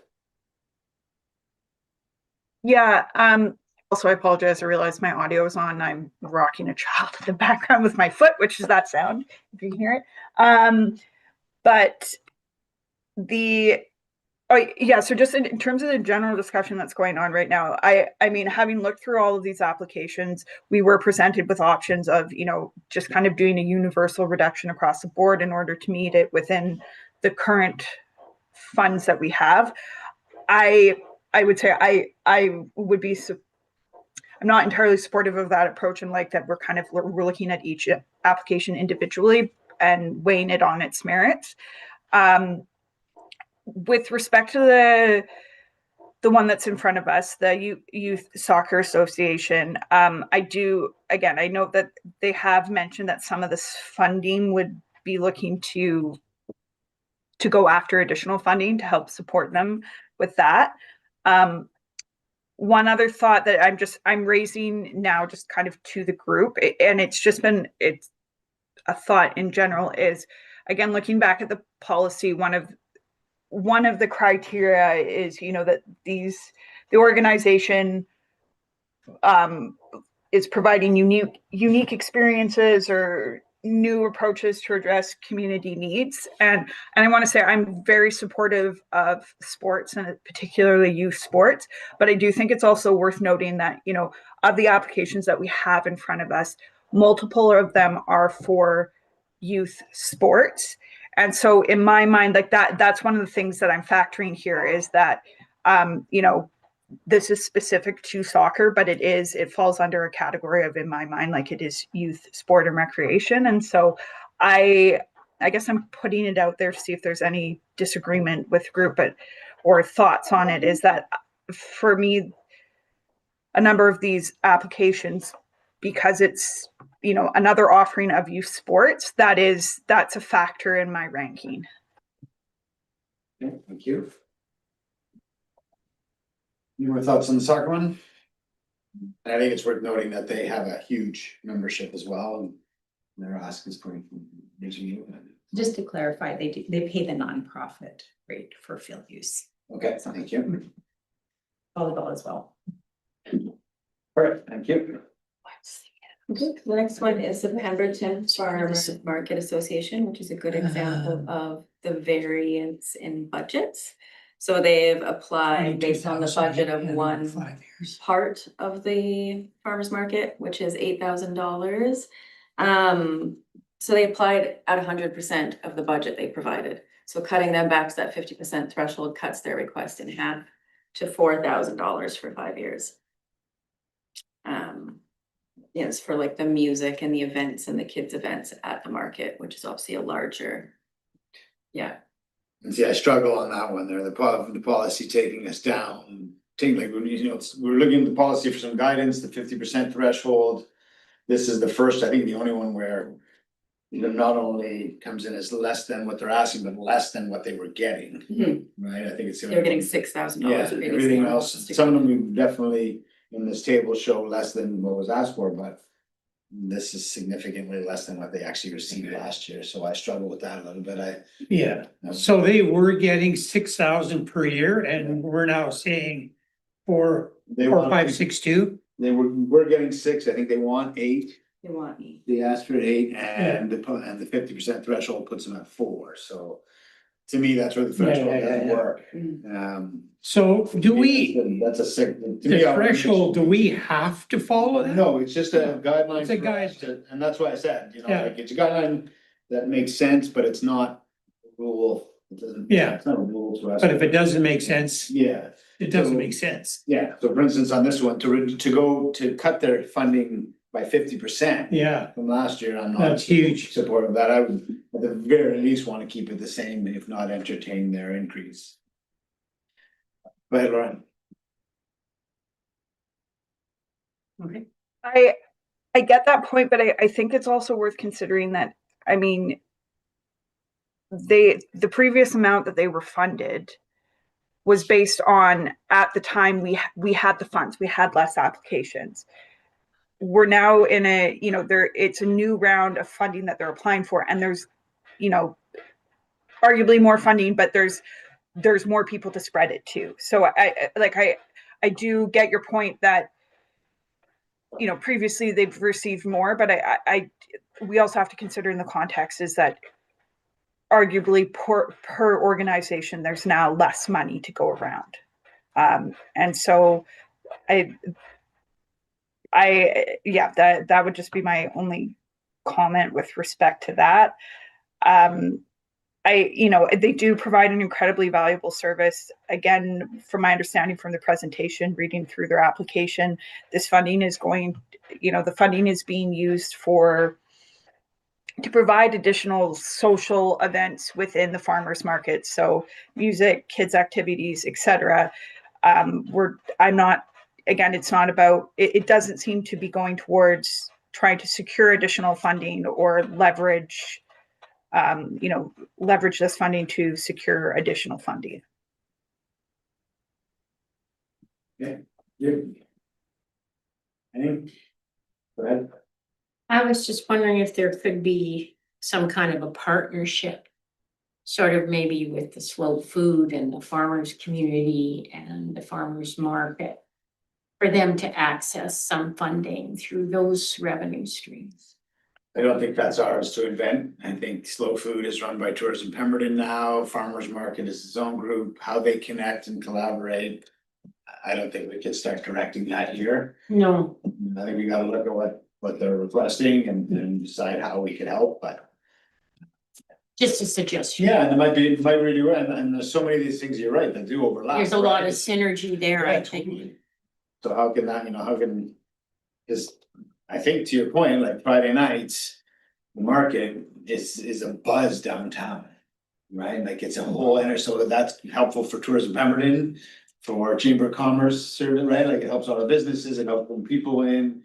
Yeah, also I apologize, I realized my audio is on. I'm rocking a child in the background with my foot, which is that sound, if you can hear it. But so just in terms of the general discussion that's going on right now, I mean, having looked through all of these applications, we were presented with options of, just kind of doing a universal reduction across the board in order to meet it within the current funds that we have. I would say I would be, I'm not entirely supportive of that approach, and like that we're looking at each application individually. and weighing it on its merits. With respect to the one that's in front of us, the Youth Soccer Association, I know that they have mentioned that some of this funding would be looking to go after additional funding to help support them with that. One other thought that I'm raising now, just kind of to the group, and it's a thought in general, is again looking back at the policy. One of the criteria is, that the organization is providing unique experiences or new approaches to address community needs. And I want to say I'm very supportive of sports, and particularly youth sports, but I do think it's also worth noting that, of the applications that we have in front of us, multiple of them are for youth sports. And so in my mind, like that's one of the things that I'm factoring here, is that, this is specific to soccer, but it falls under a category of, in my mind, like it is youth sport and recreation. And so I guess I'm putting it out there to see if there's any disagreement with group, or thoughts on it, is that for me, a number of these applications, because it's, another offering of youth sports, that's a factor in my ranking. Okay, thank you. Any more thoughts on the soccer one? And I think it's worth noting that they have a huge membership as well, and they're asking for Just to clarify, they pay the nonprofit rate for field use. Okay, thank you. Volleyball as well. All right, thank you. Okay, the next one is the Pemberton Farmers Market Association, which is a good example of the variance in budgets. So they've applied based on the budget of one part of the farmers market, which is $8,000. So they applied at 100% of the budget they provided. So cutting them back to that 50% threshold cuts their request in half to $4,000 for 5 years. Yes, for like the music and the events and the kids' events at the market, which is obviously a larger, yeah. And see, I struggle on that one there, the policy taking us down, we're looking at the policy for some guidance, the 50% threshold. This is the first, I think the only one where, not only comes in as less than what they're asking, but less than what they were getting, right? I think it's. They're getting $6,000. Yeah, everything else, some of them we definitely in this table show less than what was asked for, but this is significantly less than what they actually received last year, so I struggle with that a little bit. Yeah, so they were getting 6,000 per year, and we're now saying 4,562. We're getting 6, I think they want 8. They want 8. They asked for 8, and the 50% threshold puts them at 4, so to me, that's where the threshold doesn't work. So do we, that's a sick. the threshold, do we have to follow that? No, it's just a guideline. It's a guide. And that's why I said, like, it's a guideline that makes sense, but it's not a rule. It doesn't. Yeah. It's not a rule to us. But if it doesn't make sense, yeah, it doesn't make sense. Yeah, so for instance, on this one, to cut their funding by 50%. Yeah. From last year, I'm not. That's huge. Support of that. I would at the very least want to keep it the same, if not entertain their increase. Go ahead, Lauren. Okay. I get that point, but I think it's also worth considering that, I mean, the previous amount that they were funded was based on, at the time we had the funds, we had less applications. We're now in a, it's a new round of funding that they're applying for, and there's, arguably more funding, but there's more people to spread it to. So I do get your point that, previously they've received more, but we also have to consider in the context is that arguably per organization, there's now less money to go around. And so that would just be my only comment with respect to that. They do provide an incredibly valuable service. Again, from my understanding from the presentation, reading through their application, this funding is the funding is being used for to provide additional social events within the farmers market. So music, kids activities, etc. I'm not, again, it's not about, it doesn't seem to be going towards trying to secure additional funding or leverage, leverage this funding to secure additional funding. Yeah. Go ahead. I was just wondering if there could be some kind of a partnership, sort of maybe with the slow food and the farmers community and the farmers market, for them to access some funding through those revenue streams. I don't think that's ours to invent. I think Slow Food is run by Tourism Pemberton now. Farmers Market is its own group. How they connect and collaborate, I don't think we can start directing that here. No. I think we gotta look at what they're requesting and decide how we can help, but. Just a suggestion. Yeah, and it might really, and there's so many of these things, you're right, that do overlap. There's a lot right? of synergy there, Yeah, I think. totally. So how can that, is, I think to your point, like Friday nights, the market is a buzz downtown. Right, like it's a whole so that's helpful for Tourism Pemberton, for Chamber of Commerce service, right? Like it helps all the businesses, it helps bring people in.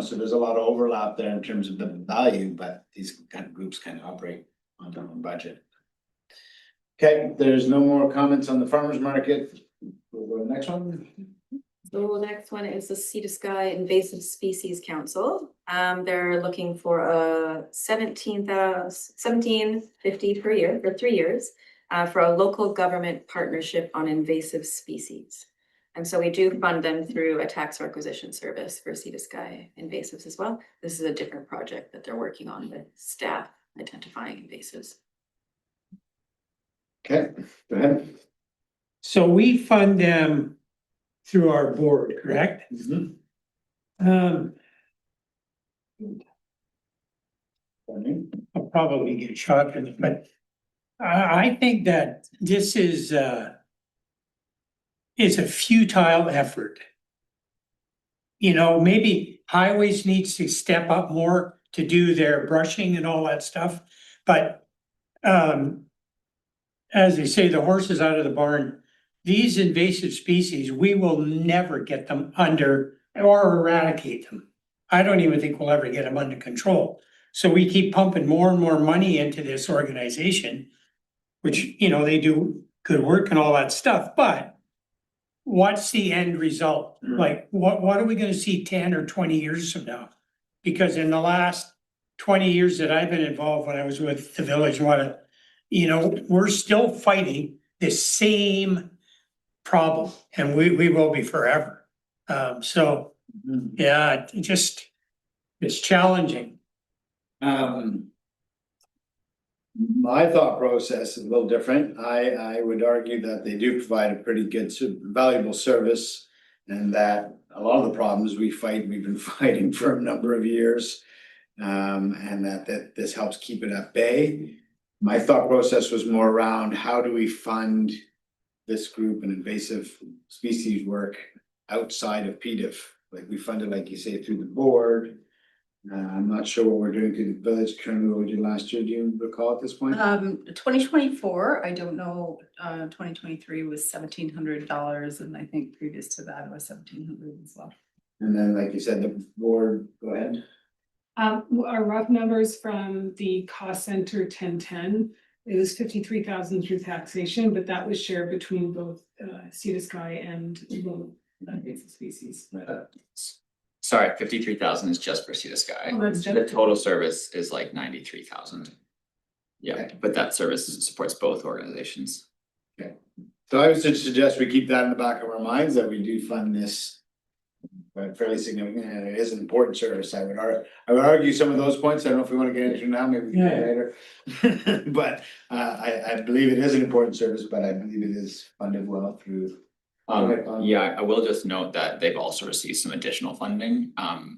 So there's a lot of overlap there in terms of the value, but these kind of groups kind of operate on their own budget. Okay, there's no more comments on the farmers market. We'll go to the next one. So the next one is the Sea to Sky Invasive Species Council. They're looking for a $17,50 per year for 3 years for a local government partnership on invasive species. And so we do fund them through a tax requisition service for Sea to Sky invasives as well. This is a different project that they're working on with staff identifying invasives. Okay, go ahead. So we fund them through our board, correct? I'll probably get shot in it, but I think that this is a futile effort. Maybe highways needs to step up more to do their brushing and all that stuff, but as they say, the horse is out of the barn. These invasive species, we will never get them under or eradicate them. I don't even think we'll ever get them under control. So we keep pumping more and more money into this organization, which, they do good work and all that stuff, but what's the end result? Like, what are we gonna see 10 or 20 years from now? Because in the last 20 years that I've been involved, when I was with the village, we're still fighting the same problem, and we will be forever. Yeah, it's challenging. My thought process is a little different. I would argue that they do provide a pretty good, valuable service, and that a lot of the problems we've been fighting for a number of years. And that this helps keep it at bay. My thought process was more around how do we fund this group and invasive species work outside of PDIF? Like we funded, like you say, through the board. I'm not sure what we're doing through the village, currently what we did last year. Do you recall at this point? 2024, I don't know, 2023 was $1,700, and I think previous to that it was 1,700 as well. And then, like you said, the board, go ahead. Our rough numbers from the cost center 1010, it was 53,000 through taxation, but that was shared between both Sea to Sky and invasive species. Sorry, 53,000 is just for Sea to Sky. Oh, that's just- The total service is like 93,000. Yeah, but that service supports both organizations. Okay, so I would suggest we keep that in the back of our minds, that we do fund this fairly significant, and it is an important service. I would argue some of those points. I don't know if we want to get into now, maybe we can get later. But I believe it is an important service, but I believe it is funded well through. Yeah, I will just note that they've also received some additional funding.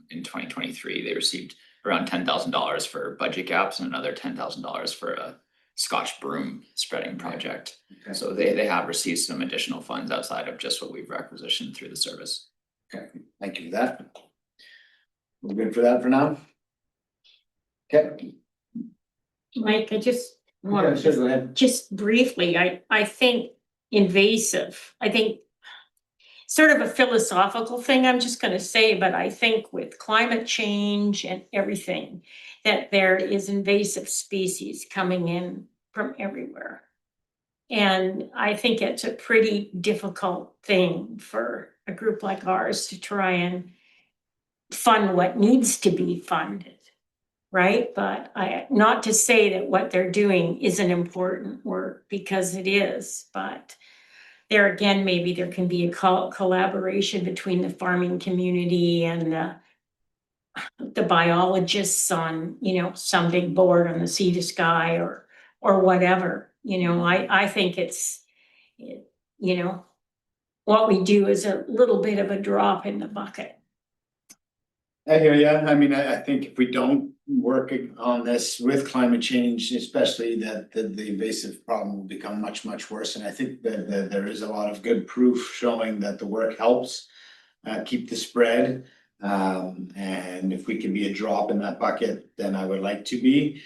In 2023, they received around $10,000 for budget gaps and another $10,000 for a Scotch broom spreading project. Okay. So they have received some additional funds outside of just what we've requisitioned through the service. Okay, thank you for that. We're good for that for now? Okay, Mike, I just Yeah, want sure, go to, ahead. just briefly, I think invasive, I think sort of a philosophical thing, I'm just gonna say, but I think with climate change and everything, that there is invasive species coming in from everywhere. And I think it's a pretty difficult thing for a group like ours to try and fund what needs to be funded, right? But not to say that what they're doing isn't important work, because it is, but there again, maybe there can be a collaboration between the farming community and the biologists on, some big board on the sea to sky or whatever, I think it's, what we do is a little bit of a drop in the bucket. I hear you. I mean, I think if we don't work on this with climate change, especially that the invasive problem will become much, much worse. And I think that there is a lot of good proof showing that the work helps keep the spread. And if we can be a drop in that bucket, then I would like to be.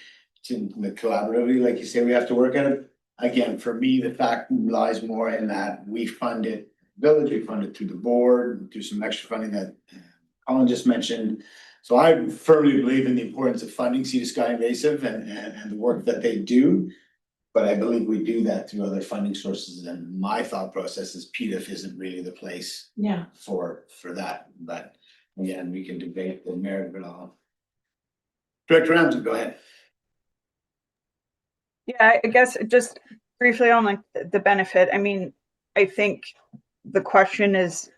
To the collaboratively, like you say, we have to work at it. Again, for me, the fact lies more in that we fund it, village, we fund it through the board, do some extra funding that Colin just mentioned. So I firmly believe in the importance of funding Sea to Sky Invasive and the work that they do. But I believe we do that through other funding sources, and my thought process is PVUS isn't really the place for that. But again, we can debate the merit of it all. Director Ramsey, go ahead. Yeah, I guess just briefly on like the benefit. I mean, I think the question is,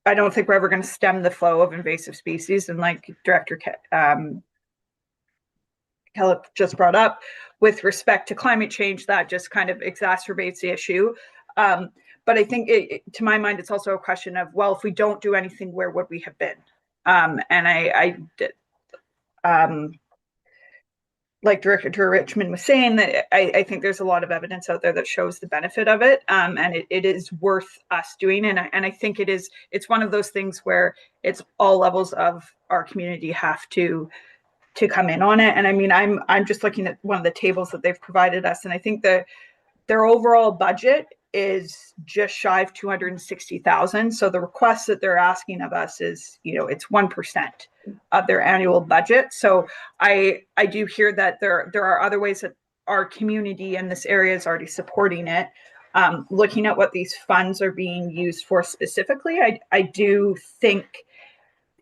I don't think we're ever going to stem the flow of invasive species. And like Director Kellett just brought up, with respect to climate change, that just kind of exacerbates the issue. But I think to my mind, it's also a question of, well, if we don't do anything, where would we have been? Like Director Richmond was saying, that I think there's a lot of evidence out there that shows the benefit of it, and it is worth us doing. And I think it's one of those things where it's all levels of our community have to come in on it. And I mean, I'm just looking at one of the tables that they've provided us, and I think that their overall budget is just shy of 260,000. So the request that they're asking of us is, it's 1% of their annual budget. So I do hear that there are other ways that our community in this area is already supporting it. Looking at what these funds are being used for specifically, I do think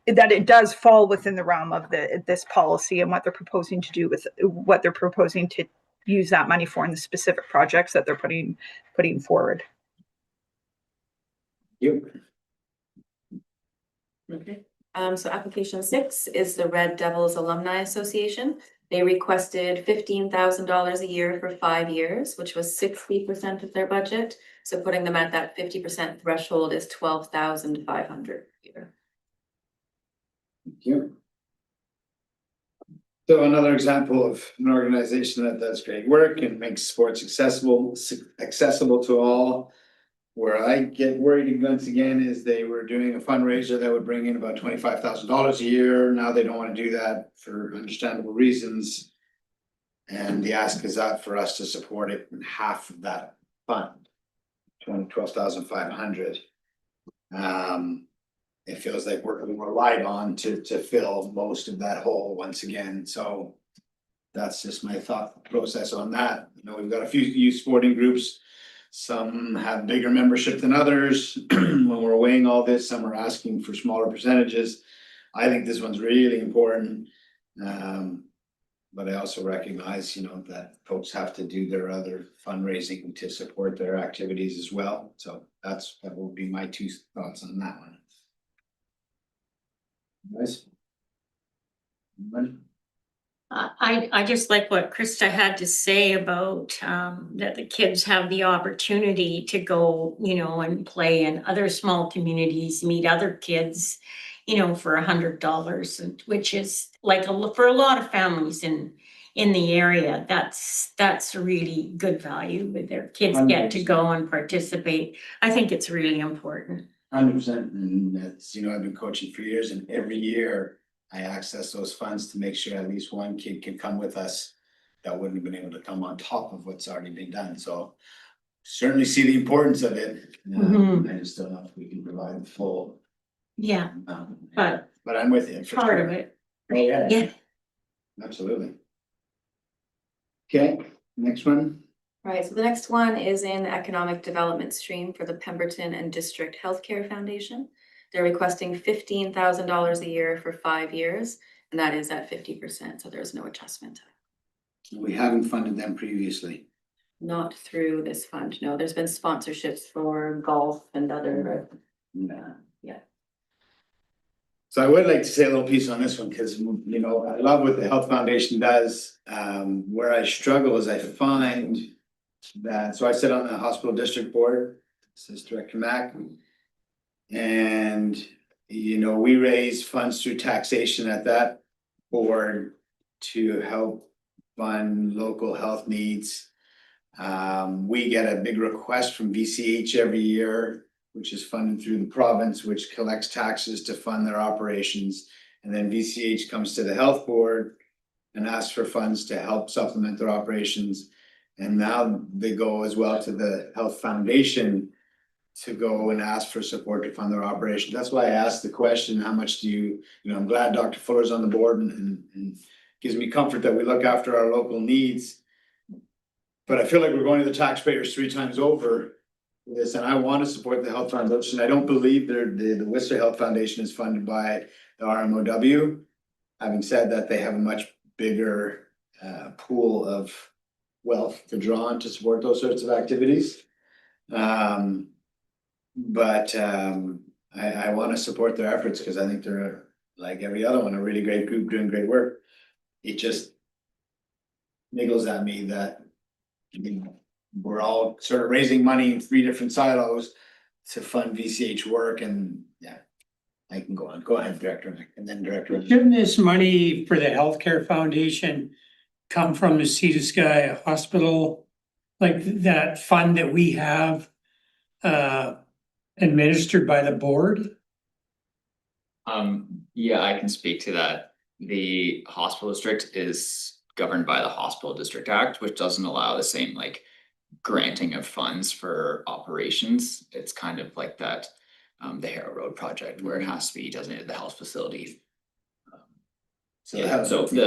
that it does fall within the realm of this policy and what they're proposing to do with what they're proposing to use that money for in the specific projects that they're putting forward. You. Okay. So application 6 is the Red Devils Alumni Association. They requested $15,000 a year for 5 years, which was 60% of their budget. So putting them at that 50% threshold is $12,500 a year. Thank you. So another example of an organization that does great work and makes sports accessible to all. Where I get worried once again is they were doing a fundraiser that would bring in about $25,000 a year. Now they don't want to do that for understandable reasons. And the ask is out for us to support it in half of that fund, $12,500. It feels like we're relied on to fill most of that hole once again. So that's just my thought process on that. We've got a few youth sporting groups. Some have bigger membership than others. When we're weighing all this, some are asking for smaller percentages. I think this one's really important. But I also recognize, that folks have to do their other fundraising to support their activities as well. So that will be my 2 thoughts on that one. Guys? I just like what Krista had to say about that the kids have the opportunity to go, and play in other small communities, meet other kids, for $100, which is like for a lot of families in the area, that's really good value. With their kids get to go and participate. I think it's really important. 100%, and that's, I've been coaching for years, and every year I access those funds to make sure at least one kid can come with us that wouldn't have been able to come on top of what's already been done, so certainly see the importance of it. I just don't know if we can provide the full. Yeah, but I'm with you. for part sure. of it. Oh, yeah. Yeah. Absolutely. Okay, next one. Right, so the next one is in the economic development stream for the Pemberton and District Healthcare Foundation. They're requesting $15,000 a year for 5 years, and that is at 50%, so there's no adjustment. We haven't funded them previously. Not through this fund, no, there's been sponsorships for golf and other, yeah. So I would like to say a little piece on this one, because, you know, I love what the Health Foundation does. Where I struggle is I find that, so I sit on the hospital district board, this is Director Mack. And, you know, we raise funds through taxation at that board to help fund local health needs. We get a big request from VCH every year, which is funded through the province, which collects taxes to fund their operations. And then VCH comes to the health board and asks for funds to help supplement their operations. And now they go as well to the Health Foundation to go and ask for support to fund their operations. That's why I asked the question, how much do you know, I'm glad Dr. Fuller's on the board and gives me comfort that we look after our local needs. But I feel like we're going to the taxpayers 3 times over this, and I want to support the Health Foundation. I don't believe the Whistler Health Foundation is funded by the RMOW. Having said that, they have a much bigger pool of wealth to draw on to support those sorts of activities. I want to support their efforts because I think they're, like every other one, a really great group doing great work. It just niggles at me that, you know, we're all sort of raising money in 3 different silos to fund VCH work, and yeah, I can go on. Go ahead, Director, and then Director. Shouldn't this money for the Healthcare Foundation come from the Sea to Sky Hospital? Like that fund that we have administered by the board? Yeah, I can speak to that. The hospital district is governed by the Hospital District Act, which doesn't allow the same like granting of funds for operations. It's kind of like that, the Harrow Road project where it has to be designated the health facility. So the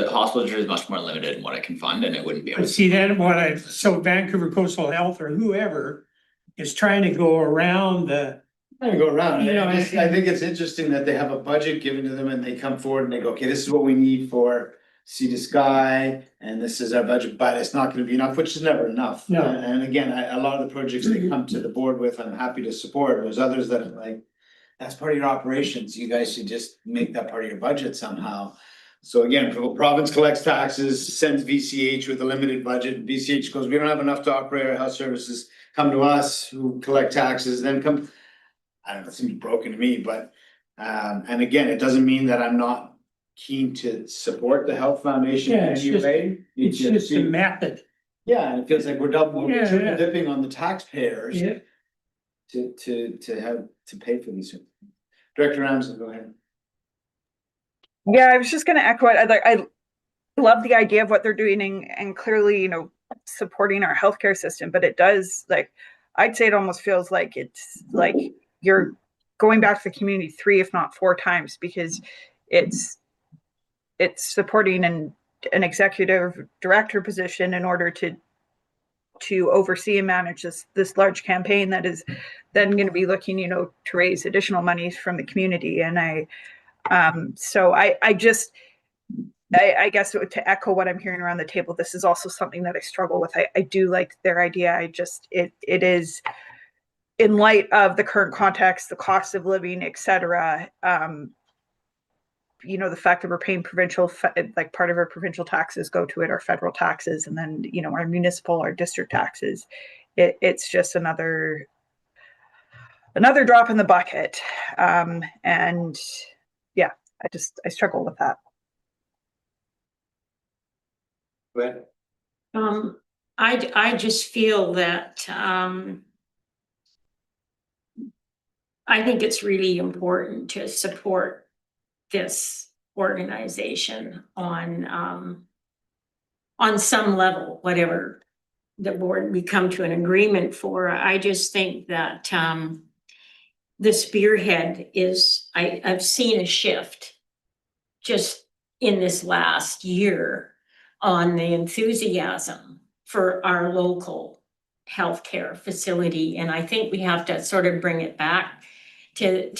hospital district is much more limited in what it can fund, and it wouldn't be able But to. see, then so Vancouver Coastal Health or whoever is trying to go around the. I go around, You know, I think it's interesting that they have a budget given to them and they come forward and they go, okay, this is what we need for Sea to Sky, and this is our budget, but it's not gonna be enough, which is never enough. No. And again, a lot of the projects they come to the board with, I'm happy to support. There's others that are like, that's part of your operations, you guys should just make that part of your budget somehow. So again, province collects taxes, sends VCH with a limited budget, VCH goes, we don't have enough to operate our health services, come to us, who collect taxes, then come. I don't know, it seems broken to me, but, and again, it doesn't mean that I'm not keen to support the Health Foundation Yeah, in it's any just- way. It's just a method. Yeah, and it feels like we're Yeah, triple yeah. dipping on the taxpayers. Yeah. To pay for these. Director Ramsden, go ahead. Yeah, I was just gonna echo it. I love the idea of what they're doing and clearly, you know, supporting our healthcare system, but it does, like, I'd say it almost feels like it's like you're going back to the community 3, if not 4 times, because it's supporting an executive director position in order to oversee and manage this large campaign that is then going to be looking, you know, to raise additional monies from the community. And I guess to echo what I'm hearing around the table, this is also something that I struggle with. I do like their idea. It is, in light of the current context, the cost of living, et cetera, you know, the fact that we're paying provincial, like part of our provincial taxes go to it, our federal taxes, and then, you know, our municipal, our district taxes. It's just another drop in the bucket. And yeah, I struggle with that. Go ahead. I just feel that, I think it's really important to support this organization on some level, whatever the board we come to an agreement for. I just think that the spearhead is, I've seen a shift just in this last year on the enthusiasm for our local healthcare facility. And I think we have to sort of bring it back to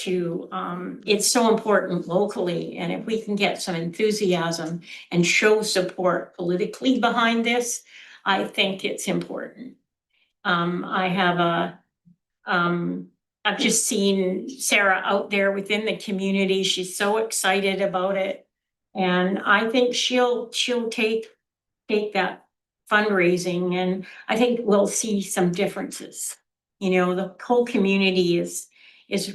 it's so important locally. And if we can get some enthusiasm and show support politically behind this, I think it's important. I've just seen Sarah out there within the community. She's so excited about it. And I think she'll take that fundraising, and I think we'll see some differences. You know, the whole community is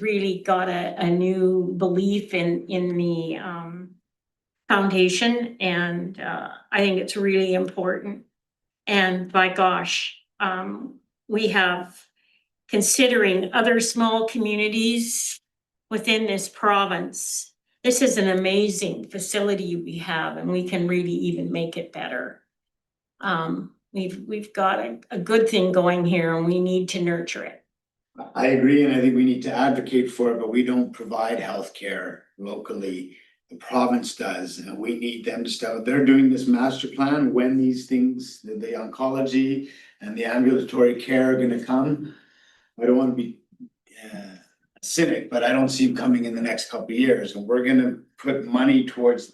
really got a new belief in the foundation, and I think it's really important. And by gosh, we have, considering other small communities within this province, this is an amazing facility we have, and we can really even make it better. We've got a good thing going here, and we need to nurture it. I agree, and I think we need to advocate for it, but we don't provide healthcare locally. The province does, and we need them to start. They're doing this master plan when these things, the oncology and the ambulatory care are gonna come. I don't want to be cynic, but I don't see them coming in the next couple of years, and we're gonna put money towards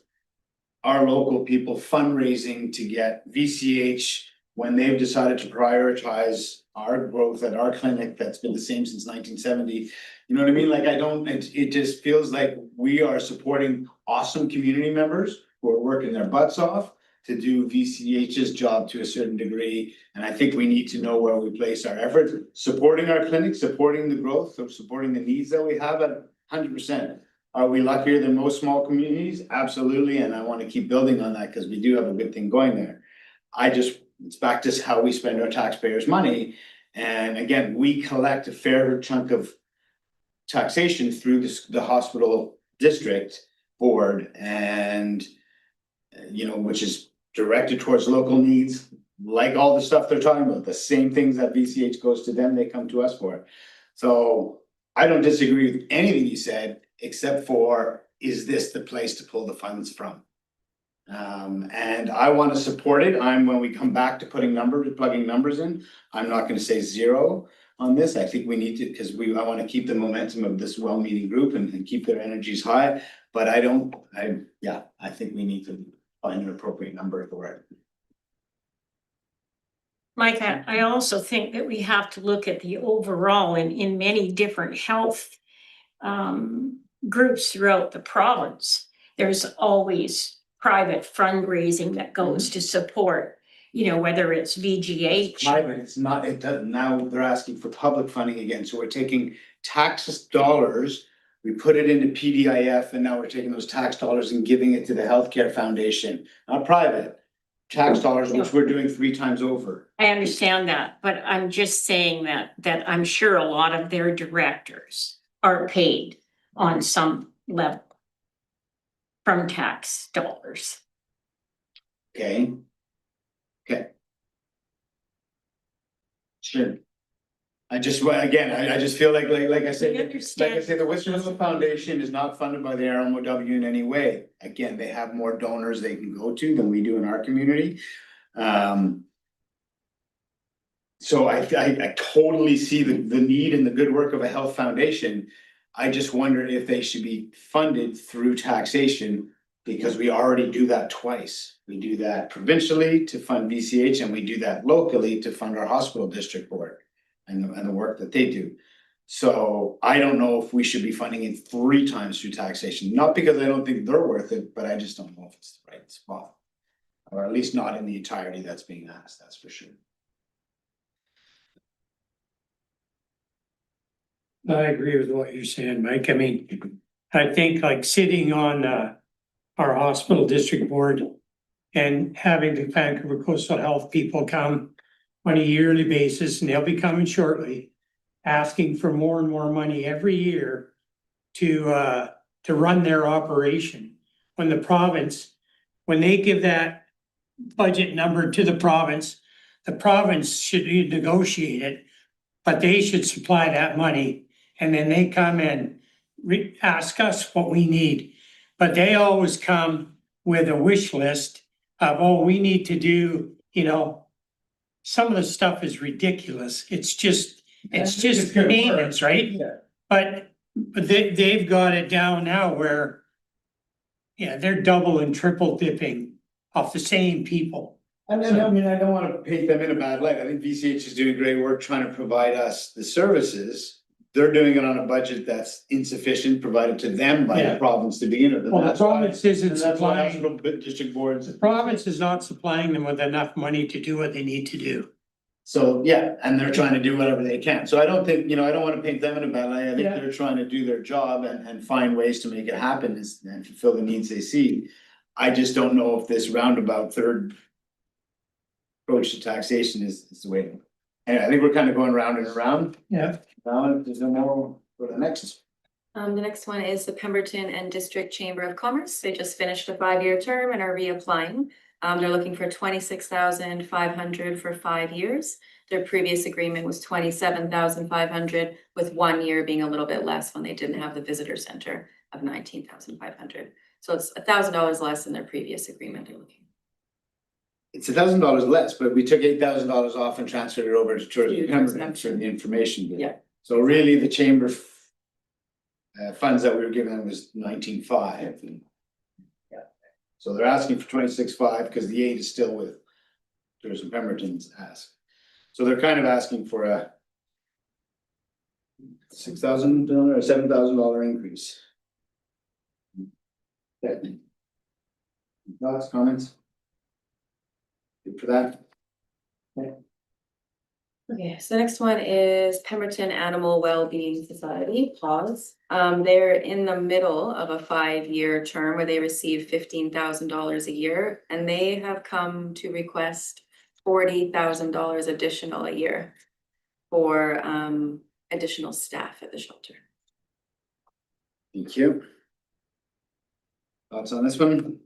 our local people fundraising to get VCH when they've decided to prioritize our growth at our clinic that's been the same since 1970. You know what I mean? Like, it just feels like we are supporting awesome community members who are working their butts off to do VCH's job to a certain degree. And I think we need to know where we place our efforts, supporting our clinic, supporting the growth, of supporting the needs that we have at 100%. Are we luckier than most small communities? Absolutely, and I want to keep building on that because we do have a good thing going there. It's back to how we spend our taxpayers' money. And again, we collect a fair chunk of taxation through the hospital district board, and which is directed towards local needs, like all the stuff they're talking about, the same things that VCH goes to them, they come to us for. So I don't disagree with anything you said, except for, is this the place to pull the funds from? And I want to support it. When we come back to plugging numbers in, I'm not going to say zero on this. I think we need to, because I want to keep the momentum of this well-meaning group and keep their energies high. But I think we need to find an appropriate number for it. Mike, I also think that we have to look at the overall in many different health groups throughout the province. There's always private fundraising that goes to support, whether it's VGH. Private, it's not, it doesn't, now they're asking for public funding again, so we're taking tax dollars, we put it into PDIF, and now we're taking those tax dollars and giving it to the healthcare foundation, not private. Tax dollars, which we're doing 3 times over. I understand that, but I'm just saying that I'm sure a lot of their directors are paid on some level from tax dollars. Okay. Sure. I just feel like I said, the Western Foundation is not funded by the RMOW in any way. Again, they have more donors they can go to than we do in our community. So I totally see the need and the good work of a health foundation. I just wonder if they should be funded through taxation, because we already do that twice. We do that provincially to fund VCH, and we do that locally to fund our hospital district board and the work that they do. So I don't know if we should be funding it 3 times through taxation, not because I don't think they're worth it, but I just don't know if it's the right spot. Or at least not in the entirety that's being asked, that's for sure. I agree with what you're saying, Mike. I mean, I think like sitting on our hospital district board and having the Vancouver Coastal Health people come on a yearly basis, and they'll be coming shortly, asking for more and more money every year to run their operation. when the province, when they give that budget number to the province should negotiate it, but they should supply that money. And then they come and ask us what we need. But they always come with a wish list of, oh, we need to do, you know, some of the stuff is ridiculous. It's just maintenance, right? Yeah. But they've got it down now where, yeah, they're double and triple dipping off the same people. And then, I mean, I don't wanna paint them in a bad light. I think VCH is doing great work trying to provide us the services. They're doing it on a budget that's insufficient, provided to them by the Yeah. province to begin with. And Well, the that's why- province isn't and that's why supplying- hospital district boards. The province is not supplying them with enough money to do what they need to do. So, yeah, and they're trying to do whatever they can. So I don't think, I don't wanna paint them in a bad light. I think Yeah. they're trying to do their job and find ways to make it happen and fulfill the needs they see. I just don't know if this roundabout third approach to taxation is the way. And I think we're kind of going round and around. Yeah. Now, if there's no more for the next. The next one is the Pemberton and District Chamber of Commerce. They just finished a 5-year term and are reapplying. They're looking for 26,500 for 5 years. Their previous agreement was 27,500, with 1 year being a little bit less when they didn't have the visitor center of 19,500. So it's $1,000 less than their previous agreement they're looking. It's $1,000 less, but we took $8,000 off and transferred it over to tourism Pemberton for the information. Bit. Yeah. So really, the chamber funds that we were given them was 19,500. Yeah. So they're asking for 26,500 because the 8 is still with tourism Pemberton's ask. So they're kind of asking for a $6,000 or $7,000 increase. Yeah. Thoughts, comments? Good for that. Okay, so the next one is Pemberton Animal Wellbeing Society, PAWS. They're in the middle of a 5-year term where they receive $15,000 a year, and they have come to request $40,000 additional a year for additional staff at the shelter. Thank you. Thoughts on this one?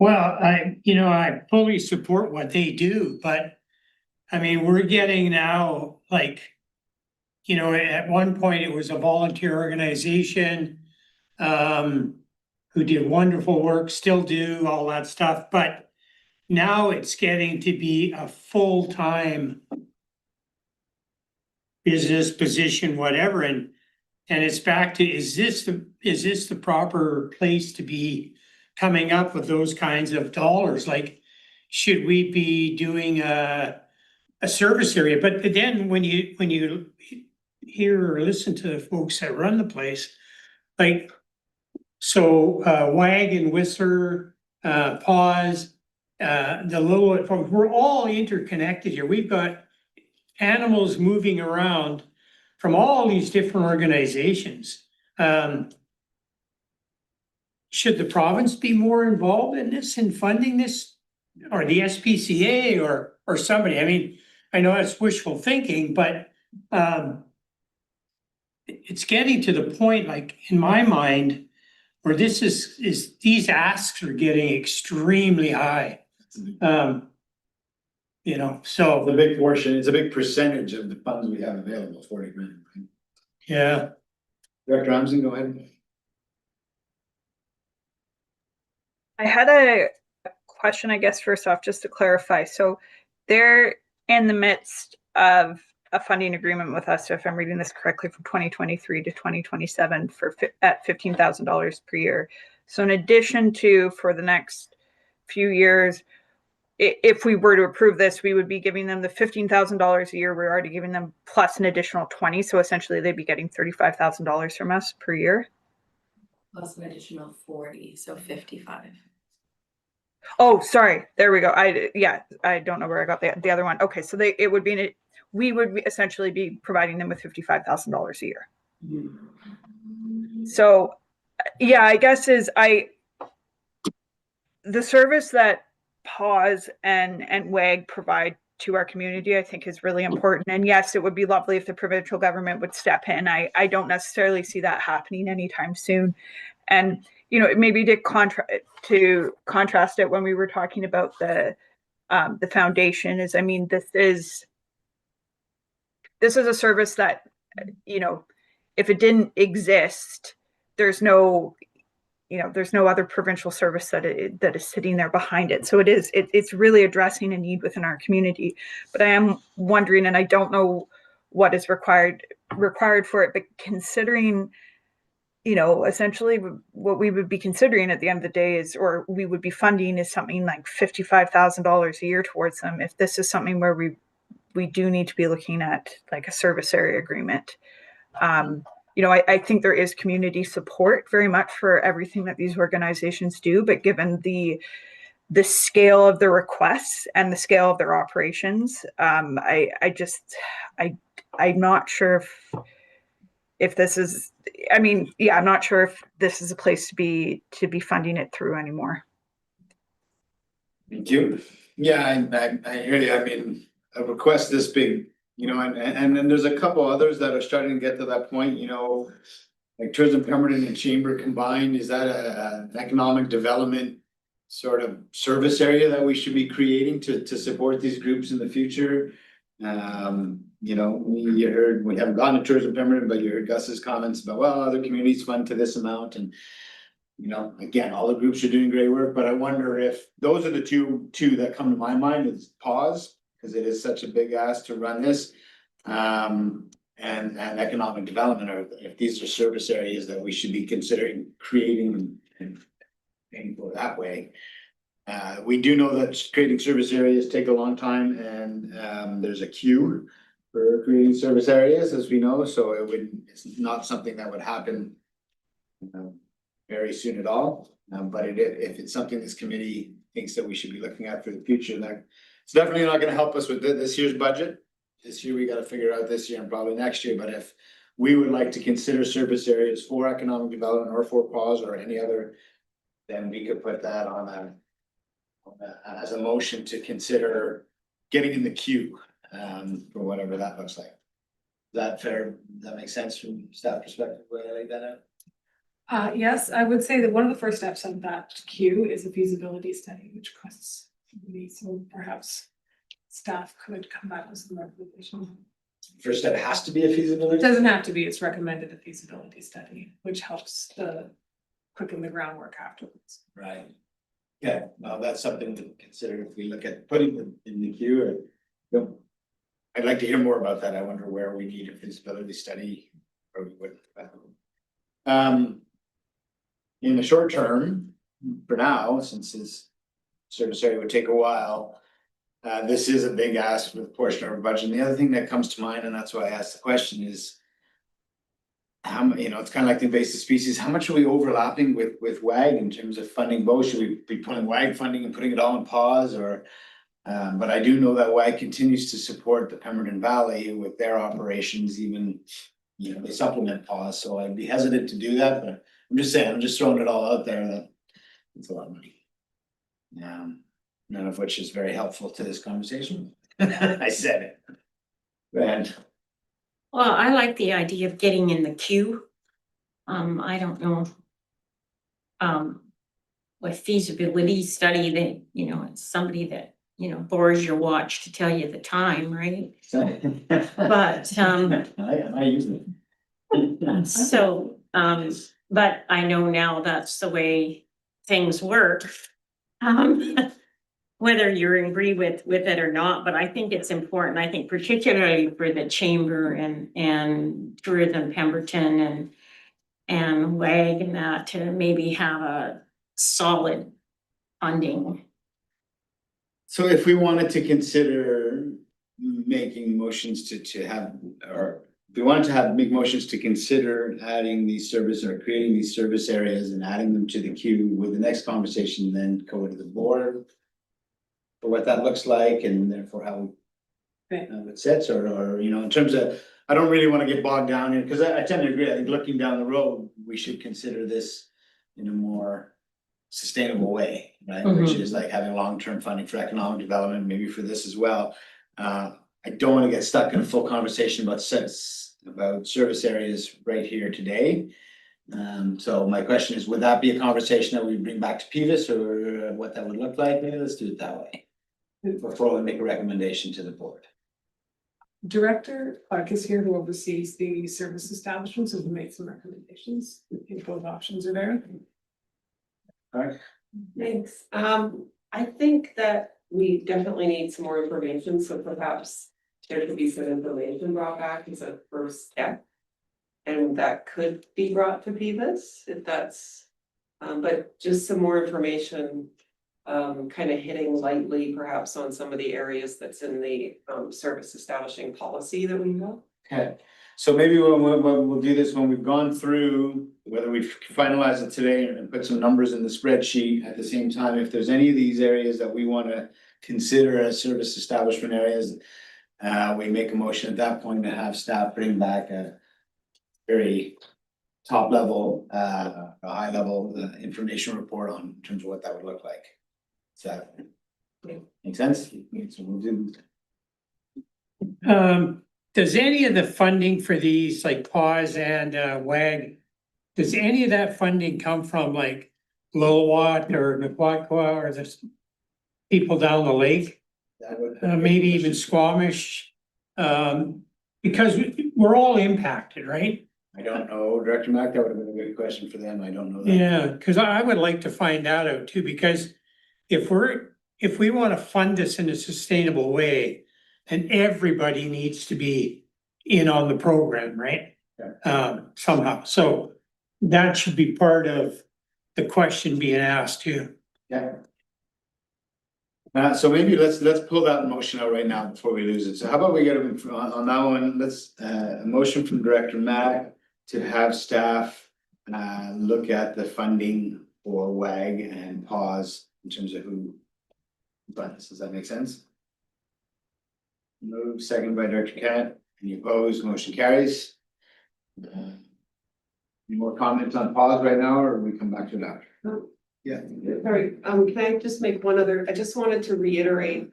Well, I fully support what they do, but I mean, we're getting now like, at one point it was a volunteer organization who did wonderful work, still do all that stuff, but now it's getting to be a full-time business position, whatever, and it's back to, is this the proper place to be coming up with those kinds of dollars? Like, should we be doing a service area? But then when you hear or listen to the folks that run the place, like, so WAG and Whistler, PAWS, the Lillooet folks, we're all interconnected here. We've got animals moving around from all these different organizations. Should the province be more involved in this, in funding this, or the SPCA or somebody? I mean, I know that's wishful thinking, but it's getting to the point, like in my mind, where this is these asks are getting extremely high. So The big portion, it's a big percentage of the funds we have available, 40 grand. Right? Yeah. Director Ramsden, go ahead. I had a question, I guess, first off, just to clarify. So they're in the midst of a funding agreement with us, if I'm reading this correctly, from 2023 to 2027 at $15,000 per year. So in addition to, for the next few years, if we were to approve this, we would be giving them the $15,000 a year. We're already giving them plus an additional 20. So essentially they'd be getting $35,000 from us per year. Plus an additional 40, so 55. Oh, sorry. There we go. I don't know where I got the other one. Okay, so we would essentially be providing them with $55,000 a year. So, yeah, I guess the service that PAWS and WAG provide to our community, I think is really important. And yes, it would be lovely if the provincial government would step in. I don't necessarily see that happening anytime soon. And, you know, maybe to contrast it when we were talking about the foundation is, I mean, this is a service that, you know, if it didn't exist, there's no other provincial service that is sitting there behind it. So it's really addressing a need within our community. But I am wondering, and I don't know what is required for it, but considering, you know, essentially what we would be considering at the end of the day is, or we would be funding, is something like $55,000 a year towards them. If this is something where we do need to be looking at like a service area agreement. You know, I think there is community support very much for everything that these organizations do, but given the scale of the requests and the scale of their operations, I'm not sure if this is, I mean, yeah, I'm not sure if this is a place to be funding it through anymore. Thank you. Yeah, I hear you. I mean, a request this big, you know, and then there's a couple others that are starting to get to that point, you know, like Tourism Pemberton and Chamber combined. Is that an economic development sort of service area that we should be creating to support these groups in the future? You know, we haven't gone to Tourism Pemberton, but you heard Gus's comments about, well, other communities fund to this amount, and you know, again, all the groups are doing great work, but I wonder if those are the two that come to my mind is PVUS, because it is such a big ask to run this. And economic development, or if these are service areas that we should be considering creating and paying for that way. We do know that creating service areas take a long time, and there's a queue for creating service areas, as we know, so it's not something that would happen very soon at all. But if it's something this committee thinks that we should be looking at for the future, that it's definitely not gonna help us with this year's budget. This year, we gotta figure out this year and probably next year, but if we would like to consider service areas for economic development or for PVUS or any other, then we could put that on as a motion to consider getting in the queue, for whatever that looks like. Is that fair? Does that make sense from staff perspective, the way I laid that out? Yes, I would say that one of the first steps of that queue is a feasibility study, which costs money, so perhaps staff could come back with some recommendation. First step has to be a feasibility? It doesn't have to be, it's recommended a feasibility study, which helps quicken the groundwork afterwards. Right. Yeah, well, that's something to consider if we look at putting them in the queue. I'd like to hear more about that. I wonder where we need a feasibility study or we would. In the short term, for now, since this service area would take a while, this is a big ask for the portion of our budget. And the other thing that comes to mind, and that's why I asked the question, is how, you know, it's kind of like the invasive species. How much are we overlapping with WAG in terms of funding both? Should we be putting WAG funding and putting it all on pause, or? But I do know that WAG continues to support the Pemberton Valley with their operations, even, you know, they supplement pause. So I'd be hesitant to do that, but I'm just saying, I'm just throwing it all out there that it's a lot of money. None of which is very helpful to this conversation. I said it. And Well, I like the idea of getting in the queue. I don't know. With feasibility study, that, you know, it's somebody that, you know, borrows your watch to tell you the time, right? But I use it. so, but I know now that's the way things work. Whether you agree with it or not, but I think it's important. I think particularly for the Chamber and Tourism Pemberton and WAG and that, to maybe have a solid funding. So if we wanted to consider making motions to have, or if we wanted to make motions to consider adding these service or creating these service areas and adding them to the queue, with the next conversation then go to the board for what that looks like, and therefore how it sits, or, you know, in terms of, I don't really want to get bogged down in, because I tend to agree. I think looking down the road, we should consider this in a more sustainable way, right? Which is like having long-term funding for economic development, maybe for this as well. I don't want to get stuck in a full conversation about service areas right here today. So my question is, would that be a conversation that we bring back to PVUS or what that would look like? Maybe let's do it that way. Before we make a recommendation to the board. Director Clark is here, who oversees the service establishments, and who makes some recommendations. If both options are there. Alright. Thanks. I think that we definitely need some more information, so perhaps there could be some information brought back as a first step. And that could be brought to PVUS if that's, but just some more information. Kind of hitting lightly perhaps on some of the areas that's in the service establishing policy that we know. Okay, so maybe we'll do this when we've gone through, whether we finalize it today and put some numbers in the spreadsheet at the same time, if there's any of these areas that we want to consider as service establishment areas, we make a motion at that point to have staff bring back a very top level, a high level information report on in terms of what that would look like. Does that make sense? So we'll do. Does any of the funding for these, like PAWS and WAG, does any of that funding come from like Lillooet or Nequaqua or the people down the lake? Maybe even Squamish? Because we're all impacted, right? I don't know, Director Mack, that would have been a good question for them. I don't know that. Yeah, because I would like to find that out too, because if we want to fund this in a sustainable way, then everybody needs to be in on the program, right? Somehow, so that should be part of the question being asked too. Yeah. So maybe let's pull that motion out right now before we lose it. So how about we get on that one, let's a motion from Director Mack to have staff look at the funding for WAG and PAWS in terms of who funds. Does that make sense? Move second by Director Cat. Any opposed? Motion carries. Any more comments on PAWS right now, or we come back to that? Yeah. Sorry, can I just make one other, I just wanted to reiterate.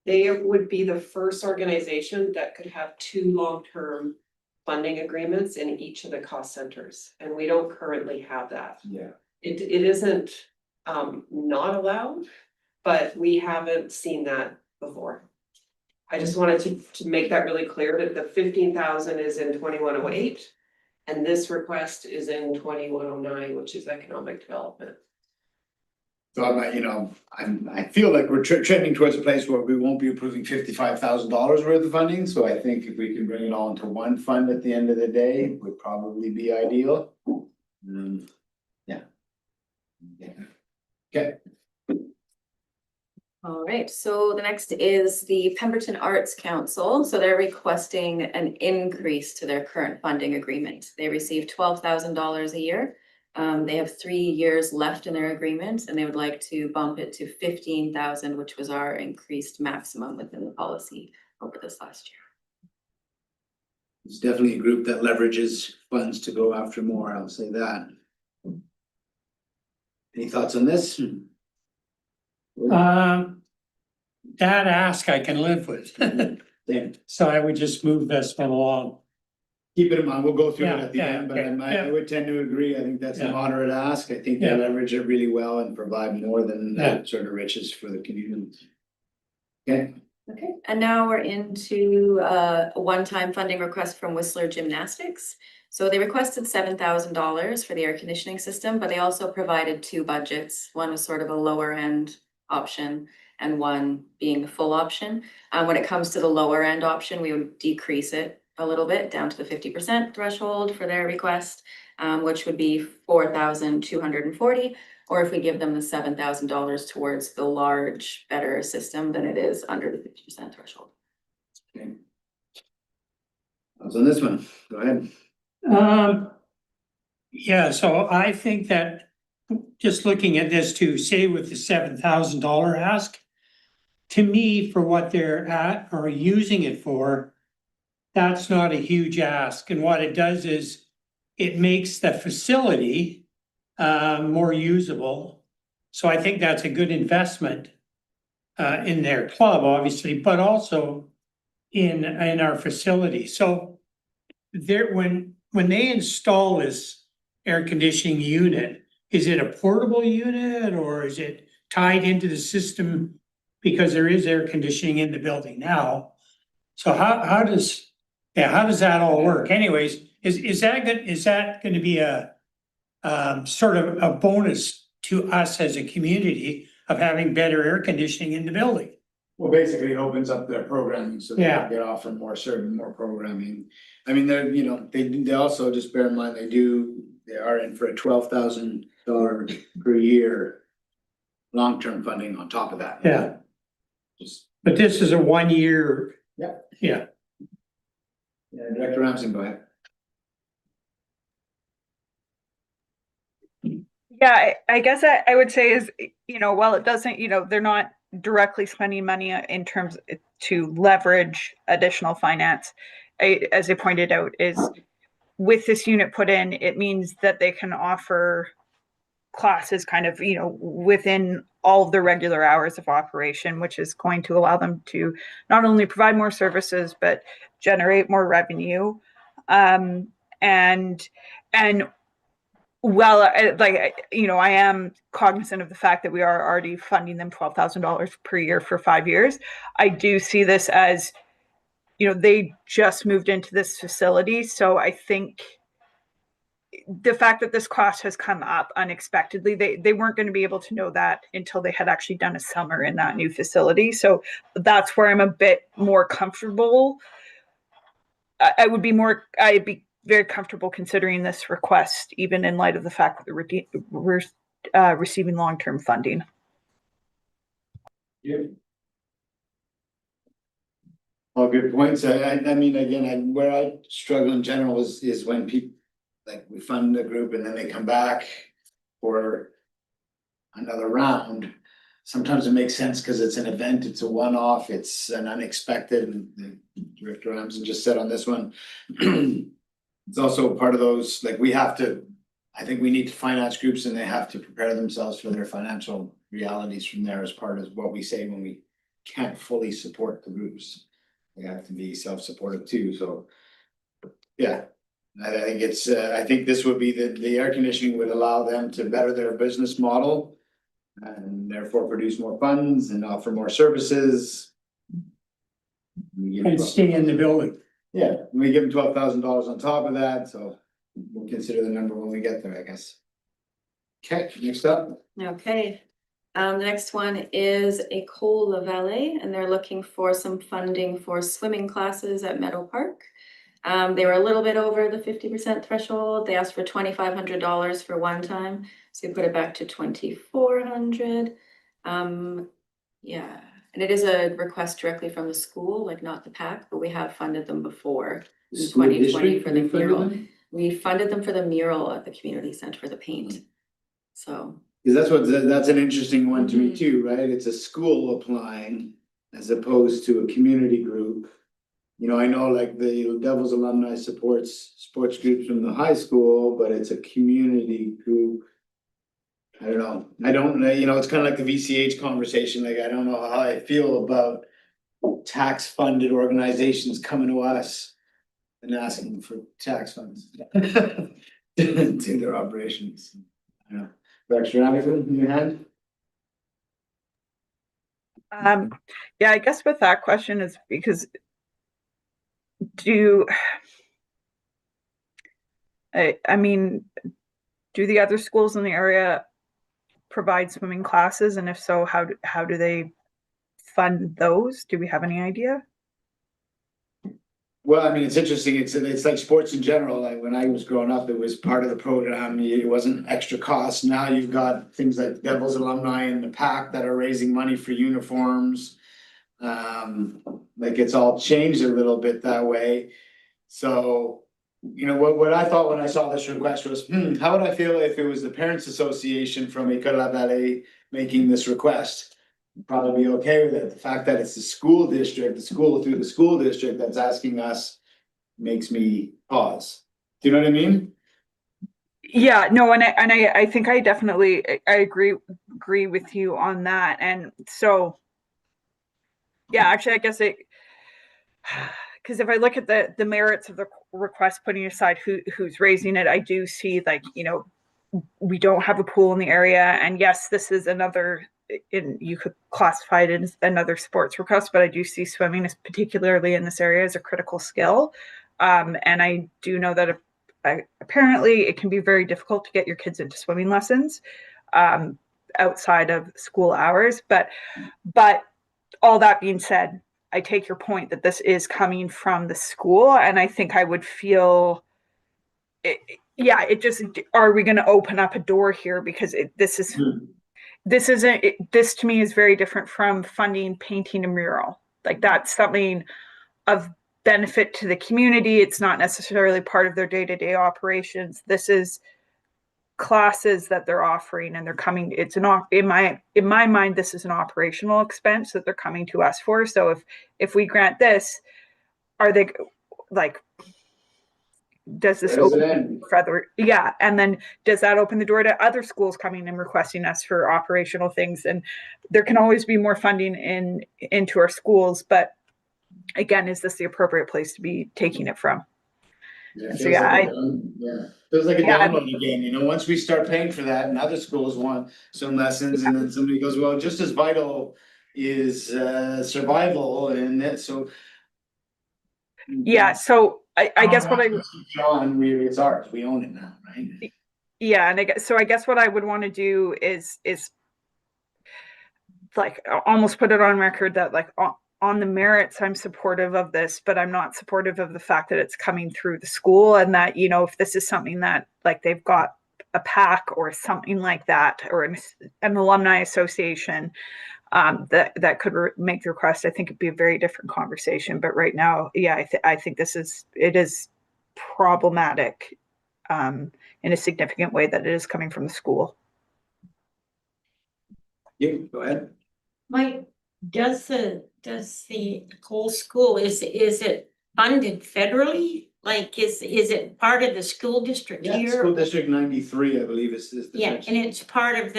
They would be the first organization that could have 2 long-term funding agreements in each of the cost centers, and we don't currently have that. Yeah. It isn't not allowed, but we haven't seen that before. I just wanted to make that really clear that the 15,000 is in 2108, and this request is in 2109, which is economic development. So I feel like we're trending towards a place where we won't be approving $55,000 worth of funding. So I think if we can bring it all into one fund at the end of the day, would probably be ideal. Yeah. Okay. All right, so the next is the Pemberton Arts Council. So they're requesting an increase to their current funding agreement. They receive $12,000 a year. They have 3 years left in their agreement, and they would like to bump it to 15,000, which was our increased maximum within the policy over this last year. It's definitely a group that leverages funds to go after more. I'll say that. Any thoughts on this? That ask I can live with. So I would just move this one along. Keep it in mind, we'll go through it Yeah, at the yeah, end, but okay, I would tend to agree. I think that's a Yeah. moderate ask. I think they Yeah. leverage it really well and provide more than Yeah. that sort of riches for the community. Okay, Okay, and now we're into a one-time funding request from Whistler Gymnastics. So they requested $7,000 for the air conditioning system, but they also provided 2 budgets. One was sort of a lower end option and one being the full option. When it comes to the lower end option, we would decrease it a little bit down to the 50% threshold for their request, which would be $4,240. Or if we give them the $7,000 towards the large, better system, then it is under the 50% threshold. okay. Thoughts on this one? Go ahead. Yeah, so I think that just looking at this to say with the $7,000 ask, to me, for what they're at or using it for, that's not a huge ask. And what it does is it makes the facility more usable. So I think that's a good investment. in their club, obviously, but also in our facility. So there, when they install this air conditioning unit, is it a portable unit or is it tied into the system? Because there is air conditioning in the building now. So how does that all work? Anyways, is that gonna be a sort of a bonus to us as a community of having better air conditioning in the building? Well, basically it opens up their programming, so they Yeah. can get offer more programming. I mean, they're, you know, they also, just bear in mind, they are in for a $12,000 per year long-term funding on top of that. Yeah. Just, But this is a 1 year. Yeah. Yeah. yeah, Director Ramsden, go ahead. Yeah, I guess I would say is, while it doesn't, they're not directly spending money in terms to leverage additional finance. As I pointed out, is with this unit put in, it means that they can offer classes kind of, within all of their regular hours of operation, which is going to allow them to not only provide more services, but generate more revenue. And well, I am cognizant of the fact that we are already funding them $12,000 per year for 5 years. I do see this as, they just moved into this facility. So I think the fact that this cost has come up unexpectedly, they weren't going to be able to know that until they had actually done a summer in that new facility. So that's where I'm a bit more comfortable. I'd be very comfortable considering this request, even in light of the fact that we're receiving long-term funding. Yeah. All good points. I mean, again, where I struggle in general is when people, like, we fund a group and then they come back for another round. Sometimes it makes sense because it's an event, it's a one-off, it's an unexpected, and Director Ramsden just said on this one. It's also part of those, like, I think we need to finance groups and they have to prepare themselves for their financial realities from there as part of what we say when we can't fully support the groups. They have to be self-supportive too, so, yeah. I think I think this would be the air conditioning would allow them to better their business model and therefore produce more funds and offer more services. And stay in the building. Yeah, we give them $12,000 on top of that, so we'll consider the number when we get there, I guess. Okay, next up. Okay, the next one is École Valley, and they're looking for some funding for swimming classes at Meadow Park. They were a little bit over the 50% threshold. They asked for $2,500 for one time, so we put it back to $2,400. Yeah, and it is a request directly from the school, like not the PAC, but we have funded them before in 2020 for the mural. We funded them for the mural at the community center for the paint. So. Because that's an interesting one to me too, right? It's a school applying as opposed to a community group. I know like the Devils alumni supports sports groups from the high school, but it's a community group. I don't know, it's kind of like the VCH conversation. Like, I don't know how I feel about tax funded organizations coming to us and asking for tax funds to their operations. I don't know. Director Ramsden, in your hand? Yeah, I guess with that question is because I mean, do the other schools in the area provide swimming classes? And if so, how do they fund those? Do we have any idea? Well, I mean, it's interesting. It's like sports in general. Like when I was growing up, it was part of the program. It wasn't extra cost. Now you've got things like Devils alumni and the PAC that are raising money for uniforms. Like it's all changed a little bit that way. So, what I thought when I saw this request was, how would I feel if it was the Parents Association from École Valley making this request? I'd probably be okay with it. The fact that it's the school district, through the school district that's asking us makes me pause. Do you know what I mean? Yeah, no, and I think I definitely agree with you on that. And so Yeah, actually, I guess because if I look at the merits of the request, putting aside who's raising it, I do see like, you know, we don't have a pool in the area, and yes, this is another, you could classify it as another sports request, but I do see swimming, particularly in this area, as a critical skill. And I do know that apparently it can be very difficult to get your kids into swimming lessons outside of school hours. But all that being said, I take your point that this is coming from the school, and I think I would feel, it just, are we going to open up a door here? Because this to me is very different from funding painting a mural. Like, that's something of benefit to the community. It's not necessarily part of their day-to-day operations. This is classes that they're offering, and they're coming, it's an in my mind, this is an operational expense that they're coming to us for. So if we grant this, are they like, does this open further? Yeah. And then does that open the door to other schools coming and requesting us for operational things? And there can always be more funding into our schools, but again, is this the appropriate place to be taking it from? Feels like a downloading game, you know, once we start paying for that and other schools want some lessons, and then somebody goes, well, just as vital is survival, and that, so. Yeah, so I guess what John, really, it's ours, we own it now, right? Yeah, and I guess what I would want to do is like almost put it on record that like on the merits, I'm supportive of this, but I'm not supportive of the fact that it's coming through the school, and that, you know, if this is something that like they've got a PAC or something like that, or an alumni association that could make the request, I think it'd be a very different conversation. But right now, yeah, I think it is problematic in a significant way that it is coming from the school. Yeah, go ahead. Mike, does the whole school, is it funded federally? Like, is it part of the school district Yeah, here? school district 93, I believe is the. Yeah, and it's part of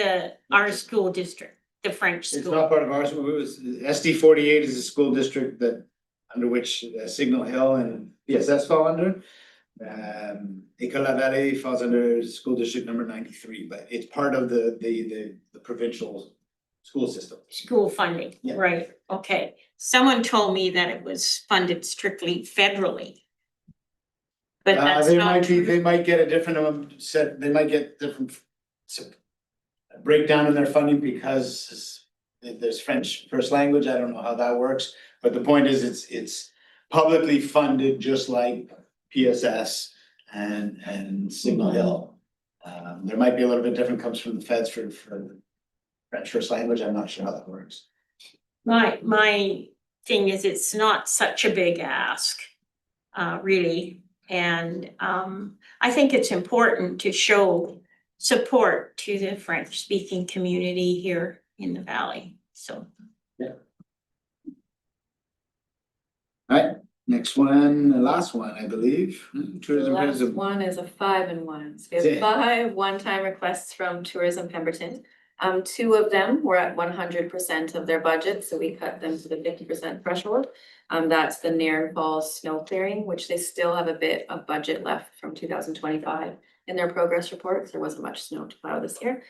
our school district, the French It's school. not part of ours, it was, SD 48 is a school district that, under which Signal Hill and PSS fall under. École La Vallée falls under school district number 93, but it's part of the provincial school system. School funding, Yeah. right, okay. Someone told me that it was funded strictly federally. But that's not true. They might get a different they might get different breakdown in their funding because there's French first language. I don't know how that works, but the point is it's publicly funded, just like PSS and Signal Hill. There might be a little bit different, comes from the feds for French first language. I'm not sure how that works. My thing is, it's not such a big ask, really. And I think it's important to show support to the French speaking community here in the Valley, so. Yeah. All right, next one, the last one, I believe. Tourism. Last one is a 5 and 1. So we have 5 one-time requests from Tourism Pemberton. 2 of them were at 100% of their budget, so we cut them to the 50% threshold. That's the Nairn Falls snow clearing, which they still have a bit of budget left from 2025 in their progress report, because there wasn't much snow to plow this year.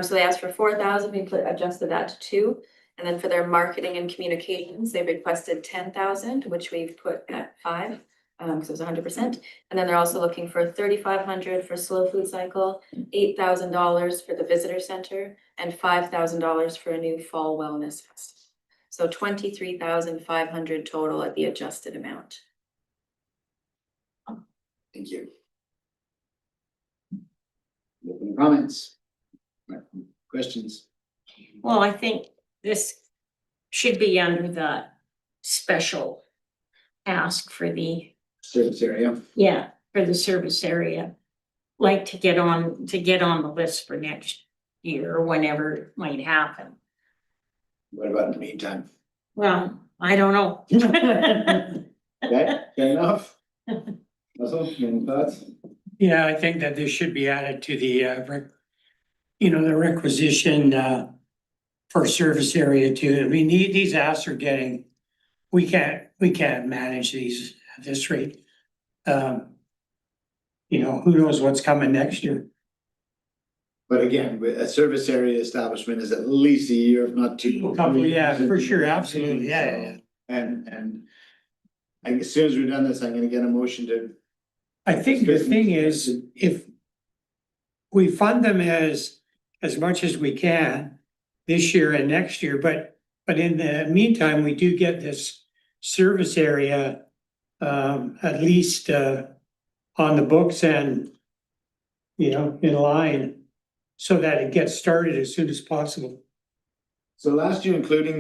So they asked for 4,000, we adjusted that to 2. And then for their marketing and communications, they requested 10,000, which we've put at 5. So it's 100%. And then they're also looking for 3,500 for Slow Food Cycle, $8,000 for the visitor center, and $5,000 for a new fall wellness festival. So 23,500 total at the adjusted amount. Thank you. Any comments? Questions? Well, I think this should be under the special ask for the service area. Yeah, for the service area. Like to get on the list for next year or whenever it might happen. What about in the meantime? Well, I don't know. Okay, fair enough. Russell, any thoughts? Yeah, I think that this should be added to the the requisition for service area too. I mean, these asks are getting we can't manage these at this rate. You know, who knows what's coming next year? But again, a service area establishment is at least a year, if not two. Yeah, for sure, absolutely, yeah. And as soon as we're done this, I'm gonna get a motion to. I think the thing is, if we fund them as much as we can this year and next year, but in the meantime, we do get this service area at least on the books and, you know, in line, so that it gets started as soon as possible. So last year, including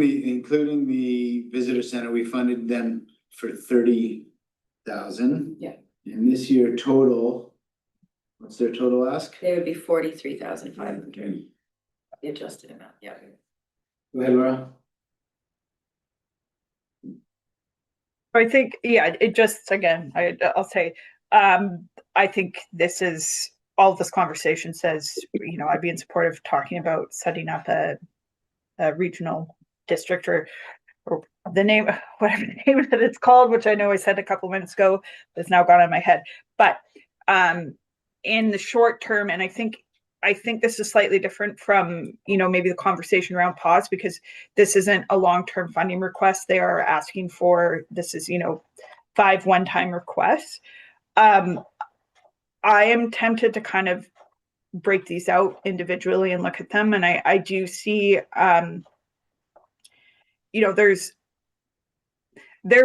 the visitor center, we funded them for 30,000. Yeah. And this year total, what's their total ask? They would be 43,500. The adjusted amount, yeah. Go ahead, Laura. I think, yeah, it just, again, I'll say, I think this is, all of this conversation says, you know, I'd be in support of talking about setting up a regional district or the name, whatever the name that it's called, which I know I said a couple minutes ago, but it's now gone in my head. But in the short term, and I think this is slightly different from, you know, maybe the conversation around PAWS, because this isn't a long-term funding request. They are asking for, this is, you know, 5 one-time requests. I am tempted to kind of break these out individually and look at them. And I do see, you know, they're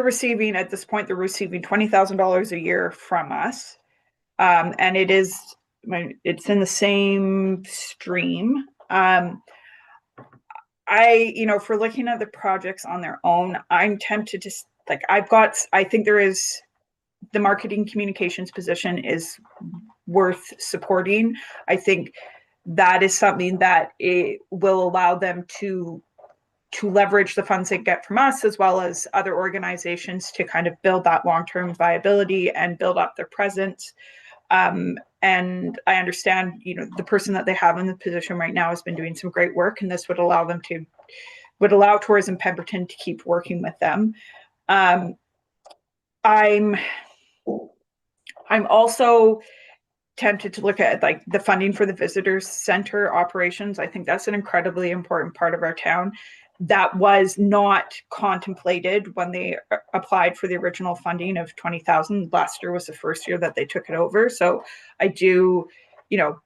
receiving, at this point, they're receiving $20,000 a year from us. And it's in the same stream. You know, if we're looking at the projects on their own, I'm tempted to, like, I think there is, the marketing communications position is worth supporting. I think that is something that it will allow them to leverage the funds they get from us, as well as other organizations, to kind of build that long-term viability and build up their presence. And I understand, you know, the person that they have in the position right now has been doing some great work, and this would allow Tourism Pemberton to keep working with them. I'm also tempted to look at, like, the funding for the visitors center operations. I think that's an incredibly important part of our town that was not contemplated when they applied for the original funding of 20,000. Last year was the first year that they took it over. So I do, you know,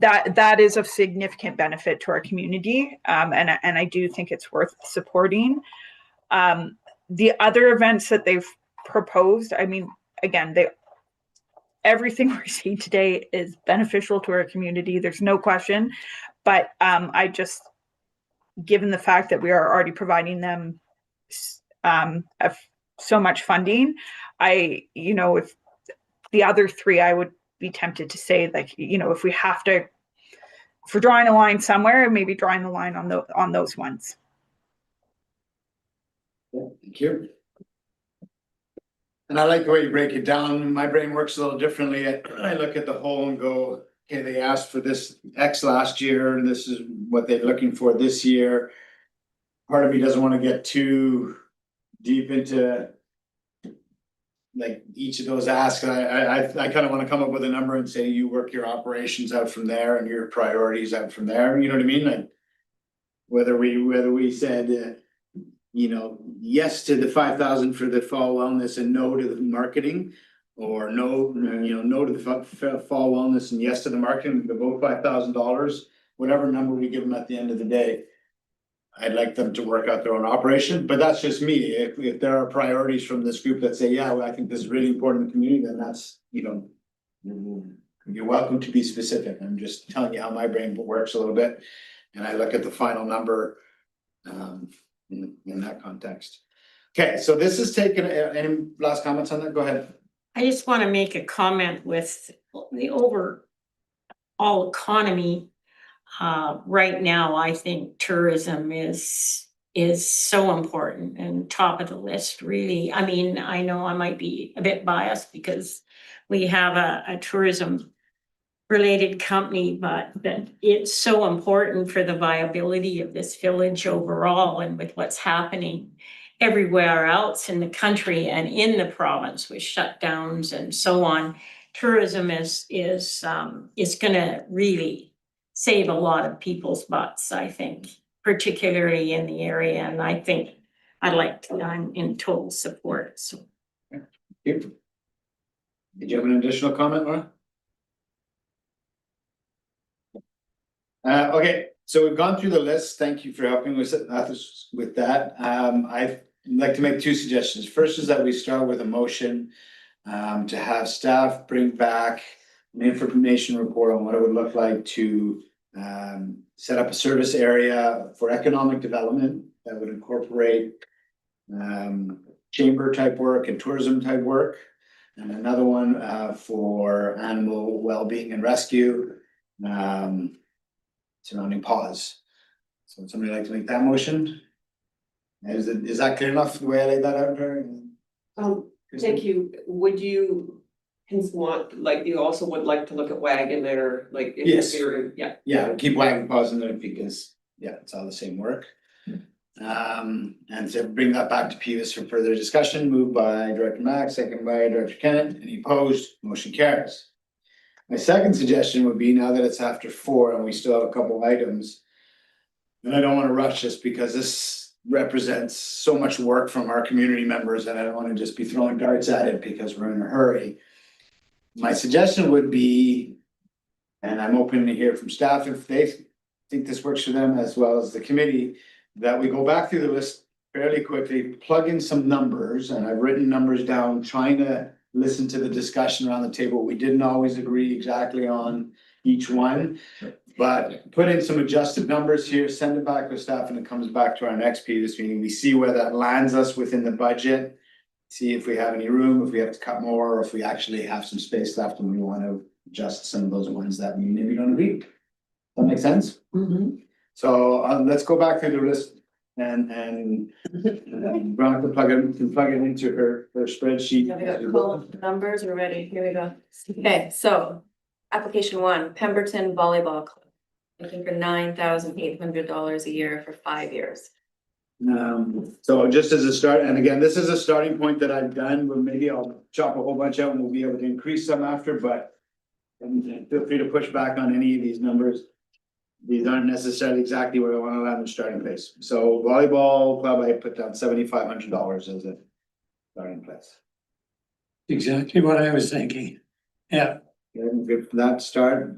that is of significant benefit to our community. And I do think it's worth supporting. The other events that they've proposed, I mean, again, everything we're seeing today is beneficial to our community. There's no question. But I just, given the fact that we are already providing them so much funding, you know, if the other three, I would be tempted to say, like, you know, if we're drawing a line somewhere, maybe drawing the line on those ones. Thank you. And I like the way you break it down. My brain works a little differently. I look at the whole and go, okay, they asked for this X last year, and this is what they're looking for this year. Part of me doesn't want to get too deep into, like, each of those asks. I kind of want to come up with a number and say, you work your operations out from there and your priorities out from there. You know what I mean? Like, whether we said, you know, yes to the 5,000 for the fall wellness and no to the marketing, or no to the fall wellness and yes to the marketing, the both $5,000, whatever number we give them at the end of the day. I'd like them to work out their own operation, but that's just me. If there are priorities from this group that say, yeah, well, I think this is really important in the community, then that's, you know, you're welcome to be specific. I'm just telling you how my brain works a little bit, and I look at the final number in that context. Okay, so this is taken. Any last comments on that? Go ahead. I just want to make a comment with the overall economy. Right now, I think tourism is so important and top of the list, really. I mean, I know I might be a bit biased because we have a tourism related company, but it's so important for the viability of this village overall and with what's happening. everywhere else in the country and in the province with shutdowns and so on, tourism is gonna really save a lot of people's butts, I think, particularly in the area, and I think I'm in total support, so. Did you have an additional comment, Laura? Okay, so we've gone through the list. Thank you for helping us with that. I'd like to make two suggestions. First is that we start with a motion to have staff bring back an information report on what it would look like to set up a service area for economic development that would incorporate chamber type work and tourism type work. And another one for animal well-being and rescue surrounding PAWS. So would somebody like to make that motion? Is that clear enough the way I laid that out there? Thank you. Would you like, you also would like to look at WAG in there, like? Yes. Yeah. Yeah, we'll keep wagging paws in there because, yeah, it's all the same work. And to bring that back to PVUS for further discussion, moved by Director Mack, second by Director Kennett. Any opposed? Motion carries. My second suggestion would be, now that it's after 4 and we still have a couple of items, and I don't want to rush this because this represents so much work from our community members and I don't want to just be throwing darts at it because we're in a hurry. My suggestion would be, and I'm open to hear from staff if they think this works for them as well as the committee, that we go back through the list fairly quickly, plug in some numbers, and I've written numbers down, trying to listen to the discussion around the table. We didn't always agree exactly on each one, but put in some adjusted numbers here, send it back to staff, and it comes back to our next PVUS meeting. We see where that lands us within the budget, see if we have any room, if we have to cut more, or if we actually have some space left and we want to adjust some of those ones that we maybe don't agree. That make sense? So let's go back through the list and Veronica can plug it into her spreadsheet. Yeah, we got column numbers, we're ready, here we go. Okay, so application 1, Pemberton Volleyball Club. Looking for $9,800 a year for 5 years. So just as a start, and again, this is a starting point that I've done, but maybe I'll chop a whole bunch out and we'll be able to increase some after, but feel free to push back on any of these numbers. These aren't necessarily exactly where I want to land in starting place. So volleyball club, I put down $7,500 as a starting place. Exactly what I was thinking. Yeah. Good for that start.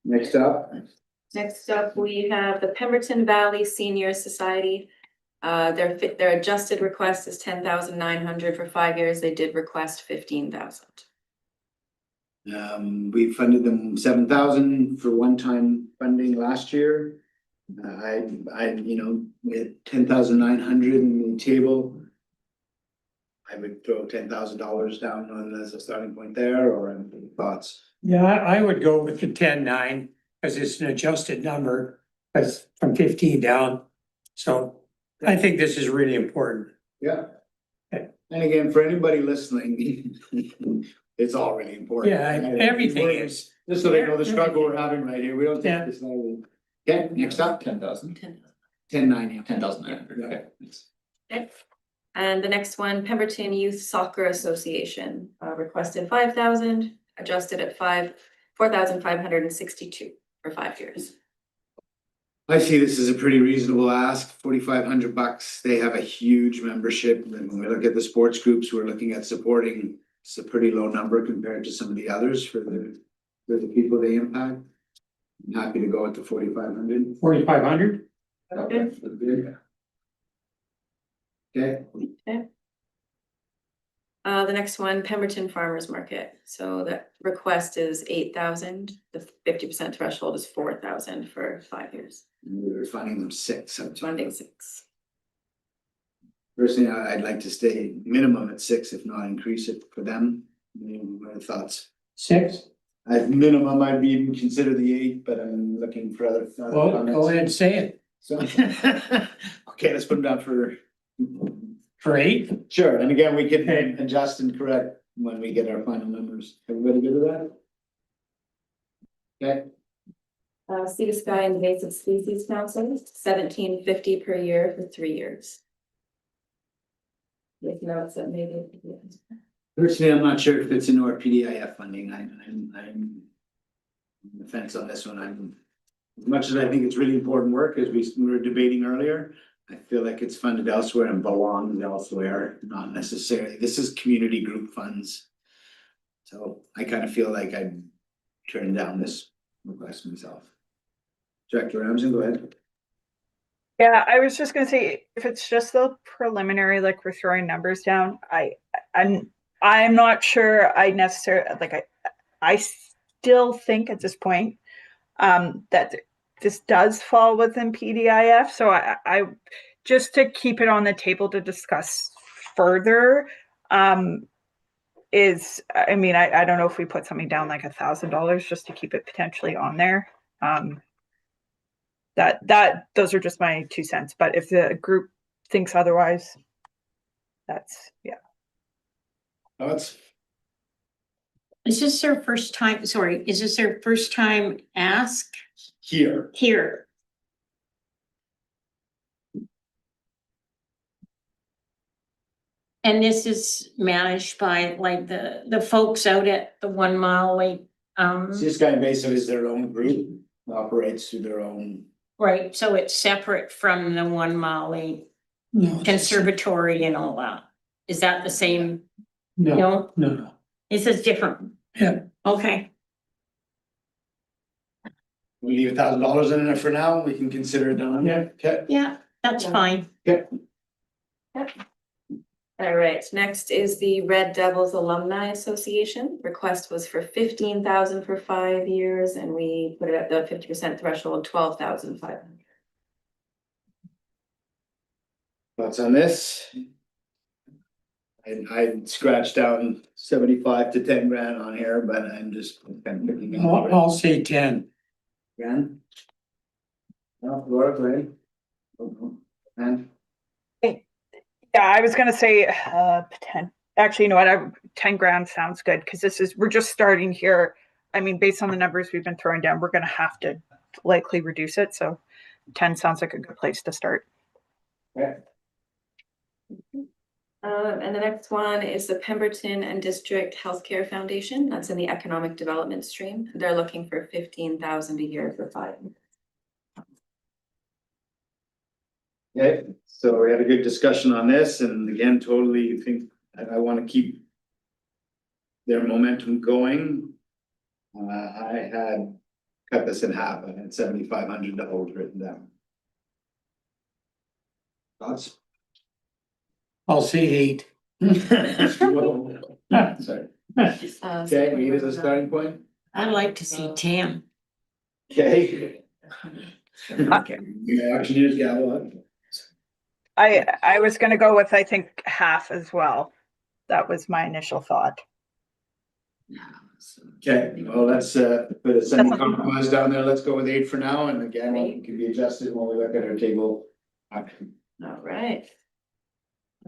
Next up. Next up, we have the Pemberton Valley Senior Society. Their adjusted request is $10,900 for 5 years. They did request $15,000. We funded them $7,000 for one-time funding last year. With $10,900 in the table, I would throw $10,000 down on as a starting point there, or any thoughts? Yeah, I would go with the 10,900 because it's an adjusted number, as from 15 down. So I think this is really important. Yeah. And again, for anybody listening, it's all really important. Yeah, everything is. Just so they know the struggle we're having right here. We don't take this lightly. Okay, next up. 10,000. 10,900, yeah. 10,900. Okay. Okay. And the next one, Pemberton Youth Soccer Association, requested $5,000, adjusted at $4,562 for 5 years. I see this as a pretty reasonable ask, $4,500. They have a huge membership. And when we look at the sports groups we're looking at supporting, it's a pretty low number compared to some of the others for the people they impact. I'm happy to go with the 4,500. 4,500? Okay. Okay. Okay. The next one, Pemberton Farmers Market. So the request is $8,000. The 50% threshold is $4,000 for 5 years. We were funding them $6,000. Funding 6. Personally, I'd like to stay minimum at 6, if not increase it for them. What are thoughts? 6? At minimum, I'd even consider the 8, but I'm looking for other Well, comments. go ahead and say it. So, okay, let's put them down for 8? Sure, and again, we can adjust and correct when we get our final numbers. Everybody good with that? Okay. Sea to Sky Invasive Species Council, $1,750 per year for 3 years. with notes that maybe. Personally, I'm not sure if it's in our PDIF funding. I'm on the fence on this one. As much as I think it's really important work, as we were debating earlier, I feel like it's funded elsewhere and belongs elsewhere, not necessarily. This is community group funds. So I kind of feel like I'd turn down this request myself. Director Ramsden, go ahead. Yeah, I was just gonna say, if it's just the preliminary, like we're throwing numbers down, I'm not sure I necessarily, like, I still think at this point, that this does fall within PDIF, so I just to keep it on the table to discuss further, is, I mean, I don't know if we put something down like $1,000 just to keep it potentially on there. Those are just my 2 cents, but if the group thinks otherwise, that's, yeah. Thoughts? Is this their first time, sorry, is this their first time ask Here. here? And this is managed by like the folks out at the 1 Mile Lake, This guy basically is their own group, operates through their own. right, so it's separate from the 1 Mile Lake No, Conservatory and all that. Is that the same? no, no. This is different. Yeah. Okay, We leave $1,000 in there for now, we can consider it done. Yeah. Okay. yeah, that's fine. Okay. All right, next is the Red Devils Alumni Association. Request was for 15,000 for 5 years, and we put it at the 50% threshold, 12,500. Thoughts on this? I scratched down 75 to 10 grand on here, but I'm just kind of picking. I'll say 10. Grand? No, Laura, go ahead. And Yeah, I was gonna say, 10, actually, you know what, 10 grand sounds good, because we're just starting here. I mean, based on the numbers we've been throwing down, we're gonna have to likely reduce it, so 10 sounds like a good place to start. okay. And the next one is the Pemberton and District Healthcare Foundation. That's in the economic development stream. They're looking for 15,000 a year for 5 years. Okay, so we had a good discussion on this, and again, totally think I want to keep their momentum going. I had cut this in half. I had $7,500 written down. Thoughts? I'll say 8. Sorry. Okay, 8 is a starting point. I'd like to see 10. Okay. Auctioneer's gavel. I was gonna go with, I think, half as well. That was my initial thought. Okay, well, let's put a semi compromise down there. Let's go with 8 for now, and again, it can be adjusted when we look at our table. All right.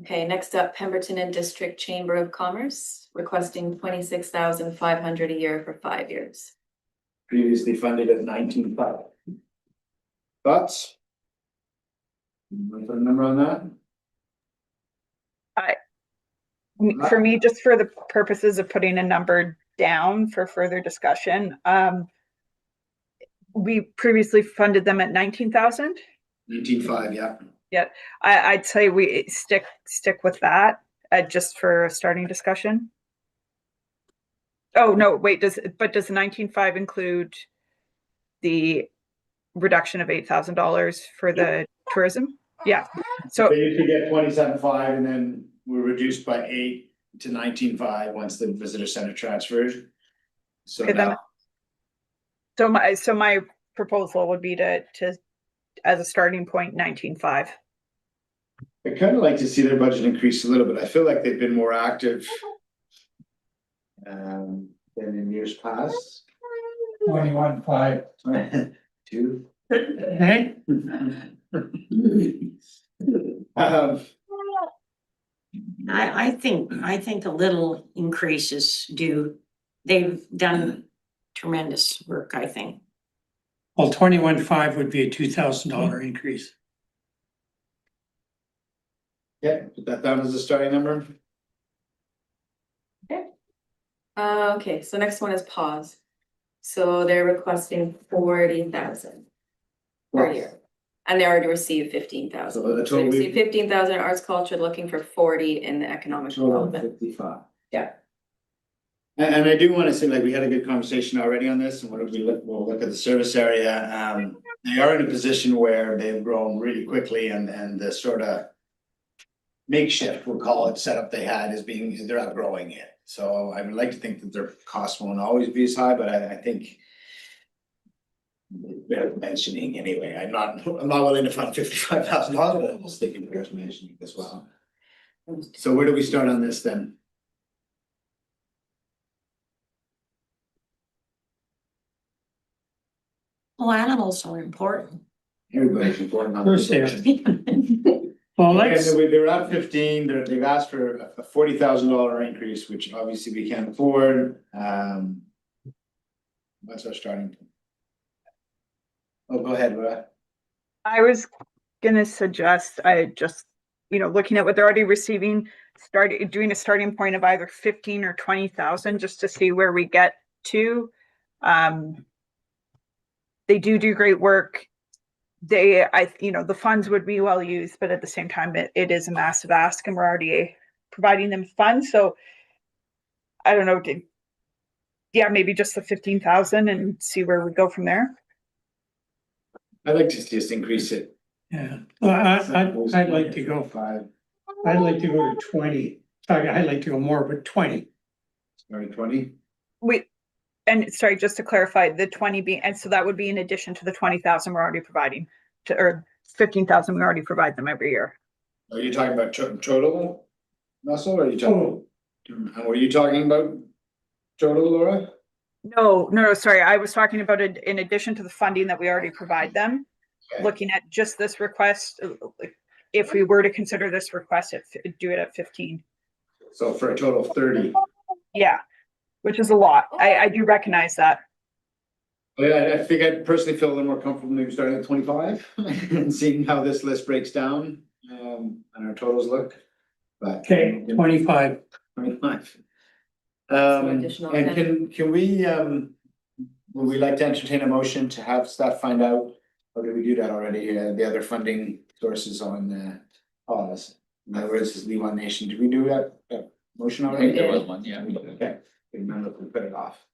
Okay, next up, Pemberton and District Chamber of Commerce, requesting 26,500 a year for 5 years. Previously funded at 19.5. Thoughts? Want to put a number on that? For me, just for the purposes of putting a number down for further discussion, we previously funded them at 19,000. 19.5, yeah. Yeah, I'd say we stick with that, just for a starting discussion. Oh, no, wait, does the 19.5 include the reduction of $8,000 for the tourism? Yeah, so They used to get 27.5, and then we're reduced by 8 to 19.5 once the visitor center transferred. So okay, now, so my proposal would be to as a starting point, 19.5. I'd kind of like to see their budget increase a little bit. I feel like they've been more active than in years past. 21.5. 2. Hey? I think a little increase is due. They've done tremendous work, I think. Well, 21.5 would be a $2,000 increase. Yeah, put that down as a starting number. Okay, so next one is pause. So they're requesting 40,000 per year. And they already received 15,000. So the So they total received 15,000 in arts culture, looking for 40 in the economic development. 55. Yeah. And I do want to say, like, we had a good conversation already on this, and what if we'll look at the service area. They are in a position where they've grown really quickly, and the sort of makeshift, we'll call it, setup they had they're outgrowing it. So I would like to think that their costs won't always be as high, but I think they're mentioning anyway. I'm not willing to fund $55,000, but I'm sticking with mentioning as well. So where do we start on this then? Well, animals are important. Everybody's important. Of course they are. Well, let's, They're at 15, they've asked for a $40,000 increase, which obviously we can't afford. What's our starting point? Oh, go ahead, Laura. I was gonna suggest, looking at what they're already receiving, doing a starting point of either 15 or 20,000, just to see where we get to. They do great work. The funds would be well used, but at the same time, it is a massive ask, and we're already providing them funds. So I don't know, maybe just the 15,000 and see where we go from there. I'd like to just increase it. yeah, well, I'd like to go 5. I'd like to go to 20. Sorry, I'd like to go more, but 20. Sorry, 20. Sorry, just to clarify, the 20 and so that would be in addition to the 20,000 we're already providing or 15,000 we already provide them every year. Are you talking about total, Russell, or are you talking? And were you talking about total, Laura? No, sorry. I was talking about it in addition to the funding that we already provide them. Okay. Looking at just this request, if we were to consider this request, do it at 15. So for a total of 30. Yeah, which is a lot. I do recognize that. I think I personally feel a little more comfortable maybe starting at 25 and seeing how this list breaks down, and our totals look. But Okay, 25. 25. additional And can we, would we like to entertain a motion to have staff find out, or did we do that already, the other funding sources on pause? In other words, this One Nation, did we do that motion I already? think there was one, yeah. Okay, remember if we put it off.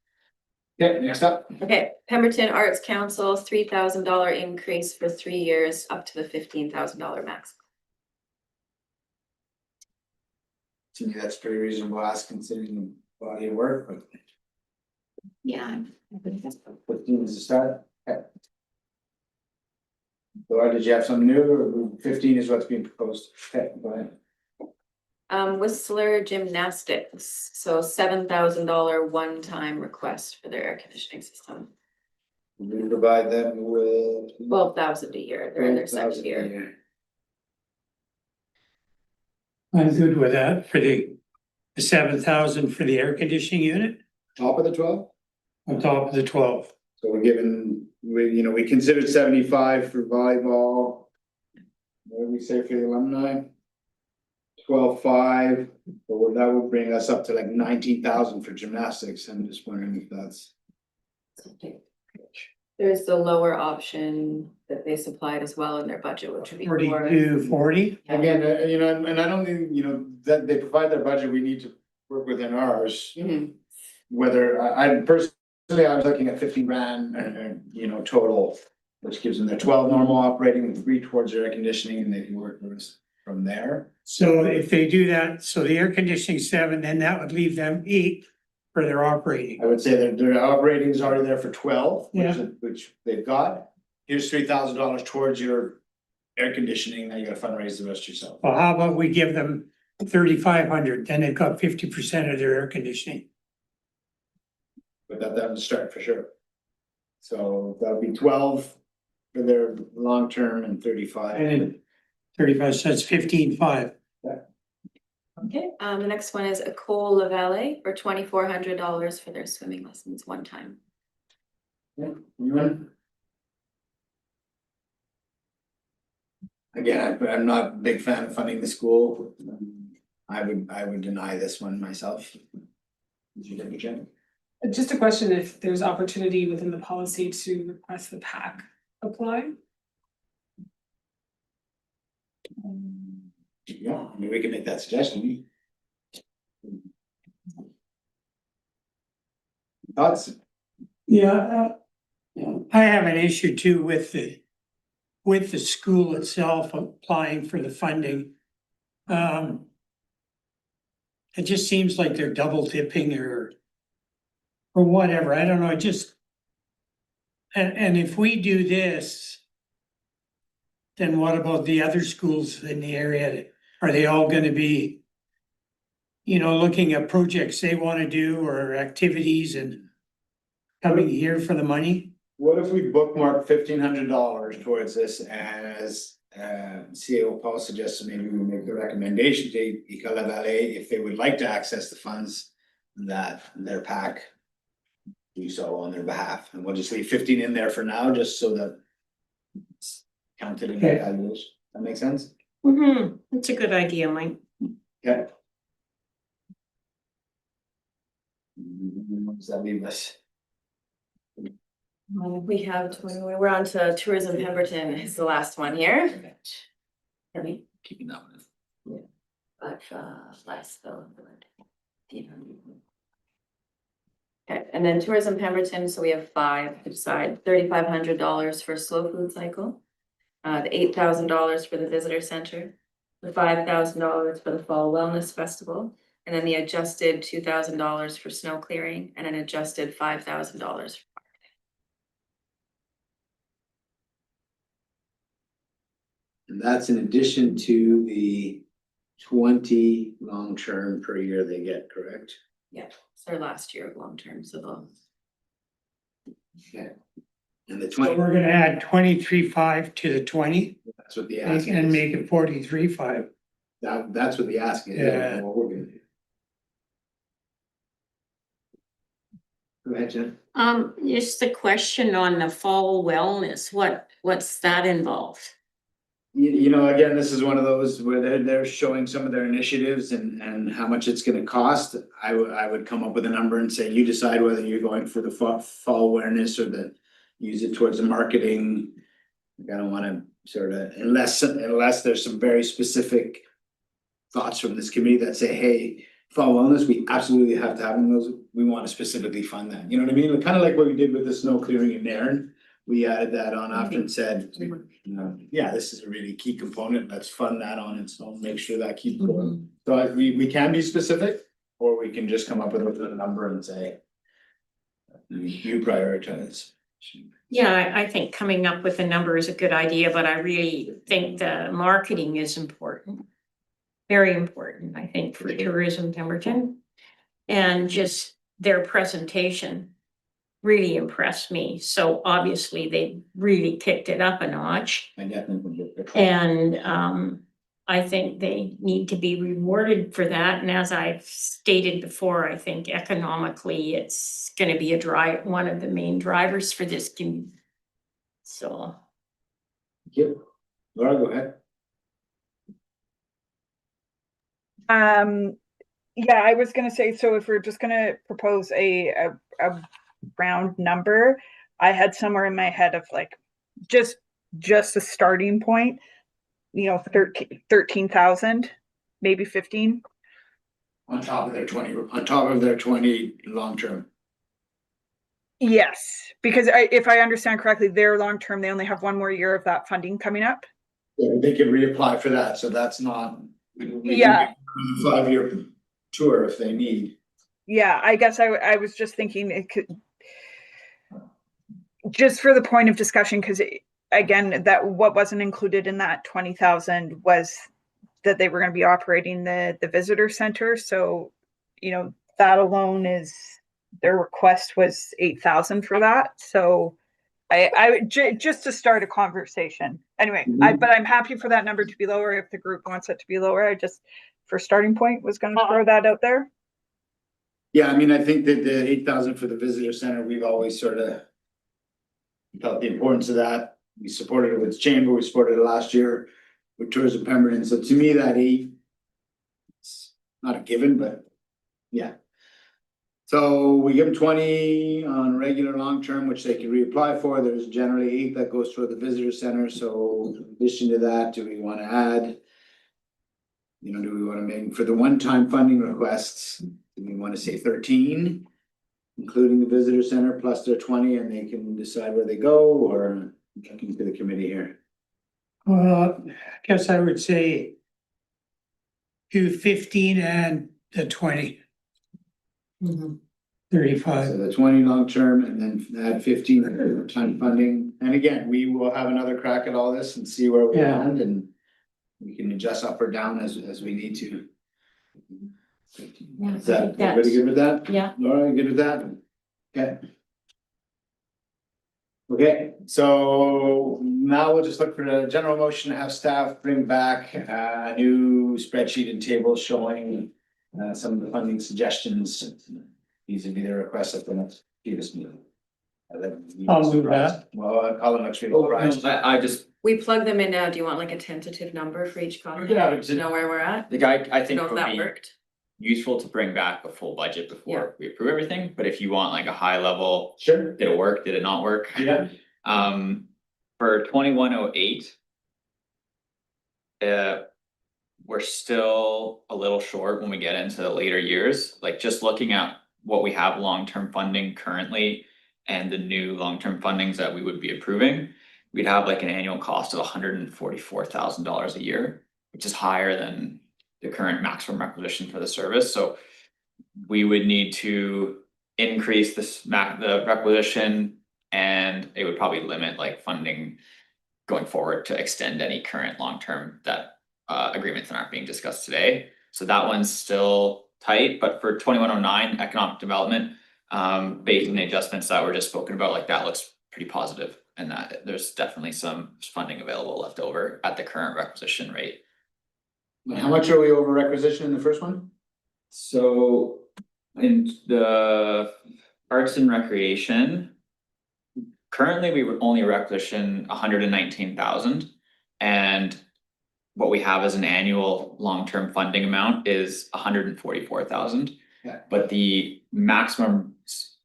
Okay, next up. Okay, Pemberton Arts Council, $3,000 increase for 3 years, up to the $15,000 max. To me, that's pretty reasonable ask considering the body of work, but Yeah. 15 is the start. Okay. Laura, did you have something new, or 15 is what's being proposed? Okay, go ahead. Whistler Gymnastics, so $7,000 one-time request for their air conditioning system. We provide them with 12,000 a year, they're in their second 12,000 a year. I'm good with that for the 7,000 for the air conditioning unit Top of the 12? on top of the 12. So we're given, we considered 75 for volleyball. What did we say for the alumni? 12,500, but that would bring us up to like 19,000 for gymnastics. I'm just wondering if that's. There's the lower option that they supplied as well in their budget, which would be 40. Again, and I don't think, that they provide their budget, we need to work within ours. Whether I personally, I was looking at 50 grand and total, which gives them their 12 normal operating and 3 towards air conditioning, and they can work from there. So if they do that, so the air conditioning 7, then that would leave them 8 for their operating. I would say that their operating is already there for 12, which they've got. Here's $3,000 towards your air conditioning, now you gotta fundraise the rest yourself. Well, how about we give them 3,500, then they've got 50% of their air conditioning. But that would start for sure. So that'll be 12 for their long term and 35. And 35 cents, 15,500. Okay, the next one is Ecole La Valley for $2,400 for their swimming lessons one time. Again, I'm not a big fan of funding the school. I would deny this one myself. Did you take a check? Just a question, if there's opportunity within the policy to request the PAC apply? Yeah, I mean, we can make that suggestion. Thoughts? Yeah, I have an issue too with the school itself applying for the funding. It just seems like they're double dipping or whatever. I don't know, it just. And if we do this, then what about the other schools in the area? Are they all gonna be, looking at projects they wanna do or activities and coming here for the money? What if we bookmark $1,500 towards this as CEO Paul suggested, maybe we make the recommendation to École Vallée if they would like to access the funds that their PAC do so on their behalf, and we'll just leave 15 in there for now, just so that it's counted in the values. That makes sense? That's a good idea, Mike. Okay. What does that leave us? We have, we're on to tourism Pemberton is the last one here. Keeping that one. But last though. Okay, and then tourism Pemberton, so we have 5 to decide, $3,500 for slow food cycle. The $8,000 for the visitor center, the $5,000 for the fall wellness festival, and then the adjusted $2,000 for snow clearing and an adjusted $5,000. And that's in addition to the 20 long-term per year they get, correct? Yeah, it's their last year of long-term, so they'll. Okay. And the So 20, we're gonna add 23.5 to the 20 that's what the ask and is. make it 43.5. That's what the ask is. Yeah. What we're gonna do. Go ahead, Jen. Just the question on the fall wellness, what's that involved? Again, this is one of those where they're showing some of their initiatives and how much it's gonna cost. I would come up with a number and say, you decide whether you're going for the fall awareness or use it towards the marketing. I don't wanna sort of, unless there's some very specific thoughts from this committee that say, hey, fall wellness, we absolutely have to have those. We want to specifically fund that. You know what I mean? Kind of like what we did with the snow clearing in Nairn. We added that on after and said, yeah, this is a really key component. Let's fund that on its own, make sure that keeps going. So we can be specific, or we can just come up with a number and say, you prioritize. Yeah, I think coming up with a number is a good idea, but I really think the marketing is important. Very important, I think, for tourism Pemberton. And just their presentation really impressed me. So obviously they really kicked it up a notch. I definitely. And I think they need to be rewarded for that. And as I've stated before, I think economically it's going to be one of the main drivers for this community. So. Thank you. Laura, go ahead. Yeah, I was gonna say, so if we're just gonna propose a round number, I had somewhere in my head of like just a starting point, 13,000, maybe 15. On top of their 20 long-term. Yes, because if I understand correctly, their long-term, they only have 1 more year of that funding coming up. Yeah, they can reapply for that, so that's not. Yeah. 5-year tour if they need. Yeah, I guess I was just thinking it could, just for the point of discussion, because again, that what wasn't included in that 20,000 was that they were going to be operating the visitor center. So, that alone is, their request was 8,000 for that. So I just to start a conversation anyway, but I'm happy for that number to be lower if the group wants it to be lower. I just, for starting point, was going to throw that out there. Yeah, I mean, I think that the 8,000 for the visitor center, we've always sort of felt the importance of that. We supported it with chamber, we supported it last year. with Tourism Pemberton, so to me, that 8. It's not a given, but yeah. So we give them 20 on regular long-term, which they can reapply for. There's generally 8 that goes toward the visitor center, so in addition to that, do we wanna add? You know, do we wanna make, for the one-time funding requests, do we wanna say 13? Including the visitor center plus their 20, and they can decide where they go, or looking to the committee here? Well, I guess I would say do 15 and the 20. 35. So the 20 long-term and then add 15 time funding. And again, we will have another crack at all this and see where we Yeah. land, and we can adjust up or down as we need to. Yeah, Is that, everybody good with that? Yeah. Laura, you good with that? Okay. Okay, so now we'll just look for a general motion to have staff bring back a new spreadsheet and table showing some of the funding suggestions. These would be the requests at the next PVUS meeting. I'll move that. Well, Colin looks really surprised. I just, We plug them in now. Do you want like a tentative number for each column? Yeah, but To know where we're at? the guy, I think Know if would that be worked? useful to bring back a full budget before we approve everything, but if you want like a high level, Sure. did it work, did it not work? Yeah. For 2108. We're still a little short when we get into the later years, like just looking at what we have long-term funding currently. And the new long-term fundings that we would be approving, we'd have like an annual cost of $144,000 a year, which is higher than the current maximum requisition for the service, so. We would need to increase the requisition, and it would probably limit like funding. Going forward to extend any current long-term that agreements that aren't being discussed today, so that one's still tight, but for 2109 economic development. Based on the adjustments that were just spoken about, like that looks pretty positive, and that there's definitely some funding available left over at the current requisition rate. How much are we over requisition in the first one? So in the arts and recreation. Currently, we were only requisition 119,000, and what we have as an annual long-term funding amount is 144,000. Yeah. But the maximum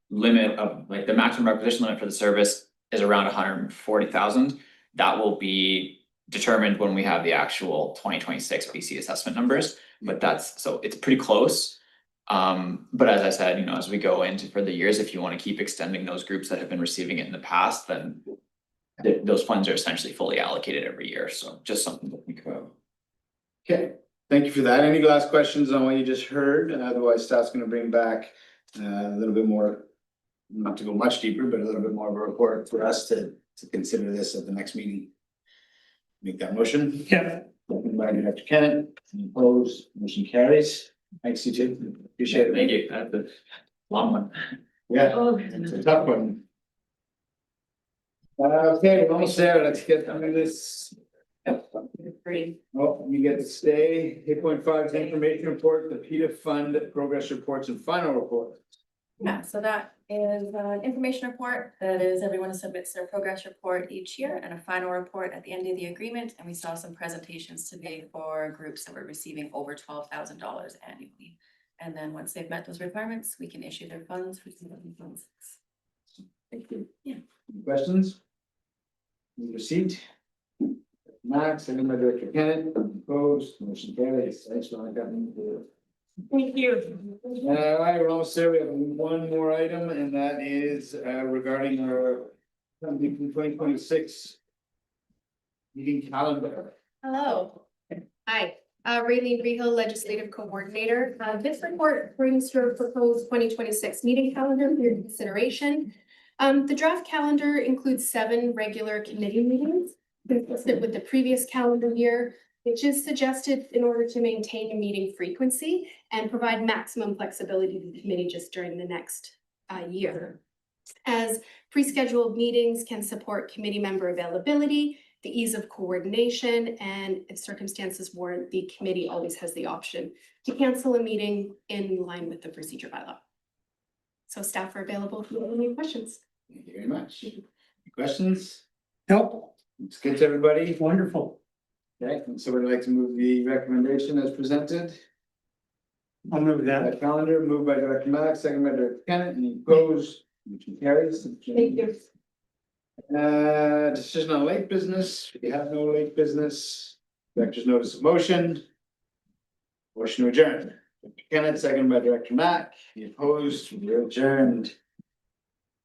limit of, like, the maximum requisition limit for the service is around 140,000. That will be determined when we have the actual 2026 BC assessment numbers, but that's, so it's pretty close. But as I said, you know, as we go into further years, if you want to keep extending those groups that have been receiving it in the past, then those funds are essentially fully allocated every year, so just something to think about. Okay, thank you for that. Any last questions on what you just heard? Otherwise, staff's gonna bring back a little bit more, not to go much deeper, but a little bit more of a report for us to consider this at the next meeting. Make that motion. Yeah. Second by Director Kennett. Any opposed, motion carries. Thanks, you too. Appreciate it. Thank you, that's a long one. Yeah, it's a tough one. Okay, we're almost there. Let's get through this. Oh, you get to stay. 8.5 is information report, the PETA fund progress reports and final report. Yeah, so that is an information report. That is, everyone submits their progress report each year and a final report at the end of the agreement. And we saw some presentations today for groups that were receiving over $12,000 annually. And then once they've met those requirements, we can issue their funds for funds. Thank you. Yeah. Any questions? Need your seat. Max, second by Director Kennett, opposed, motion carries. Thanks, Monica. Thank you. All right, we're almost there. We have one more item, and that is regarding our 2026 meeting calendar. Hello. Hi, Raylene Rehill, Legislative Coordinator. This report brings your proposed 2026 meeting calendar for your consideration. The draft calendar includes 7 regular committee meetings, consistent with the previous calendar year, which is suggested in order to maintain meeting frequency and provide maximum flexibility to the committee just during the next year. As pre-scheduled meetings can support committee member availability, the ease of coordination, and if circumstances warrant, the committee always has the option to cancel a meeting in line with the procedure bylaw. So staff are available if you have any questions. Thank you very much. Any questions? Nope. It's good to everybody. Wonderful. Okay, and so we'd like to move the recommendation as presented. I'll move that. That calendar, moved by Director Mack, second by Director Kennett, any opposed? Motion carries. Thank you. Decision on late business, we have no late business. Director's notice of motion. Motion to adjourn. Director Kennett, second by Director Mack, any opposed? We're adjourned.